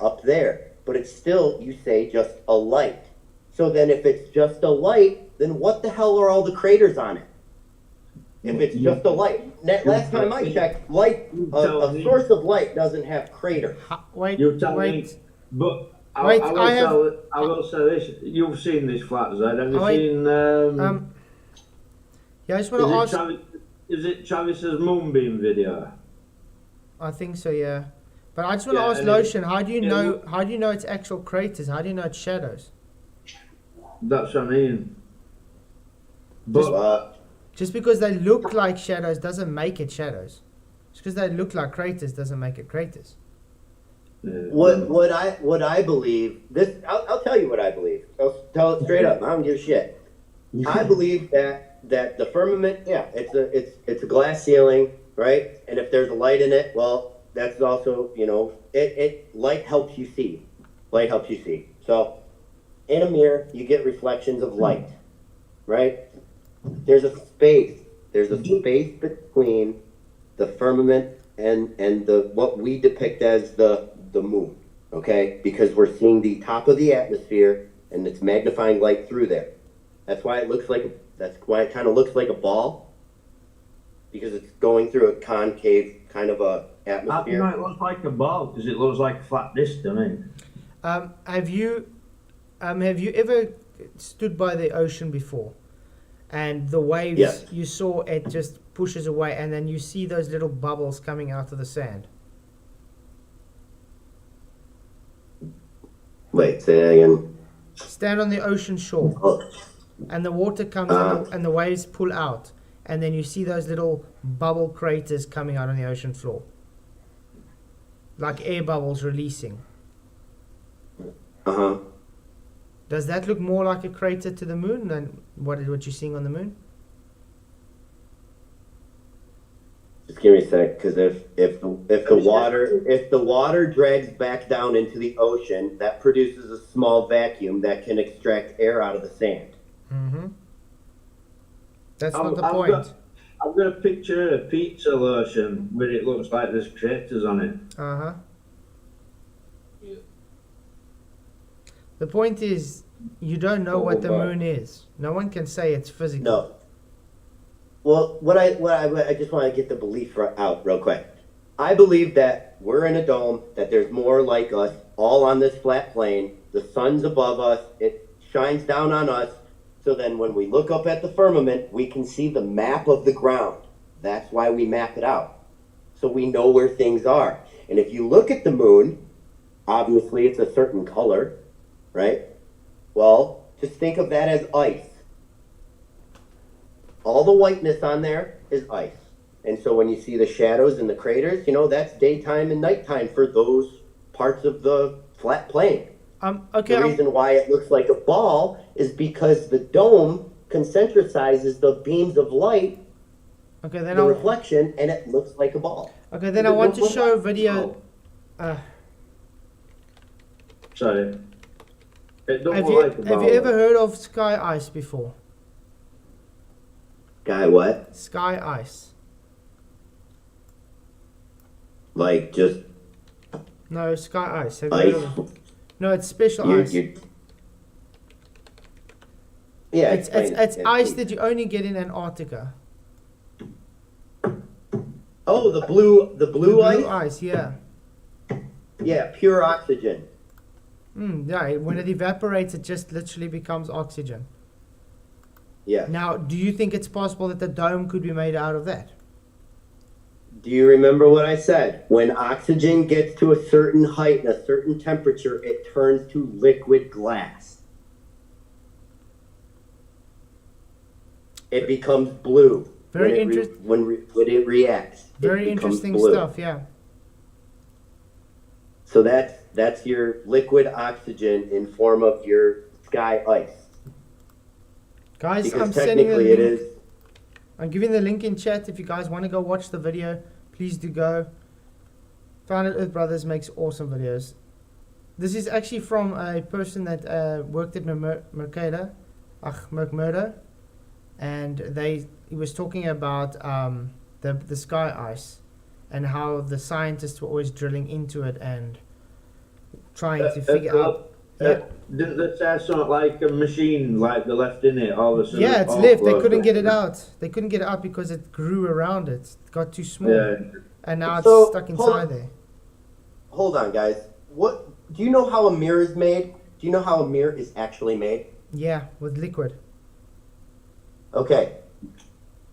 up there, but it's still, you say, just a light. So then if it's just a light, then what the hell are all the craters on it? If it's just a light. Last time I checked, light, a source of light doesn't have craters. Wait. But I will say this. You've seen this Flatzoid. Have you seen? Yeah, I just want to ask. Is it Travis's moonbeam video? I think so. Yeah, but I just want to ask Lotion. How do you know? How do you know it's actual craters? How do you know it's shadows? That's what I mean. But just because they look like shadows doesn't make it shadows. Just because they look like craters doesn't make it craters. What I believe, I'll tell you what I believe. I'll tell it straight up. I don't give a shit. I believe that the firmament, it's a glass ceiling, right? And if there's a light in it, well, that's also, light helps you see. Light helps you see. So in a mirror, you get reflections of light, right? There's a space. There's a space between the firmament and what we depict as the moon, okay? Because we're seeing the top of the atmosphere and it's magnifying light through there. That's why it kind of looks like a ball, because it's going through a concave kind of a atmosphere. It looks like a ball because it looks like a flat disc to me. Have you ever stood by the ocean before, and the waves, you saw it just pushes away, and then you see those little bubbles coming out of the sand? Wait, say that again. Stand on the ocean shore, and the water comes and the waves pull out, and then you see those little bubble craters coming out on the ocean floor, like air bubbles releasing. Does that look more like a crater to the moon than what you're seeing on the moon? Just give me a sec, because if the water drags back down into the ocean, that produces a small vacuum that can extract air out of the sand. Mm-hmm. That's not the point. I've got a picture of a pizza lotion where it looks like there's craters on it. Uh-huh. The point is, you don't know what the moon is. No one can say it's physical. No. Well, I just want to get the belief out real quick. I believe that we're in a dome, that there's more like us, all on this flat plane. The sun's above us. It shines down on us. So then when we look up at the firmament, we can see the map of the ground. That's why we map it out. So we know where things are. And if you look at the moon, obviously it's a certain color, right? Well, just think of that as ice. All the whiteness on there is ice. And so when you see the shadows and the craters, that's daytime and nighttime for those parts of the flat plane. Okay. The reason why it looks like a ball is because the dome concentricizes the beams of light, the reflection, and it looks like a ball. Okay, then I want to show a video. Sorry. Have you ever heard of sky ice before? Sky what? Sky ice. Like just... No, sky ice. Ice? No, it's special ice. Yeah, it's ice that you only get in Antarctica. Oh, the blue Blue ice? ice, yeah. Yeah, pure oxygen. Yeah, when it evaporates, it just literally becomes oxygen. Yeah. Now, do you think it's possible that the dome could be made out of that? Do you remember what I said? When oxygen gets to a certain height and a certain temperature, it turns to liquid glass. It becomes blue. Very interesting. When it reacts. Very interesting stuff, yeah. So that's your liquid oxygen in form of your sky ice. Guys, because I'm sending the technically link. it is. I'm giving the link in chat. If you guys want to go watch the video, please do go. Founded Earth Brothers makes awesome videos. This is actually from a person that worked at McMurdo, and he was talking about the sky ice and how the scientists were always drilling into it and trying to figure out. Didn't they say something like a machine, like they left in it all of a sudden? Yeah, it's left. They couldn't get it out. They couldn't get it out because it grew around it. It got too small. Yeah. And now it's stuck inside there. Hold on, guys. What do you know how a mirror is made? Do you know how a mirror is actually made? Yeah, with liquid. Okay.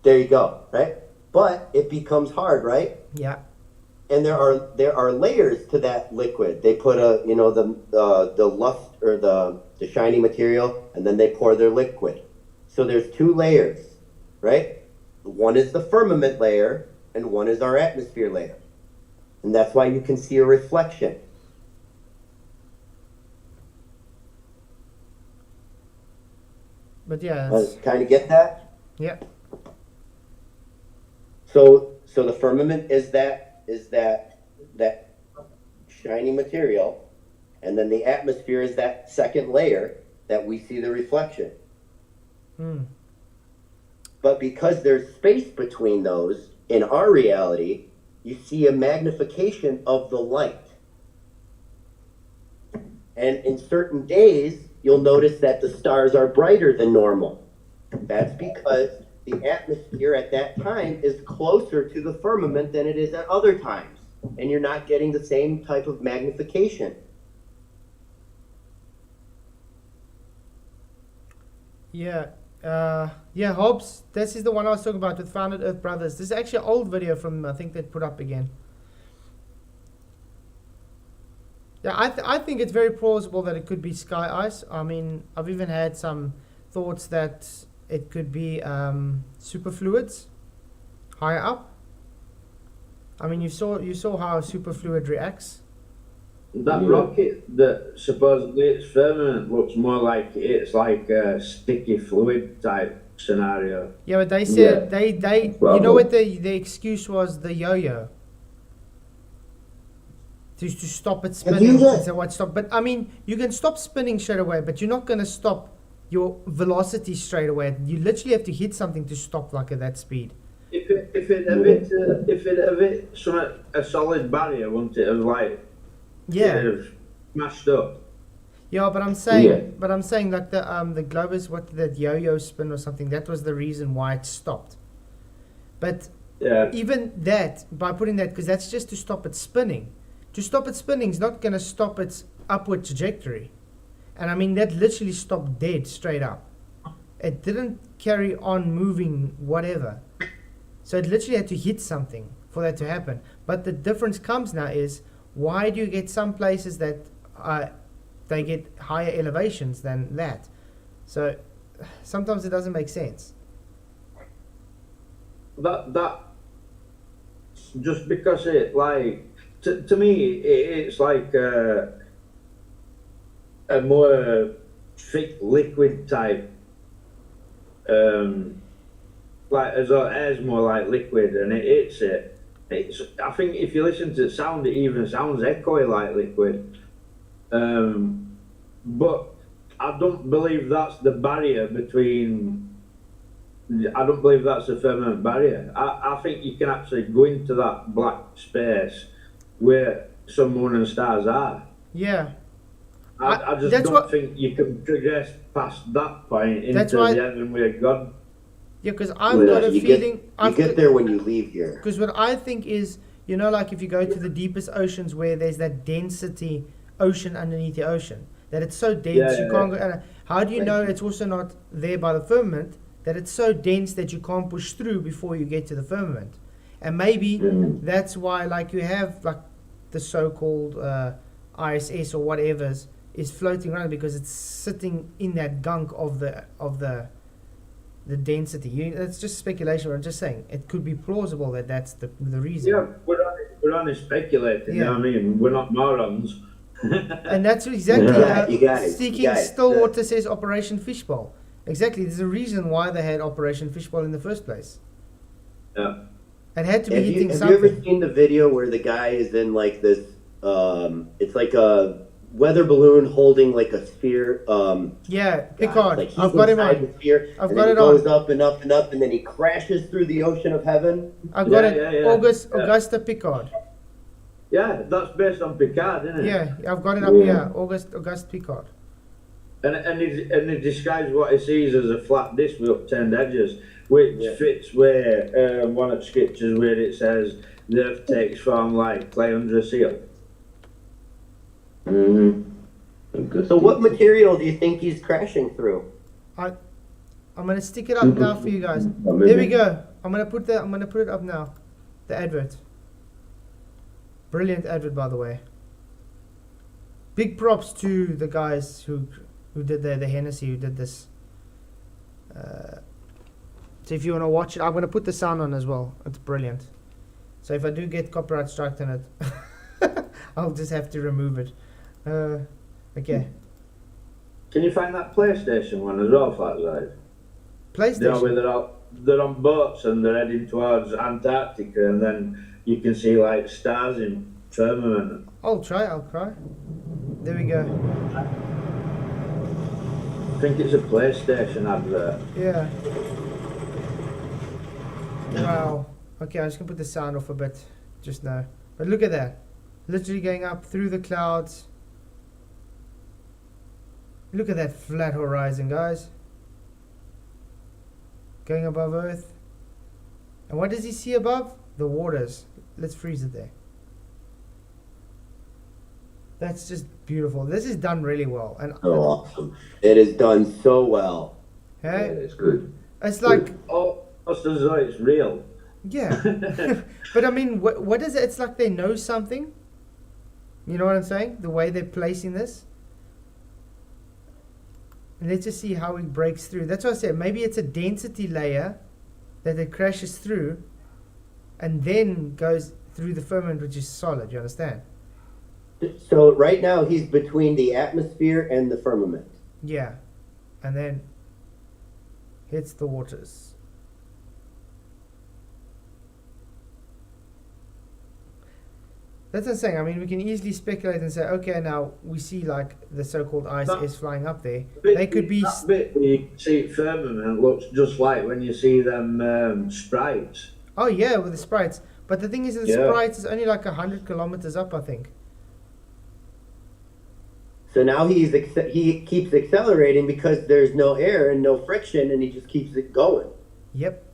There you go, right? But it becomes hard, right? Yeah. And there are layers to that liquid. They put the lust or the shiny material, and then they pour their liquid. So there's two layers, right? One is the firmament layer, and one is our atmosphere layer. And that's why you can see a reflection. But yeah. Kind of get that? Yeah. So the firmament is that shiny material, and then the atmosphere is that second layer that we see the reflection. But because there's space between those, in our reality, you see a magnification of the light. And in certain days, you'll notice that the stars are brighter than normal. That's because the atmosphere at that time is closer to the firmament than it is at other times. And you're not getting the same type of magnification. Yeah. Yeah, Hobbs, this is the one I was talking about with Founded Earth Brothers. This is actually an old video from, I think, they put up again. Yeah, I think it's very plausible that it could be sky ice. I mean, I've even had some thoughts that it could be superfluids higher up. I mean, you saw how a superfluid reacts. That rocket that supposedly it's firmament looks more like it's like a sticky fluid type scenario. Yeah, but they said they you know what the excuse was, the yo-yo. To stop it spinning. So what stop? But I mean, you can stop spinning straight away, but you're not going to stop your velocity straight away. You literally have to hit something to stop like at that speed. If it hit a solid barrier, wouldn't it have like have smashed up? Yeah, but I'm saying like the Globus, what that yo-yo spin or something, that was the reason why it stopped. But even that, by putting that, because that's just to stop it spinning. To stop it spinning is not going to stop its upward trajectory. And I mean, that literally stopped dead straight up. It didn't carry on moving whatever. So it literally had to hit something for that to happen. But the difference comes now is, why do you get some places that they get higher elevations than that? So sometimes it doesn't make sense. That just because it like to me it's like a more thick liquid type, like as air's more like liquid, and it's I think if you listen to the sound, it even sounds echoey like liquid. But I don't believe that's the barrier between. I don't believe that's a firmament barrier. I think you can actually go into that black space where sun, moon and stars are. Yeah. I just don't think you can progress past that point into the heaven where God Yeah, because I've got a feeling... You get there when you leave here. Because what I think is, you know, like if you go to the deepest oceans where there's that density ocean underneath the ocean, that it's so dense you can't go... how do you know it's also not there by the firmament, that it's so dense that you can't push through before you get to the firmament? And maybe that's why, like, you have, like, the so-called ISS or whatever is floating around, because it's sitting in that gunk of the density. It's just speculation. I'm just saying it could be plausible that that's the reason. Yeah, we're only speculating. You know what I mean? We're not morons. And that's exactly Seeking Stillwater says Operation Fishbowl. Exactly. There's a reason why they had Operation Fishbowl in the first place. Yeah. It had to be hitting something. Have you ever seen the video where the guy is in like this? It's like a weather balloon holding like a sphere. Yeah, Picard. Like I've got him on. The sphere, I've and got then it goes on. up and up and up, and then he crashes through the ocean of heaven. I've got it. Augusta Picard. Yeah, that's based on Picard, isn't it? Yeah, I've got it up here. Auguste Picard. And he describes what he sees as a flat disc with upturned edges, which fits where one of the scriptures where it says the earth takes form like clay under a seal. So what material do you think he's crashing through? I'm gonna stick it up now for you guys. There we go. I'm gonna put it up now. The advert. Brilliant advert, by the way. Big props to the guys who did the Hennessy, who did this. So if you want to watch it, I'm going to put the sound on as well. It's brilliant. So if I do get copyright struck on it, I'll just have to remove it. Okay. Can you find that PlayStation one as well, Flatside? PlayStation? You know, where they're on boats and they're heading towards Antarctica, and then you can see like stars in firmament. I'll try. There we go. I think it's a PlayStation advert. Yeah. Wow. Okay, I'm just going to put the sound off a bit just now. But look at that. Literally going up through the clouds. Look at that flat horizon, guys. Going above Earth. And what does he see above? The waters. Let's freeze it there. That's just beautiful. This is done really well. And awesome. It is done so well. Hey? Yeah, it's good. It's like... Almost as though it's real. Yeah. But I mean, what is it? It's like they know something. You know what I'm saying? The way they're placing this. And let's just see how it breaks through. That's what I said. Maybe it's a density layer that it crashes through and then goes through the firmament, which is solid. You understand? So right now he's between the atmosphere and the firmament. Yeah. And then hits the waters. That's what I'm saying. I mean, we can easily speculate and say, okay, now we see like the so-called ISS flying up there. They could be... That bit where you see firmament looks just like when you see them sprites. Oh yeah, with the sprites. But the thing is, the sprites is only like 100 kilometers up, I think. So now he keeps accelerating because there's no air and no friction, and he just keeps it going. Yep.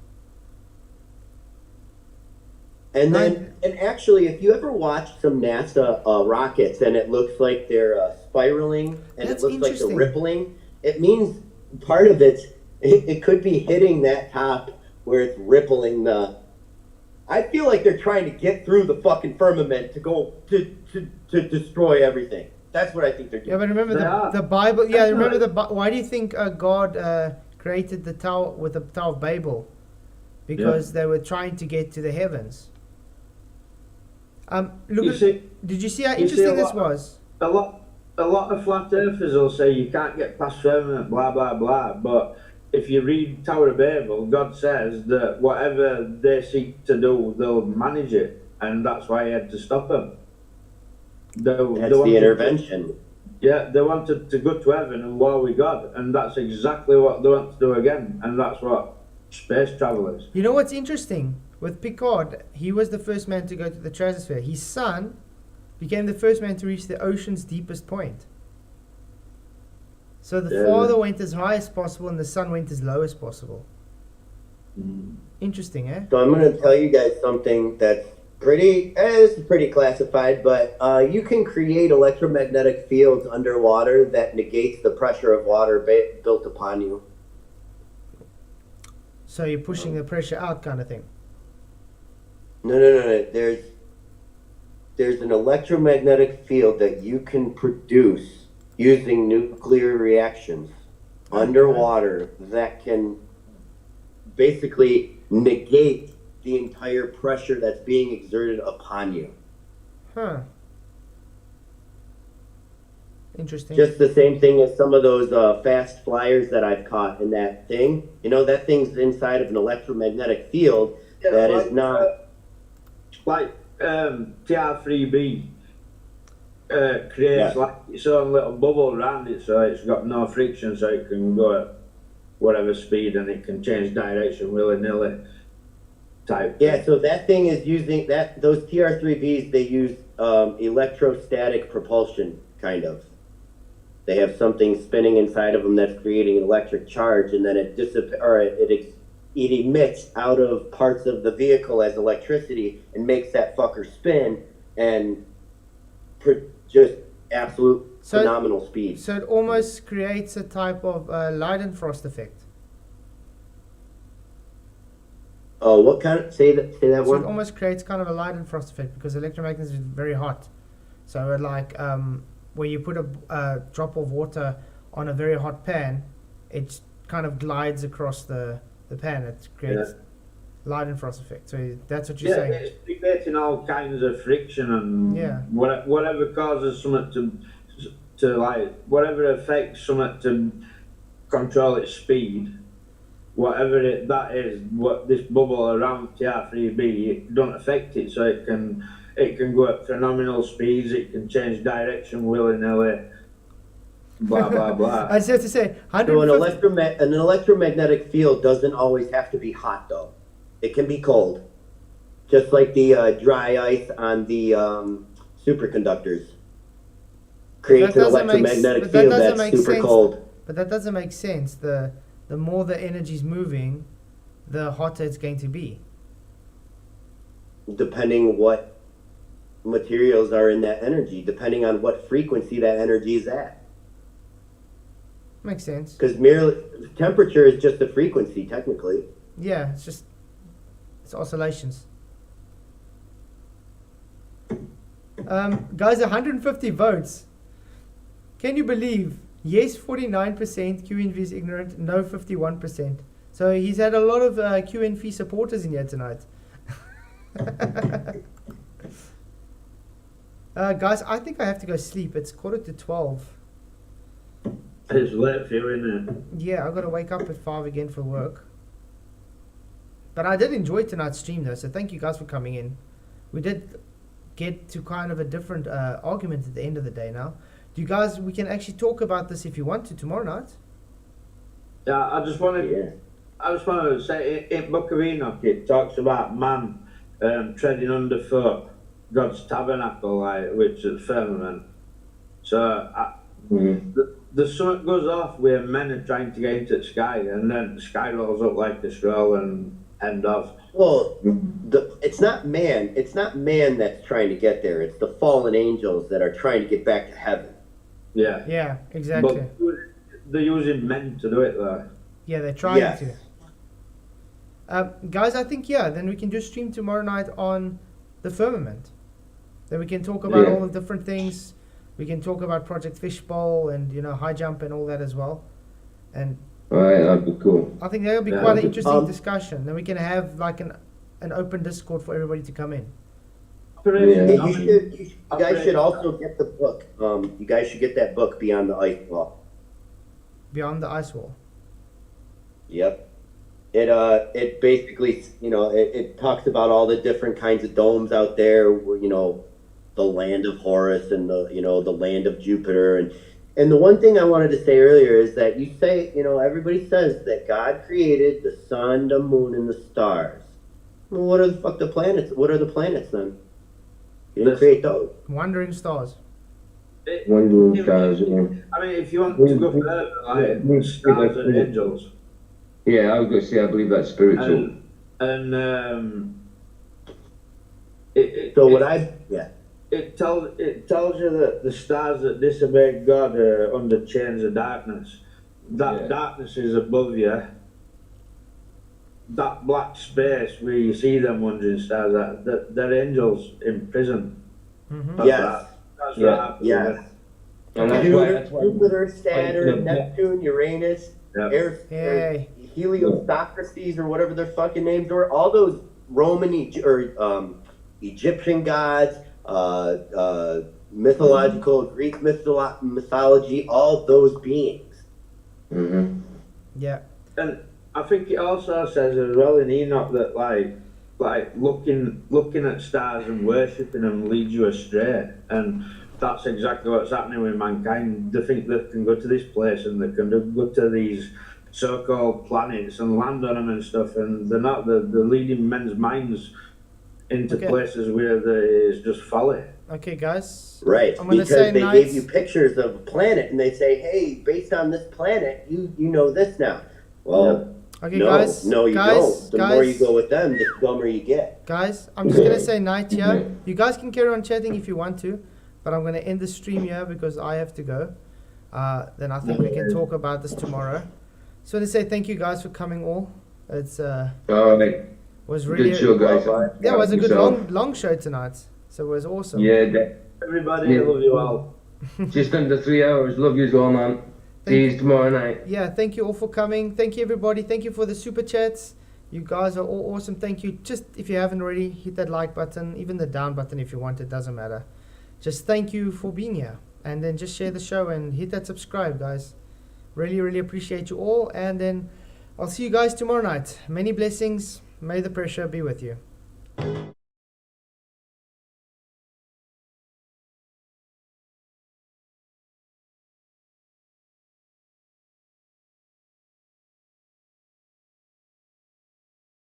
And then, and actually, if you ever watch some NASA rockets and it looks like they're spiraling and it looks like they're rippling, it means part of it could be hitting that top where it's rippling the... I feel like they're trying to get through the fucking firmament to go to destroy everything. That's what I think they're doing. Yeah, but remember the Bible. Yeah, remember why do you think God created the Tower with the Tower of Babel? Because they were trying to get to the heavens. Look, did you see how interesting this was? A lot of flat earthers will say you can't get past firmament, blah blah blah. But if you read Tower of Babel, God says that whatever they seek to do, they'll manage it, and that's why He had to stop them. That's the intervention. They wanted to go to heaven and war with God, and that's exactly what they want to do again, and that's what space travel is. You know what's interesting? With Picard, he was the first man to go to the troposphere. His son became the first man to reach the ocean's deepest point. So the father went as high as possible and the son went as low as possible. Interesting, eh? So I'm going to tell you guys something that's this is pretty classified, but you can create electromagnetic fields underwater that negates the pressure of water built upon you. So you're pushing the pressure out, kind of thing. No. There's an electromagnetic field that you can produce using nuclear reactions underwater that can basically negate the entire pressure that's being exerted upon you. Huh. Interesting. Just the same thing as some of those fast flyers that I've caught in that thing. You know, that thing's inside of an electromagnetic field that is not... Like TR3B creates like its own little bubble around it, so it's got no friction, so it can go at whatever speed and it can change direction willy-nilly. Yeah, so that thing is using those TR3Bs, they use electrostatic propulsion, kind of. They have something spinning inside of them that's creating an electric charge, and then it emits out of parts of the vehicle as electricity and makes that fucker spin and just absolute phenomenal speed. So it almost creates a type of Leidenfrost effect. Oh, what kind of say that So word? it almost creates kind of a Leidenfrost effect because electromagnetism is very hot. So it where you put a drop of water on a very hot pan, it kind of glides across the pan. It creates Leidenfrost effect. So that's what you're saying. Yeah, it's creating all kinds of friction and whatever causes something to like whatever affects something to control its speed. Whatever that is, what this bubble around TR3B, it don't affect it, so it can go at phenomenal speeds. It can change direction willy-nilly. Blah blah blah. I just have to say, So an electromagnetic field doesn't always have to be hot, though. It can be cold, just like the dry ice on the superconductors creates an electromagnetic field that's super cold. But that doesn't make sense. The more the energy is moving, the hotter it's going to be. Depending what materials are in that energy, depending on what frequency that energy is at. Makes sense. Because merely temperature is just a frequency, technically. Yeah, it's oscillations. Guys, 150 votes. Can you believe? Yes, 49%. QNFEE is ignorant. No, 51%. So he's had a lot of QNFEE supporters in here tonight. Guys, I think I have to go sleep. It's 11:45. It's late for you, isn't it? Yeah, I've got to wake up at 5 again for work. But I did enjoy tonight's stream, though, so thank you guys for coming in. We did get to kind of a different argument at the end of the day now. You guys, we can actually talk about this if you want to tomorrow night. Yeah, I just want to say in Book of Enoch it talks about man treading underfoot God's tabernacle, which is firmament. So the sun goes off where men are trying to get into the sky, and then the sky rolls up like a scroll and end off. Well, it's not man. It's not man that's trying to get there. It's the fallen angels that are trying to get back to heaven. Yeah. Yeah, exactly. But they're using men to do it, though. Yeah, they're trying to. Guys, I think, then we can just stream tomorrow night on the firmament. Then we can talk about all the different things. We can talk about Project Fishbowl and, high jump and all that as well. And Alright, that'd be cool. I think that'll be quite an interesting discussion. Then we can have like an open Discord for everybody to come in. You guys should also get the book. You guys should get that book, Beyond the Ice Wall. Beyond the Ice Wall. Yep. It basically, it talks about all the different kinds of domes out there, where, the land of Horus and the land of Jupiter. And the one thing I wanted to say earlier is that you say, everybody says that God created the sun, the moon, and the stars. Well, what are the planets? What are the planets then? You didn't create those. Wandering stars. Wandering stars, I mean, if you want to go further, stars and angels. Yeah, I was going to say I believe that's spiritual. And it tells you that the stars that disobey God are under chains of darkness. That darkness is above you. That black space where you see them wandering stars, they're angels in prison. Mm-hmm. That's right. Yes. And Jupiter, Saturn, Neptune, Uranus, Heliostocrates, or whatever their fucking names were. All those Roman Egyptian gods, mythological Greek mythology, all those beings. Mm-hmm. Yeah. And I think it also says as well in Enoch that like looking at stars and worshipping them leads you astray, and that's exactly what's happening with mankind. They think they can go to this place and they can go to these so-called planets and land on them and stuff, and they're not. They're leading men's minds into places where there is just folly. Okay, guys. Right, because say they gave you pictures of a planet and they say, hey, based on this planet, you know this now. Well, okay, no, guys. No, you don't. The more you go with them, the dumber you get. Guys, I'm just going to say night here. You guys can carry on chatting if you want to, but I'm going to end the stream here because I have to go. Then I think we can talk about this tomorrow. So to say thank you guys for coming all. It's was really good show, guys. Yeah, it was a good long show tonight. So it was awesome. Yeah, everybody, I love you all. Just under 3 hours. Love you all, man. See you tomorrow night. Yeah, thank you all for coming. Thank you, everybody. Thank you for the super chats. You guys are all awesome. Thank you. Just if you haven't already, hit that like button, even the down button if you want. It doesn't matter. Just thank you for being here. And then just share the show and hit that subscribe, guys. Really, really appreciate you all. And then I'll see you guys tomorrow night. Many blessings. May the pressure be with you.